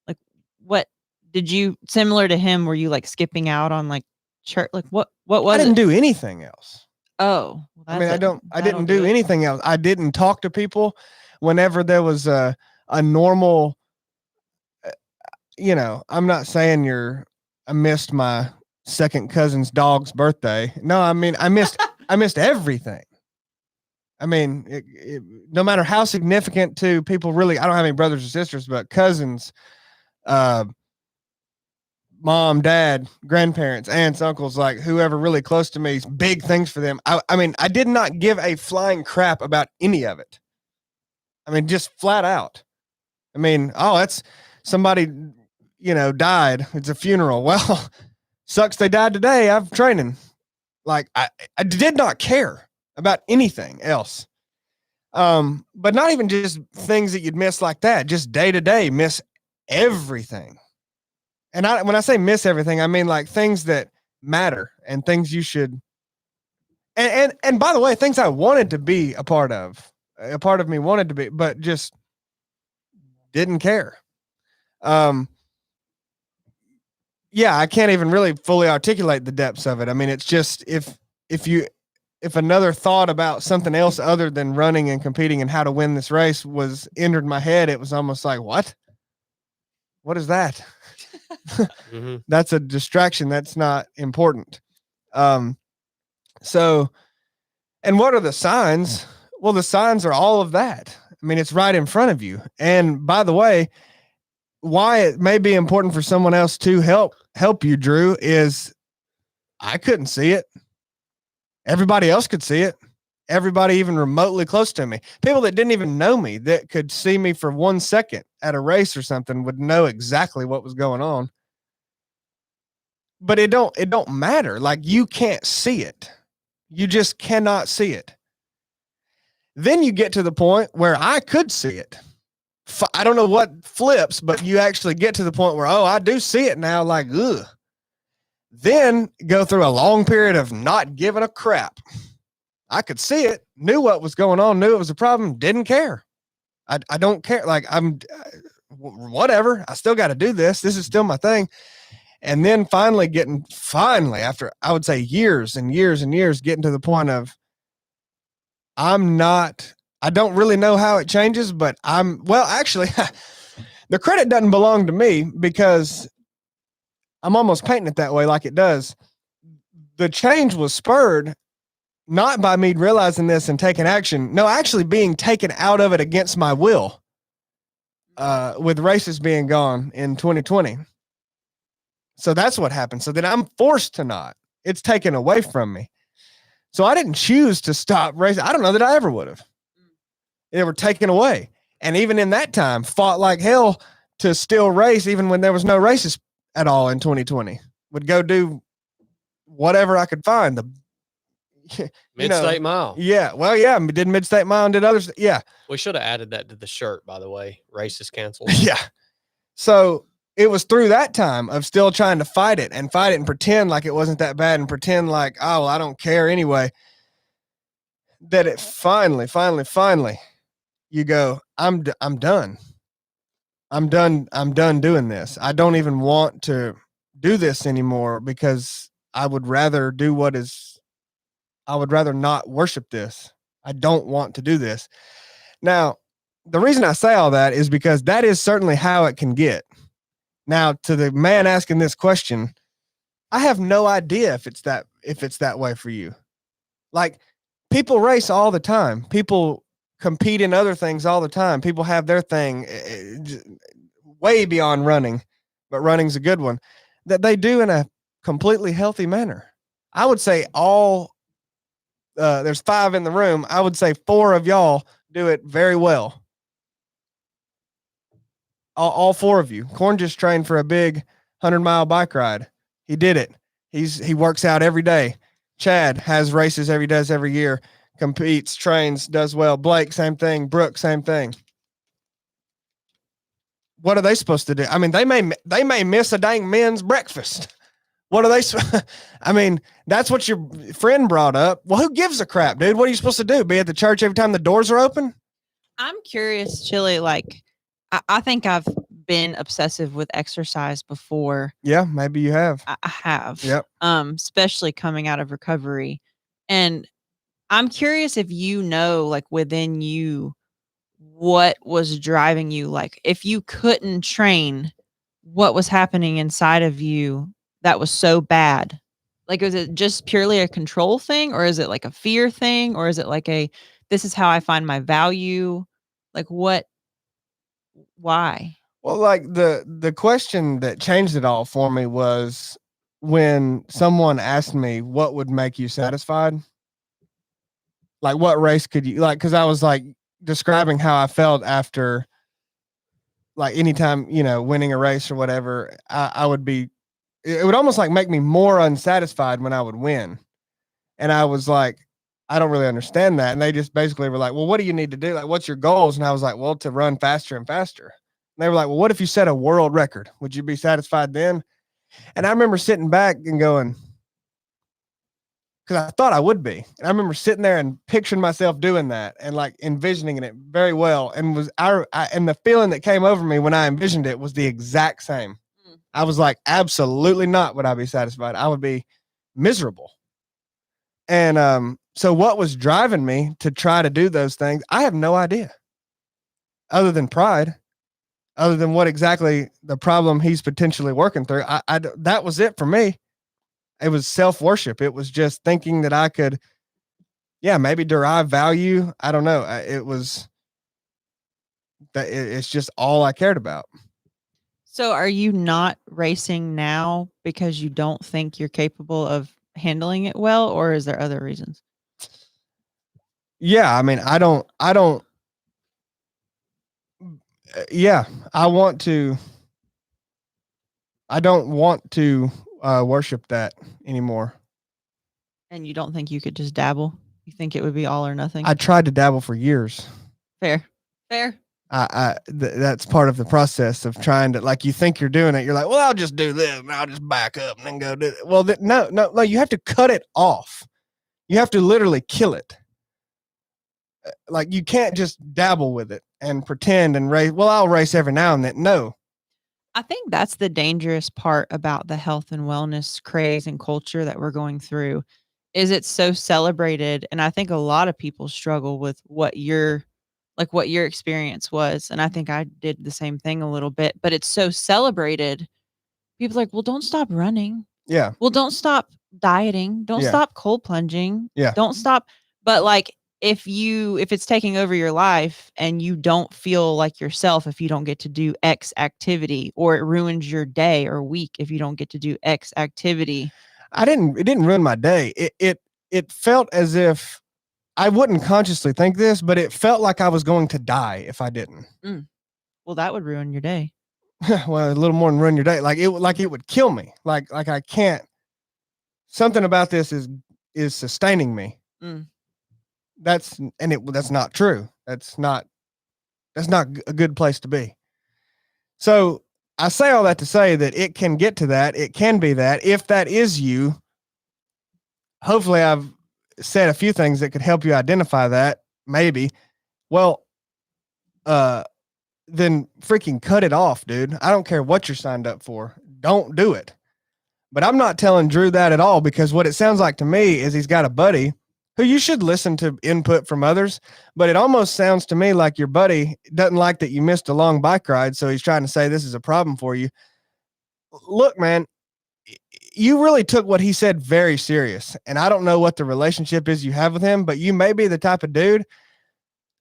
like, what did you similar to him? Were you like skipping out on like church? Like what was I didn't it? do anything else. Oh, well, I mean, I that'll didn't do it. anything else. I didn't talk to people whenever there was a normal. I'm not saying I missed my second cousin's dog's birthday. No, I mean, I missed everything. I mean, no matter how significant to people, really, I don't have any brothers or sisters, but cousins, mom, dad, grandparents, aunts, uncles, like whoever really close to me, big things for them. I mean, I did not give a flying crap about any of it. I mean, just flat out. I mean, oh, that's somebody, died. It's a funeral. Well, sucks they died today. I'm training. Like I did not care about anything else. But not even just things that you'd miss like that, just day to day, miss everything. And when I say miss everything, I mean like things that matter and things you should. And by the way, things I wanted to be a part of me wanted to be, but just didn't care. Yeah, I can't even really fully articulate the depths of it. I mean, it's just if another thought about something else other than running and competing and how to win this race was entered my head, it was almost like, what is that? Mm-hmm. That's a distraction. That's not important. So, and what are the signs? Well, the signs are all of that. I mean, it's right in front of you. And by the way, why it may be important for someone else to help you, Drew, is I couldn't see it. Everybody else could see it. Everybody even remotely close to me. People that didn't even know me that could see me for 1 second at a race or something would know exactly what was going on. But it don't matter. Like you can't see it. You just cannot see it. Then you get to the point where I could see it. I don't know what flips, but you actually get to the point where, oh, I do see it now. Like, ugh. Then go through a long period of not giving a crap. I could see it, knew what was going on, knew it was a problem, didn't care. I don't care. Like I'm whatever. I still got to do this. This is still my thing. And then finally after I would say years and years and years, getting to the point of I don't really know how it changes, but actually the credit doesn't belong to me because I'm almost painting it that way like it does. The change was spurred not by me realizing this and taking action. No, actually being taken out of it against my will with races being gone in 2020. So that's what happened. So then I'm forced to not. It's taken away from me. So I didn't choose to stop racing. I don't know that I ever would have. They were taken away. And even in that time, fought like hell to still race, even when there was no races at all in 2020. Would go do whatever I could find. Mid-state mile. Yeah. Well, yeah. Did mid-state mile and did others. Yeah. We should have added that to the shirt, by the way. Races canceled. Yeah. So it was through that time of still trying to fight it and pretend like it wasn't that bad and pretend like, oh, well, I don't care anyway, that it finally, you go, I'm done. I'm done doing this. I don't even want to do this anymore because I would rather not worship this. I don't want to do this. Now, the reason I say all that is because that is certainly how it can get. Now, to the man asking this question, I have no idea if it's that way for you. Like, people race all the time. People compete in other things all the time. People have their thing way beyond running, but running's a good one that they do in a completely healthy manner. I would say there's 5 in the room. I would say 4 of y'all do it very well. All 4 of you. Corn just trained for a big 100-mile bike ride. He did it. He works out every day. Chad has races every year, competes, trains, does well. Blake, same thing. Brooke, same thing. What are they supposed to do? I mean, they may miss a dang men's breakfast. What are they? I mean, that's what your friend brought up. Well, who gives a crap, dude? What are you supposed to do? Be at the church every time the doors are open? I'm curious, Chili. Like, I think I've been obsessive with exercise before. Yeah, maybe you have. I have. Yep. Especially coming out of recovery. And I'm curious if you know, like, within you, what was driving you. Like, if you couldn't train, what was happening inside of you that was so bad? Like, is it just purely a control thing, or is it like a fear thing, or is it like this is how I find my value? Like, why? Well, like the question that changed it all for me was when someone asked me what would make you satisfied. Like, what race could you like? Because I was like describing how I felt after, like, anytime, winning a race or whatever, I would be. It would almost like make me more unsatisfied when I would win, and I was like, I don't really understand that. And they just basically were like, well, what do you need to do? Like, what's your goals? And I was like, well, to run faster and faster. And they were like, well, what if you set a world record? Would you be satisfied then? And I remember sitting back and going, because I thought I would be. And I remember sitting there and picturing myself doing that and like envisioning it very well. And and the feeling that came over me when I envisioned it was the exact same. I was like, absolutely not would I be satisfied. I would be miserable. And so what was driving me to try to do those things? I have no idea. Other than pride, other than what exactly the problem he's potentially working through. That was it for me. It was self-worship. It was just thinking that I could, maybe derive value. I don't know. It was that it's just all I cared about. So are you not racing now because you don't think you're capable of handling it well, or is there other reasons? Yeah, I mean, I don't I don't want to worship that anymore. And you don't think you could just dabble? You think it would be all or nothing? I tried to dabble for years. Fair. That's part of the process of trying to, like, you think you're doing it. You're like, well, I'll just do this and I'll just back up and then go do it. Well, no, you have to cut it off. You have to literally kill it. Like, you can't just dabble with it and pretend and race. Well, I'll race every now and then. No. I think that's the dangerous part about the health and wellness craze and culture that we're going through is it's so celebrated. And I think a lot of people struggle with what your experience was. And I think I did the same thing a little bit, but it's so celebrated. People are like, well, don't stop running. Yeah. Well, don't stop dieting. Don't stop cold plunging. Yeah. Don't stop. But like, if it's taking over your life and you don't feel like yourself, if you don't get to do X activity, or it ruins your day or week if you don't get to do X activity. It didn't ruin my day. It felt as if I wouldn't consciously think this, but it felt like I was going to die if I didn't. Well, that would ruin your day. Well, a little more than ruin your day. Like it would kill me. Like I can't. Something about this is sustaining me. That's not true. That's not a good place to be. So I say all that to say that it can get to that. It can be that. If that is you, hopefully I've said a few things that could help you identify that. Maybe. Well, then freaking cut it off, dude. I don't care what you're signed up for. Don't do it. But I'm not telling Drew that at all, because what it sounds like to me is he's got a buddy who you should listen to input from others, but it almost sounds to me like your buddy doesn't like that you missed a long bike ride, so he's trying to say this is a problem for you. Look, man, you really took what he said very serious, and I don't know what the relationship is you have with him, but you may be the type of dude,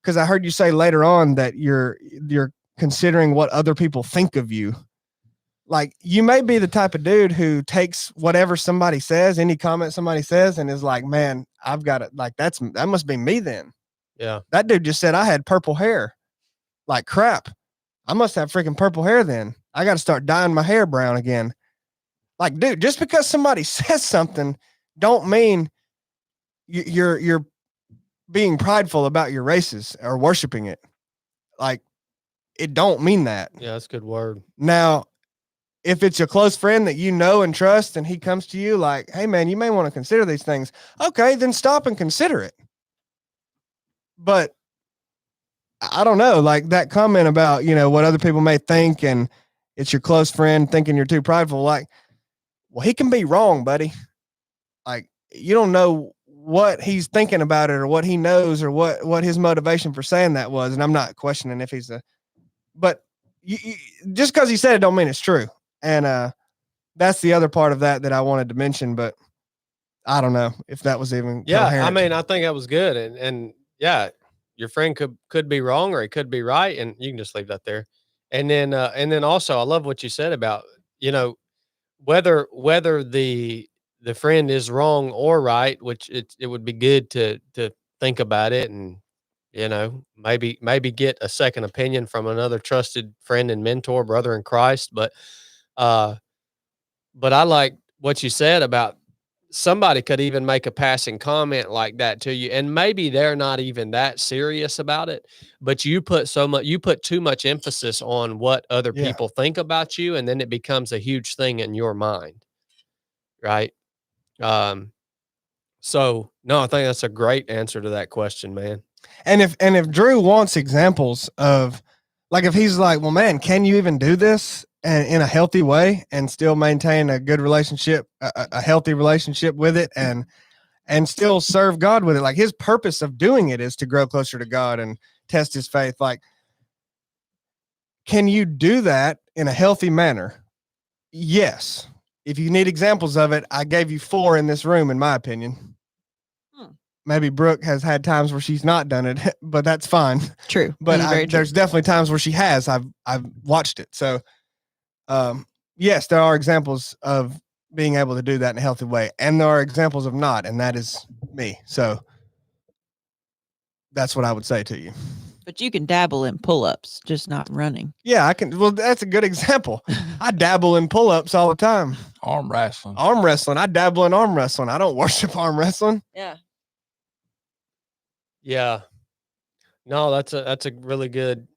because I heard you say later on that you're considering what other people think of you. Like, you may be the type of dude who takes whatever somebody says, any comment somebody says, and is like, man, I've got it. Like, that must be me then. Yeah. That dude just said I had purple hair. Like, crap. I must have freaking purple hair then. I got to start dyeing my hair brown again. Like, dude, just because somebody says something don't mean you're being prideful about your races or worshiping it. Like, it don't mean that. Yeah, that's a good word. Now, if it's a close friend that you know and trust, and he comes to you like, hey, man, you may want to consider these things. Okay, then stop and consider it. But I don't know, like that comment about, what other people may think, and it's your close friend thinking you're too prideful. Like, well, he can be wrong, buddy. Like, you don't know what he's thinking about it, or what he knows, or what his motivation for saying that was. And I'm not questioning if he's but just because he said it don't mean it's true. And that's the other part of that I wanted to mention, but I don't know if that was even coherent. I mean, I think that was good. And yeah, your friend could be wrong, or he could be right, and you can just leave that there. And then also, I love what you said about, whether the friend is wrong or right, which it would be good to think about it, and maybe get a second opinion from another trusted friend and mentor, brother in Christ. But I like what you said about somebody could even make a passing comment like that to you, and maybe they're not even that serious about it, but you put too much emphasis on what other people think about you, and then it becomes a huge thing in your mind, right? So no, I think that's a great answer to that question, man. And if Drew wants examples of, like, if he's like, well, man, can you even do this and in a healthy way and still maintain a good relationship, a healthy relationship with it, and still serve God with it? Like, his purpose of doing it is to grow closer to God and test his faith. Like, can you do that in a healthy manner? Yes. If you need examples of it, I gave you 4 in this room, in my opinion. Maybe Brooke has had times where she's not done it, but that's fine. True. But True. there's definitely times where she has. I've watched it. So, yes, there are examples of being able to do that in a healthy way, and there are examples of not, and that is me. So that's what I would say to you. But you can dabble in pull-ups, just not running. Yeah, I can. Well, that's a good example. I dabble in pull-ups all the time. Arm wrestling. I dabble in arm wrestling. I don't worship arm wrestling. Yeah. Yeah. No, that's a really good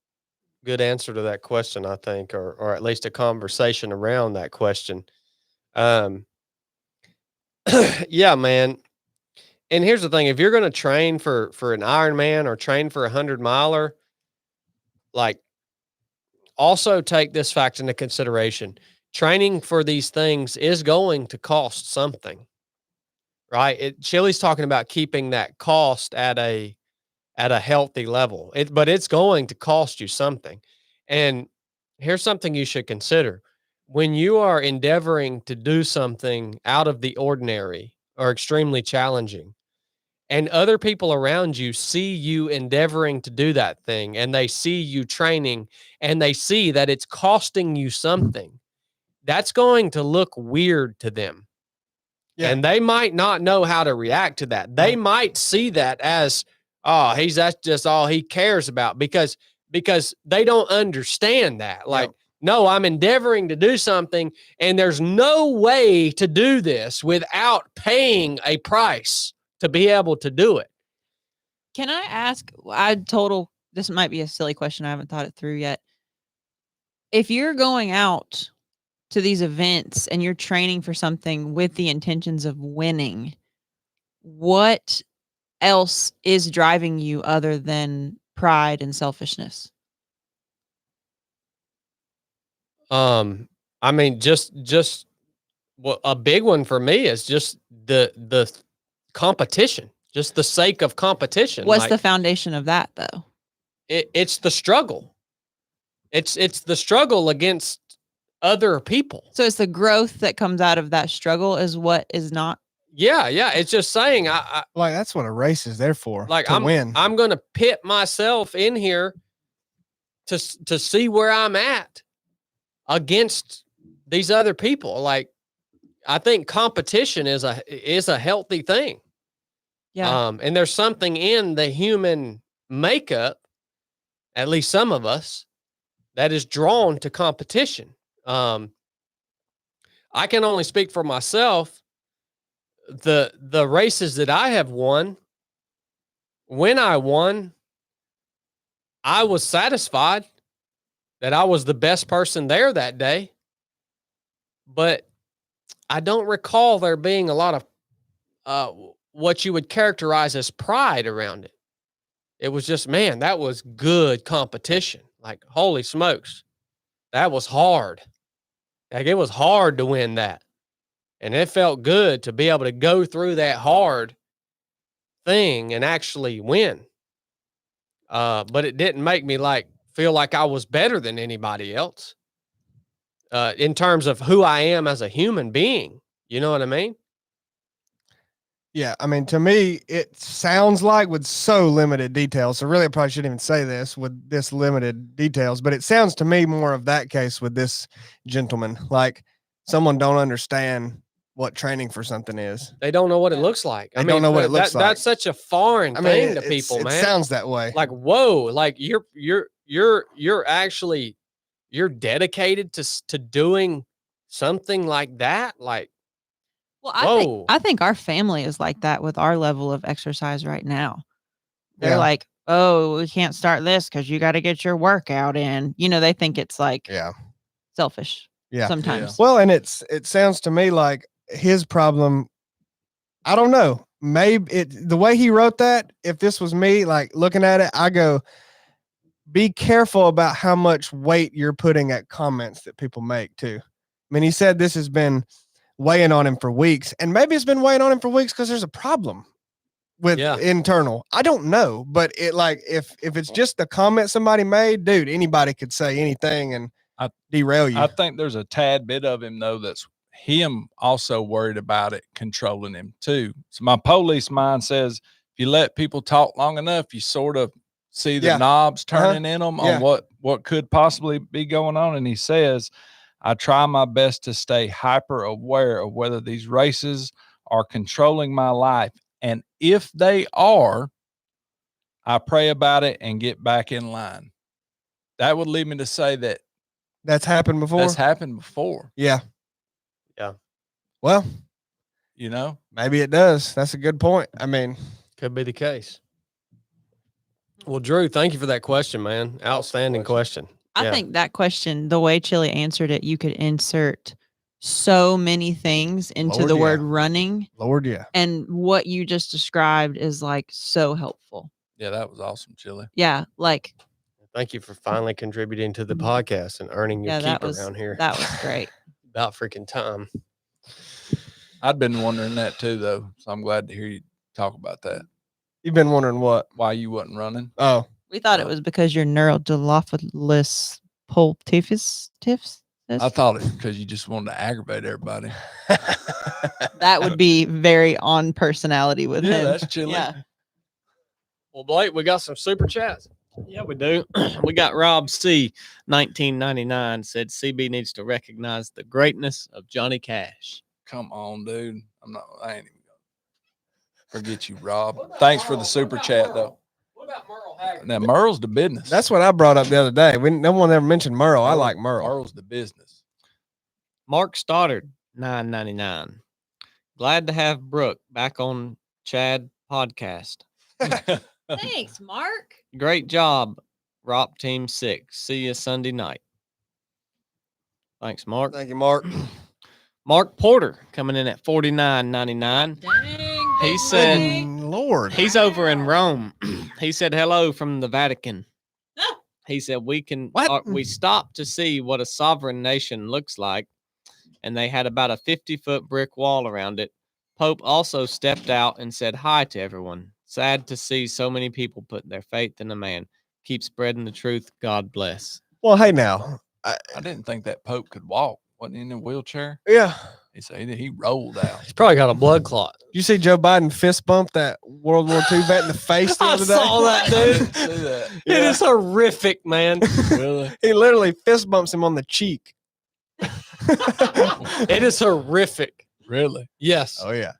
answer to that question, I think, or at least a conversation around that question. Yeah, man. And here's the thing: if you're going to train for an Ironman or train for 100-miler, like, also take this fact into consideration. Training for these things is going to cost something, right? Chili's talking about keeping that cost at a healthy level. But it's going to cost you something. And here's something you should consider. When you are endeavoring to do something out of the ordinary or extremely challenging, and other people around you see you endeavoring to do that thing, and they see you training, and they see that it's costing you something, that's going to look weird to them. Yeah. And they might not know how to react to that. They might see that as, oh, that's just all he cares about, because they don't understand that. Like, no, I'm endeavoring to do something, and there's no way to do this without paying a price to be able to do it. Can I ask, this might be a silly question, I haven't thought it through yet. If you're going out to these events and you're training for something with the intentions of winning, what else is driving you other than pride and selfishness? I mean, just well, a big one for me is just the competition. just the sake of competition. What's like, the foundation of that though? it's the struggle. It's the struggle against other people. So it's the growth that comes out of that struggle is what is not. Yeah, it's just saying Like that's what a race is there for. like to win. I'm going to pit myself in here to see where I'm at against these other people. Like I think competition is a healthy thing. Yeah. And there's something in the human makeup, at least some of us, that is drawn to competition. I can only speak for myself. The races that I have won, when I won, I was satisfied that I was the best person there that day. But I don't recall there being a lot of what you would characterize as pride around it. It was just, man, that was good competition. Like, holy smokes, that was hard. Like, it was hard to win that. And it felt good to be able to go through that hard thing and actually win. But it didn't make me feel like I was better than anybody else in terms of who I am as a human being. You know what I mean? Yeah, I mean, to me, it sounds like with so limited details. So really, I probably shouldn't even say this with this limited details, but it sounds to me more of that case with this gentleman. Like someone don't understand what training for something is. They don't know what it looks like. They don't know what it looks like. That's such a foreign thing to people, it man. sounds that way. Like, whoa, like you're actually you're dedicated to doing something like that. Like, Well, whoa. I think our family is like that with our level of exercise right now. They're Yeah. like, oh, we can't start this because you got to get your workout in. You know, they think it's like Yeah. selfish. Yeah. Sometimes. Well, and it sounds to me like his problem. I don't know. Maybe the way he wrote that, if this was me, like looking at it, I go, be careful about how much weight you're putting at comments that people make too. I mean, he said this has been weighing on him for weeks, and maybe it's been weighing on him for weeks because there's a problem with internal. I don't know, but it like if it's just the comment somebody made, dude, anybody could say anything and derail you. I think there's a tad bit of him though that's him also worried about it controlling him too. So my police mind says if you let people talk long enough, you sort of see the knobs turning in them on what could possibly be going on. And he says, I try my best to stay hyper aware of whether these races are controlling my life. And if they are, I pray about it and get back in line. That would lead me to say that that's happened before. That's happened before. Yeah. Yeah. Well, you know, maybe it does. That's a good point. I mean, could be the case. Well, Drew, thank you for that question, man. Outstanding question. I think that question, the way Chili answered it, you could insert so many things into the word running. Lord, yeah. And what you just described is like so helpful. Yeah, that was awesome, Chili. Yeah, like. Thank you for finally contributing to the podcast and earning your keep around here. That was great. About freaking time. I'd been wondering that too, though. So I'm glad to hear you talk about that. You've been wondering what? Why you wasn't running? Oh. We thought it was because you're neurodilophalus pulpitis. I thought it because you just wanted to aggravate everybody. That would be very on personality with him. That's Chili. Yeah. Well, Blake, we got some super chats. Yeah, we do. We got Rob C. 1999 said CB needs to recognize the greatness of Johnny Cash. Come on, dude. I ain't even gonna forget you, Rob. Thanks for the super chat, though. What about Merle Haggard? Now, Merle's the business. That's what I brought up the other day. No one ever mentioned Merle. I like Merle. Merle's the business. Mark Stoddard 999. Glad to have Brooke back on Chad podcast. Thanks, Mark. Great job, ROP Team 6. See you Sunday night. Thanks, Mark. Thank you, Mark. Mark Porter coming in at $49.99. Dang, he said, Lord, he's over in Rome. He said hello from the Vatican. He said we stopped to see what a sovereign nation looks like, and they had about a 50-foot brick wall around it. Pope also stepped out and said hi to everyone. Sad to see so many people put their faith in a man. Keep spreading the truth. God bless. Well, hey now. I didn't think that Pope could walk. Wasn't he in a wheelchair? Yeah. He said he rolled out. He's probably got a blood clot. You see Joe Biden fist bump that World War II vet in the face the I other day? saw that, dude. See that? It is horrific, man. Really? He literally fist bumps him on the cheek. It is horrific. Really? Yes. Oh yeah.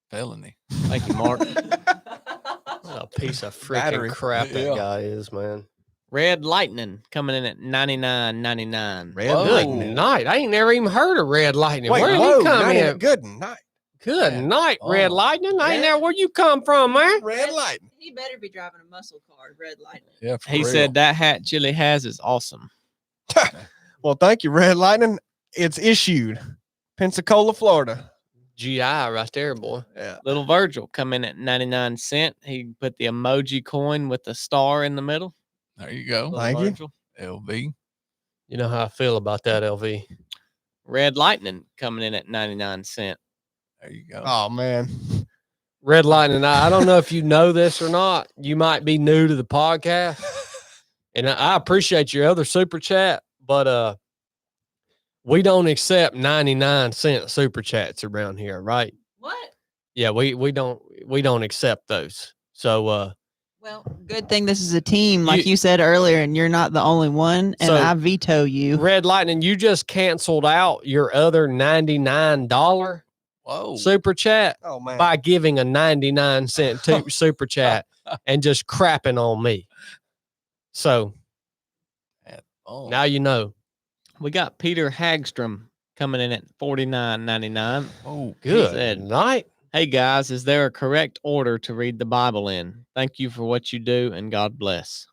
Felony. Thank you, Mark. What a piece of freaking Battery. crap that Yeah. guy is, man. Red Lightning coming in at $99.99. Red Whoa. Good lightning. night. I ain't never even heard of Red Lightning. Wait, Where did whoa, he come not even- in? Good night. Good Man. night, Red Oh. Lightning. I ain't Yeah. there. Where you come from, man? Red lightning. He better be driving a muscle car, red lightning. Yeah. For He real. said that hat Chili has is awesome. Well, thank you, Red Lightning. It's issued. Pensacola, Florida. GI right there, boy. Yeah. Little Virgil come in at 99 cents. He put the emoji coin with the star in the middle. There you go. Little Thank you. Virgil. LV. You know how I feel about that, LV. Red Lightning coming in at 99 cents. There you go. Oh man. Red Lightning, I don't know if you know this or not. You might be new to the podcast. And I appreciate your other super chat, but we don't accept 99-cent super chats around here, right? What? Yeah, we don't accept those. So Well, good thing this is a team, like You- you said earlier, and you're not the only one, and So- I veto you. Red Lightning, you just canceled out your other $99 Whoa. super chat Oh man. by giving a 99-cent super chat and just crapping on me. So Oh. now you know. We got Peter Hagstrom coming in at $49.99. Oh, Good said- night. Hey guys, is there a correct order to read the Bible in? Thank you for what you do and God bless.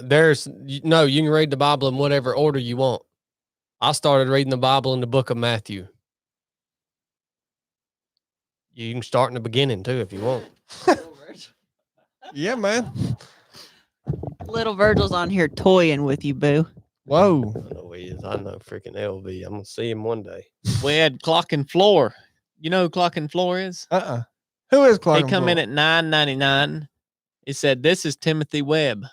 There's you can read the Bible in whatever order you want. I started reading the Bible in the book of Matthew. You can start in the beginning too if you want. Yeah, man. Little Virgil's on here toying with you, boo. Whoa. I know he is. I know freaking LV. I'm gonna see him one day. We had Clock and Floor. You know who Clock and Floor is? Who is Clark? He come in at $9.99. He said, "This is Timothy Webb."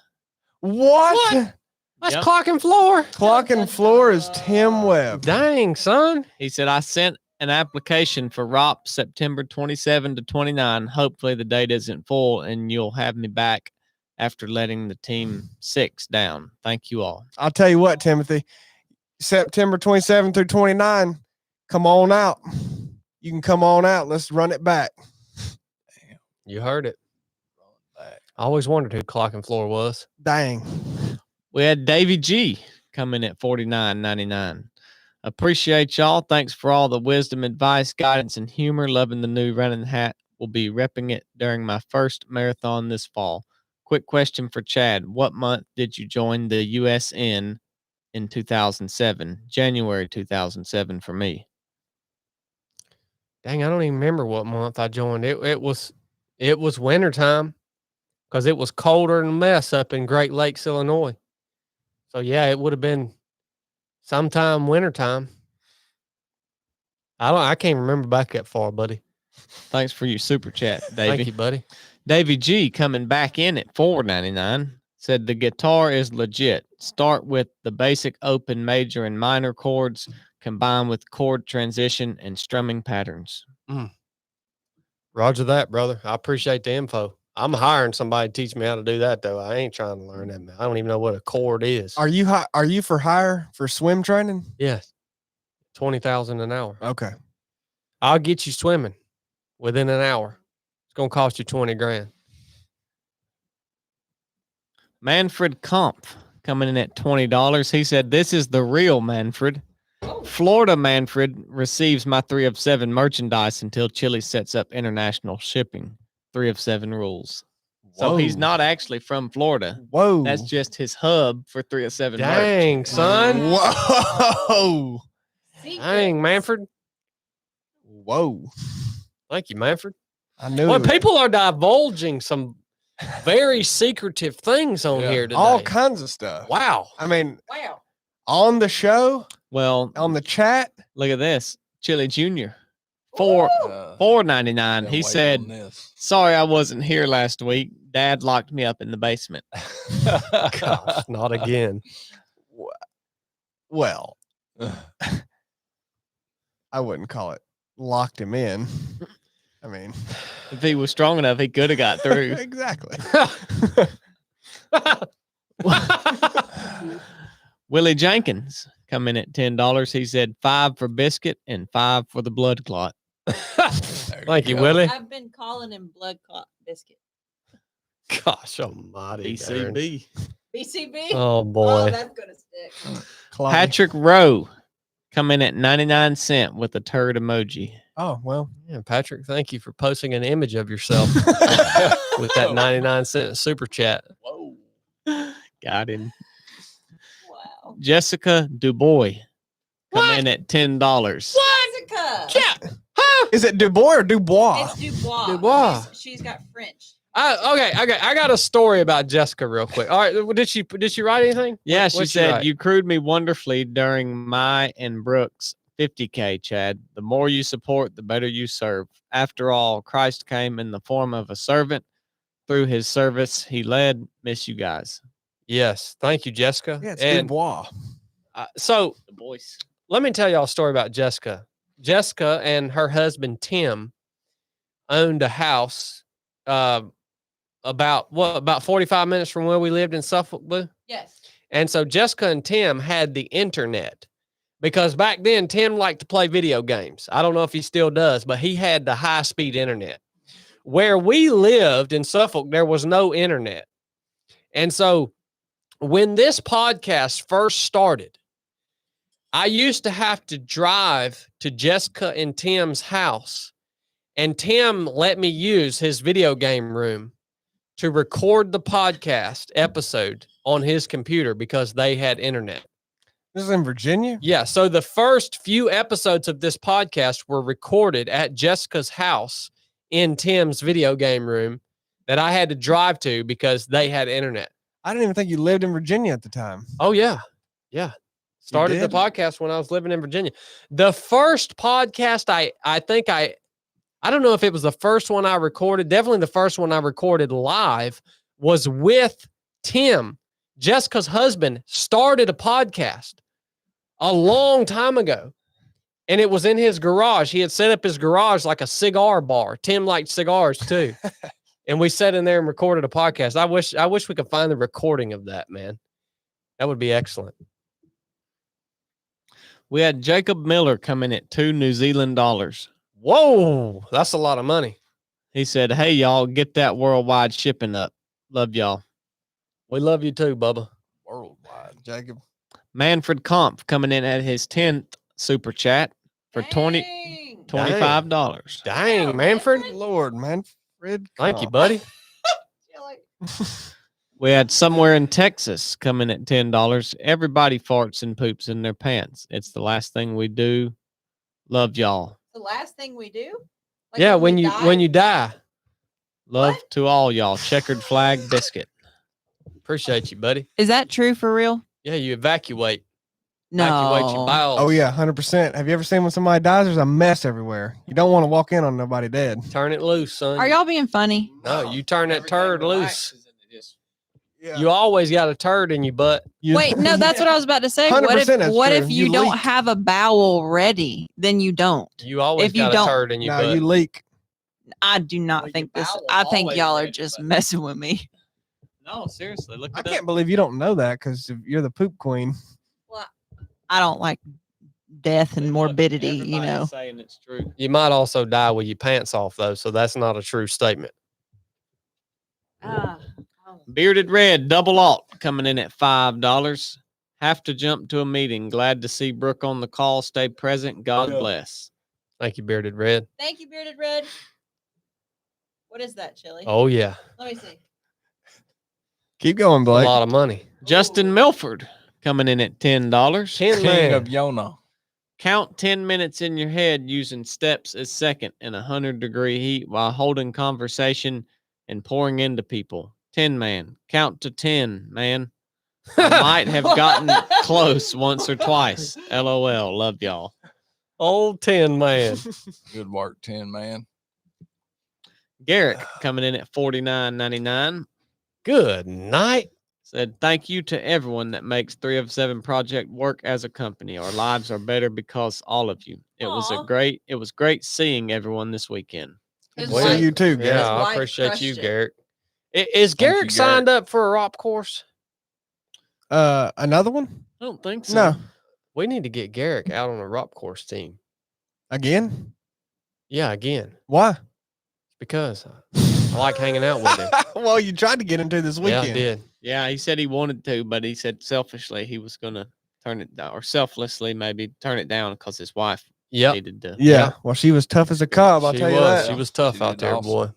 what? That's Yep. clock and floor. Clock and floor is Tim Webb. Dang, son. He said, "I sent an application for ROP September 27 to 29. Hopefully the date isn't full and you'll have me back after letting the team 6 down. Thank you all." I'll tell you what, Timothy. September 27 through 29. Come on out. You can come on out. Let's run it back. You heard it. I always wondered who clock and floor was. Dang. We had Davy G come in at $49.99. Appreciate y'all. Thanks for all the wisdom, advice, guidance, and humor. Loving the new running hat. Will be repping it during my first marathon this fall. Quick question for Chad. What month did you join the USN in 2007? January 2007 for me. Dang, I don't even remember what month I joined. It was wintertime because it was colder than a mess up in Great Lakes, Illinois. So yeah, it would have been sometime wintertime. I can't remember back that far, buddy. Thanks for your super chat, Davey. Thank you, buddy. Davey G coming back in at $4.99 said the guitar is legit. Start with the basic open major and minor chords combined with chord transition and strumming patterns. Roger that, brother. I appreciate the info. I'm hiring somebody to teach me how to do that, though. I ain't trying to learn that, man. I don't even know what a chord is. Are you for hire for swim training? Yes, 20,000 an hour. Okay. I'll get you swimming within an hour. It's gonna cost you 20 grand. Manfred Kampf coming in at $20. He said, "This is the real Manfred. Florida Manfred receives my 3 of 7 merchandise until Chile sets up international shipping. 3 of 7 rules." So he's Whoa. not actually from Florida. Whoa. That's just his hub for 3 of 7 merch. Dang, son. Whoa. Dang, Manfred. Whoa. Thank you, Manfred. I knew Well, it was- people are divulging some very secretive things on Yeah. here today. all kinds of stuff. Wow. I mean, Wow. on the show, Well, on the chat. look at this. Chili Jr. Woo! $4.99. He said, this. "Sorry, I wasn't here last week. Dad locked me up in the basement." Gosh, not again. Well, I wouldn't call it locked him in. I mean, If he was strong enough, he could have got through. exactly. Willie Jenkins come in at $10. He said 5 for biscuit and 5 for the blood clot. Thank you, go. Willie. I've been calling him blood clot biscuit. Gosh almighty. Darren. BCB. BCB. Oh boy. that's gonna stick. Clotty. Patrick Rowe come in at 99 cents with a turd emoji. Oh, well. Yeah, Patrick, thank you for posting an image of yourself with that 99-cent super chat. Whoa. Got him. Wow. Jessica Dubois come in at $10. Jessica. Is it Dubois or Dubois? It's Dubois. Dubois. She's got French. Okay. I got a story about Jessica real quick. All right, did she write anything? Yeah, What- she what'd said, write? "You crewed me wonderfully during my and Brooks' 50K, Chad. The more you support, the better you serve. After all, Christ came in the form of a servant. Through his service, he led. Miss you guys." Yes, thank you, Jessica. Yeah, it's and Dubois. so The boys. let me tell y'all a story about Jessica. Jessica and her husband Tim owned a house about 45 minutes from where we lived in Suffolk, Blue. Yes. And so Jessica and Tim had the internet because back then Tim liked to play video games. I don't know if he still does, but he had the high-speed internet. Where we lived in Suffolk, there was no internet. And so when this podcast first started, I used to have to drive to Jessica and Tim's house, and Tim let me use his video game room to record the podcast episode on his computer because they had internet. This is in Virginia? Yeah. So the first few episodes of this podcast were recorded at Jessica's house in Tim's video game room that I had to drive to because they had internet. I didn't even think you lived in Virginia at the time. Oh, yeah. Yeah. Started the did? podcast when I was living in Virginia. The first podcast I don't know if it was the first one I recorded. Definitely the first one I recorded live was with Tim. Jessica's husband started a podcast a long time ago. And it was in his garage. He had set up his garage like a cigar bar. Tim liked cigars too. And we sat in there and recorded a podcast. I wish we could find the recording of that, man. That would be excellent. We had Jacob Miller come in at $2 New Zealand dollars. Whoa, that's a lot of money. He said, "Hey, y'all, get that worldwide shipping up. Love y'all." We love you too, Bubba. Worldwide. Jacob. Manfred Kampf coming in at his 10th super chat for Dang. $25. Dang, Manfred. Lord, Manfred. Thank you, Kampf. buddy. We had Somewhere in Texas coming at $10. Everybody farts and poops in their pants. It's the last thing we do. Love y'all. The last thing we do? Like Yeah, we when you die? die. Love What? to all y'all. Checkered flag biscuit. Appreciate you, buddy. Is that true for real? Yeah, you evacuate. No. Evacuate your bowels. Oh, yeah, 100%. Have you ever seen when somebody dies? There's a mess everywhere. You don't want to walk in on nobody dead. Turn it loose, son. Are y'all being funny? No, you turn that turd loose. Yeah. You always got a turd in your butt. Wait, no, that's what I was about to say. What 100% that's what true. if you You don't leak. have a bowel ready? Then you don't. You always If you got don't- a turd in your No, butt. you leak. I do not Well, think your this. bowel's I think always y'all are ready, just but- messing with me. No, seriously. Look I at can't believe you don't know that because you're the poop queen. I don't like death and morbidity, you know. Saying it's true. You might also die with your pants off, though, so that's not a true statement. Bearded Red double alt coming in at $5. Have to jump to a meeting. Glad to see Brooke on the call. Stay present. God bless. Thank you, Bearded Red. Thank you, Bearded Red. What is that, Chili? Oh, yeah. Let me see. Keep going, A Blake. lot of money. Justin Milford coming in at $10. Tin King man. of Yona. Count 10 minutes in your head using steps as second in 100-degree heat while holding conversation and pouring into people. 10 man. Count to 10, man. I might have gotten close once or twice. LOL. Love y'all. Old Tin Man. Good work, 10 man. Garrick coming in at $49.99 Good night. said, "Thank you to everyone that makes 3 of 7 Project work as a company. Our lives are better because all of you. It Aw. was great seeing everyone this weekend." His Well, wife- you too, Garrett. Yeah, I wife appreciate you, crushed it. Garrick. Is Thank you, Garrick signed up for a ROP course? Another one? I don't think so. No. We need to get Garrick out on a ROP course team. Again? Yeah, again, Why? because I like hanging out with him. Well, you tried to get into this Yeah, weekend. I did. Yeah, he said he wanted to, but he said selfishly he was going to turn it down, or selflessly maybe turn it down because his wife Yep. needed to. Yeah. Yeah. Well, she was tough as a cob. I'll She tell you was. that. She was tough She out did there, awesome. boy.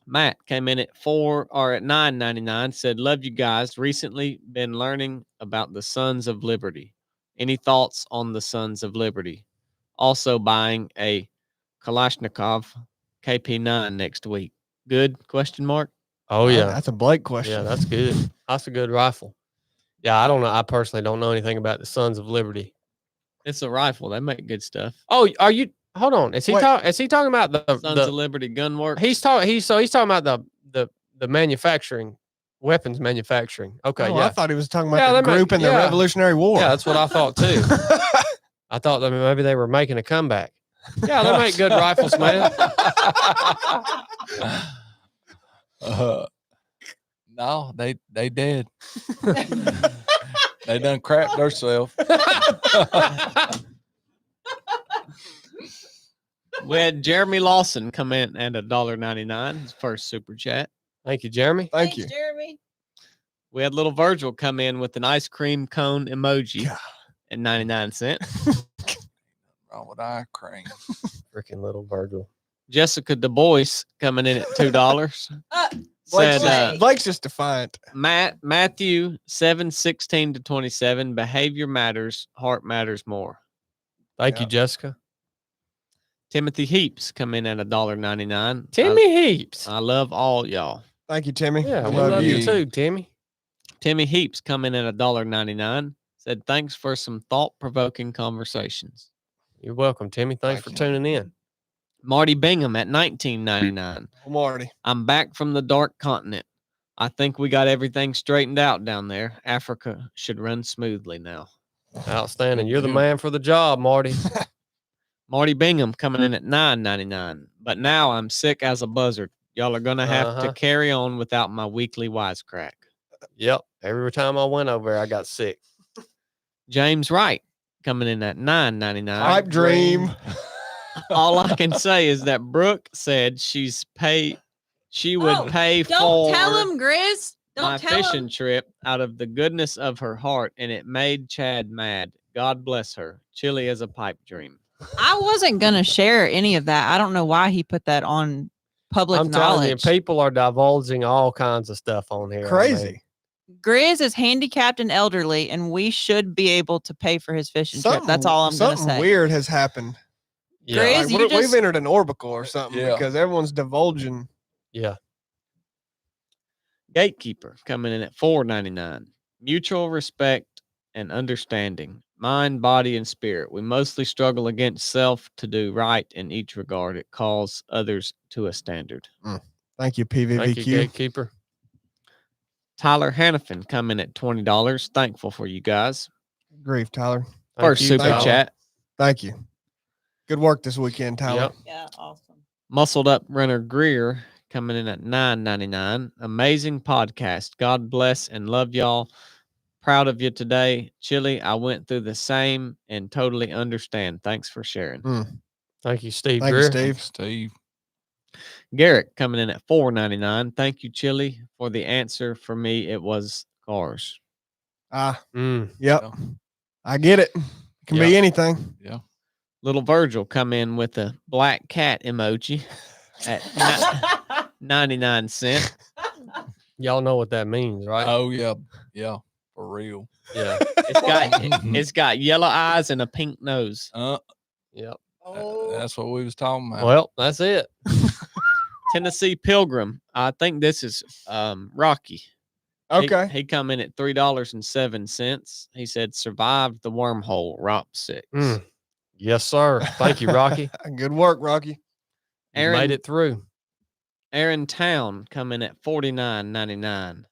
Matt came in at $9.99. Said, "Love you guys. Recently been learning about the Sons of Liberty. Any thoughts on the Sons of Liberty? Also buying a Kalashnikov KP9 next week. Good? Question mark. Oh yeah, That's a Blake question. yeah, that's good. That's a good rifle. Yeah, I don't know. I personally don't know anything about the Sons of Liberty. It's a rifle. They make good stuff. Oh, are you? Hold on. Is he Wait. talking? Is he talking about Sons of Liberty Gunworks. He's talking. He's talking about the manufacturing, weapons manufacturing. Okay, Oh, yeah, I thought he was talking Yeah, about the they make- group in the yeah. Revolutionary War. yeah. That's what I thought too. I thought that maybe they were making a comeback. Yeah, they make good rifles, man. No, they did. They done crap themselves. We had Jeremy Lawson come in at $1.99, his first super chat. Thank you, Jeremy. Thank you. Jeremy. We had little Virgil come in with an ice cream cone emoji God. at 99 cents. Wrong with eye cream. Freaking little Virgil. Jessica Du Bois coming in at $2. Blake's, Said just, Blake's just defiant. Matthew 7:16-27. Behavior matters, heart matters more. Thank you, Yeah. Jessica. Timothy Heaps come in at $1.99. Timmy Heaps. I love all y'all. Thank you, Timmy. Yeah, We we love you you. too, Timmy. Timmy Heaps come in at $1.99. Said thanks for some thought-provoking conversations. You're welcome, Timmy. Thanks for Thank you. tuning in. Marty Bingham at $19.99. Oh, Marty. I'm back from the dark continent. I think we got everything straightened out down there. Africa should run smoothly now. Outstanding. Good You're the deal. man for the job, Marty. Marty Bingham coming in at $9.99. But now I'm sick as a buzzard. Y'all are gonna have to Uh-huh. carry on without my weekly wisecrack. Yep. Every time I went over there, I got sick. James Wright coming in at $9.99. Pipe dream. All I can say is that Brooke said she would Oh, pay Don't for tell him, Grizz. my Don't tell fishing him. trip out of the goodness of her heart, and it made Chad mad. God bless her. Chilly as a pipe dream. I wasn't gonna share any of that. I don't know why he put that on public I'm telling you, knowledge. people are divulging all kinds of stuff on here. I Crazy. mean, Grizz is handicapped and elderly, and we should be able to pay for his fishing trip. That's all I'm gonna Something say. weird has happened. yeah. Grizz, Like, you we've just- entered an orbital or something Yeah. because everyone's divulging. Yeah. Gatekeeper coming in at $4.99. Mutual respect and understanding. Mind, body, and spirit. We mostly struggle against self to do right in each regard. It calls others to a standard. Thank you, Thank you, PVVQ. gatekeeper. Tyler Hannafin coming at $20. Thankful for you guys. Grief, Tyler. Thank First you, super Tyler. Tyler. chat. Thank you. Good work this weekend, Tyler. Yep. Yeah, awesome. Muscled up runner Greer coming in at $9.99. Amazing podcast. God bless and love y'all. Proud of you today. Chili, I went through the same and totally understand. Thanks for sharing. Thank you, Steve. Thank you, Greer. Steve. Steve. Garrett coming in at $4.99. Thank you, Chili, for the answer. For me, it was cars. Ah, Mm. yep. Yeah. I get it. Can be anything. Yeah. Little Virgil come in with a black cat emoji at 99 cents. Y'all know what that means, right? Oh yeah. Yeah. For real. yeah. It's got yellow eyes and a pink nose. Yep. That's what we was talking about. Well, that's it. Tennessee Pilgrim. I think this is Rocky. Okay. He come in at $3.07. He said survived the wormhole, Rock 6. Mm. Yes, sir. Thank you, Rocky. Good work, Rocky. You Aaron made it through. Aaron Town come in at $49.99.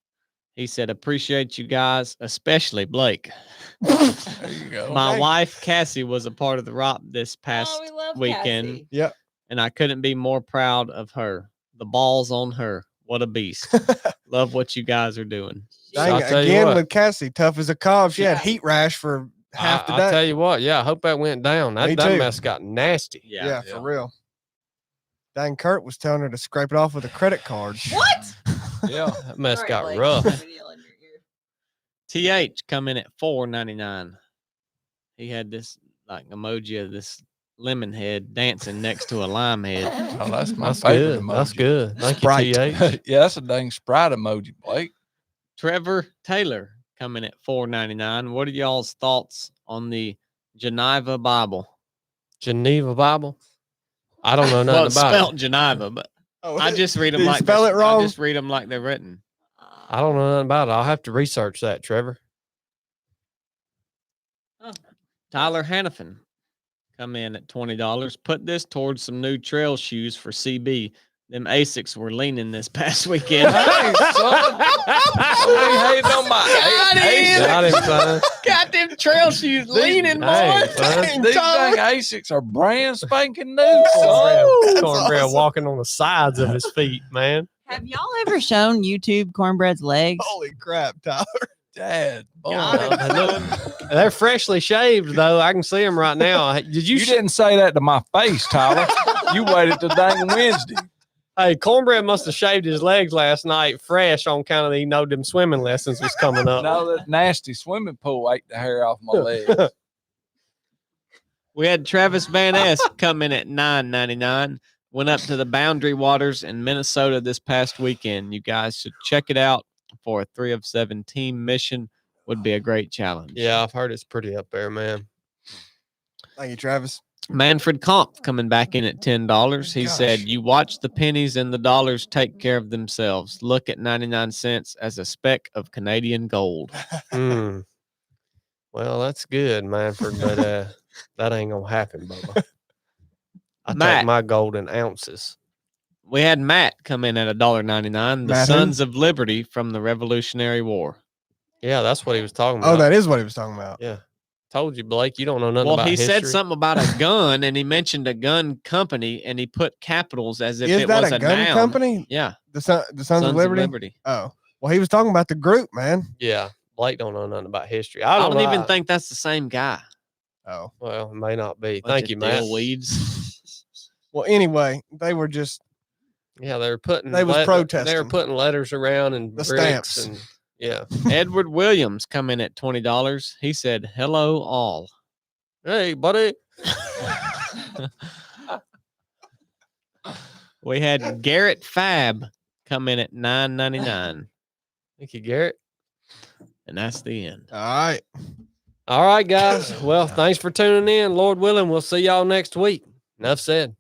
He said, appreciate you guys, especially Blake. There you go. My Hey. wife Cassie was a part of the ROP this past we love weekend, Cassie. Yep. and I couldn't be more proud of her. The ball's on her. What a beast. Love what you guys are doing. Dang, I'll tell you again what. with Cassie, tough as a cob. She had Yeah. heat rash for half the I'll tell day. you what. Yeah, I hope that went down. Me That too. mess got nasty. Yeah, Yeah. for real. Dang, Kurt was telling her to scrape it off with a credit card. What? Yeah. That mess Sorry, got Blake. rough. Have a needle in your ear. TH come in at $4.99. He had this like emoji of this lemon head dancing next to a lime head. Oh, that's my That's favorite good. emoji. That's good. Thank Sprite. you, TH. Yeah, that's a dang Sprite emoji, Blake. Trevor Taylor coming at $4.99. What are y'all's thoughts on the Geneva Bible? Geneva Bible. I don't know nothing Well, it's about spelled it. Geneva, but Oh, I just read them Did you like spell they're- it wrong? I just read them like they're written. I don't know nothing about it. I'll have to research that, Trevor. Tyler Hannafin come in at $20. Put this towards some new trail shoes for CB. Them Asics were leaning this past weekend. Hey, son. Don't be hating on my Got him. Asics. Got him, son. Got them trail shoes leaning, Dang, boy. son. Dang, These Tyler. dang Asics are brand spanking new, son. Cornbread awesome. walking on the sides of his feet, man. Have y'all ever shown YouTube Cornbread's legs? Holy crap, Tyler. Dad, boy. Got him, son. They're freshly shaved, though. I can see them right now. Did you? You didn't say that to my face, Tyler. You waited till dang Wednesday. Hey, Cornbread must have shaved his legs last night, fresh on kind of he know them swimming lessons was coming up. No, that nasty swimming pool ate the hair off my legs. We had Travis Van Ness come in at $9.99. Went up to the Boundary Waters in Minnesota this past weekend. You guys should check it out for a 3 of 7 team mission. Would be a great challenge. Yeah, I've heard it's pretty up there, man. Thank you, Travis. Manfred Kampf coming back in at $10. He said, you watch the pennies and the dollars take care of themselves. Look at 99 cents as a speck of Canadian gold. Hmm. Well, that's good, Manfred, but that ain't gonna happen, Bubba. I Matt. take my gold in ounces. We had Matt come in at $1.99. The Matt who? Sons of Liberty from the Revolutionary War. Yeah, that's what he was talking about. Oh, that is what he was talking about. Yeah. Told you, Blake, you don't know nothing Well, about he history. said something about a gun, and he mentioned a gun company, and he put capitals as if Is it that was a a gun noun. company? Yeah, The Sons of Liberty? Oh, well, he was talking about the group, man. Yeah, Blake don't know nothing about history. I I don't even know. think that's the same guy. Oh, Well, it may not be. Bunch Thank of you, Matt. dillweeds. well, anyway, they were just Yeah, they were putting. They was They were protesting. putting letters around and The bricks stamps. and yeah. Edward Williams come in at $20. He said, "Hello, all." Hey, buddy. We had Garrett Fab come in at $9.99, Thank you, Garrett. and that's the end. all right. All right, guys. Well, thanks for tuning in. Lord willing, we'll see y'all next week. Enough said.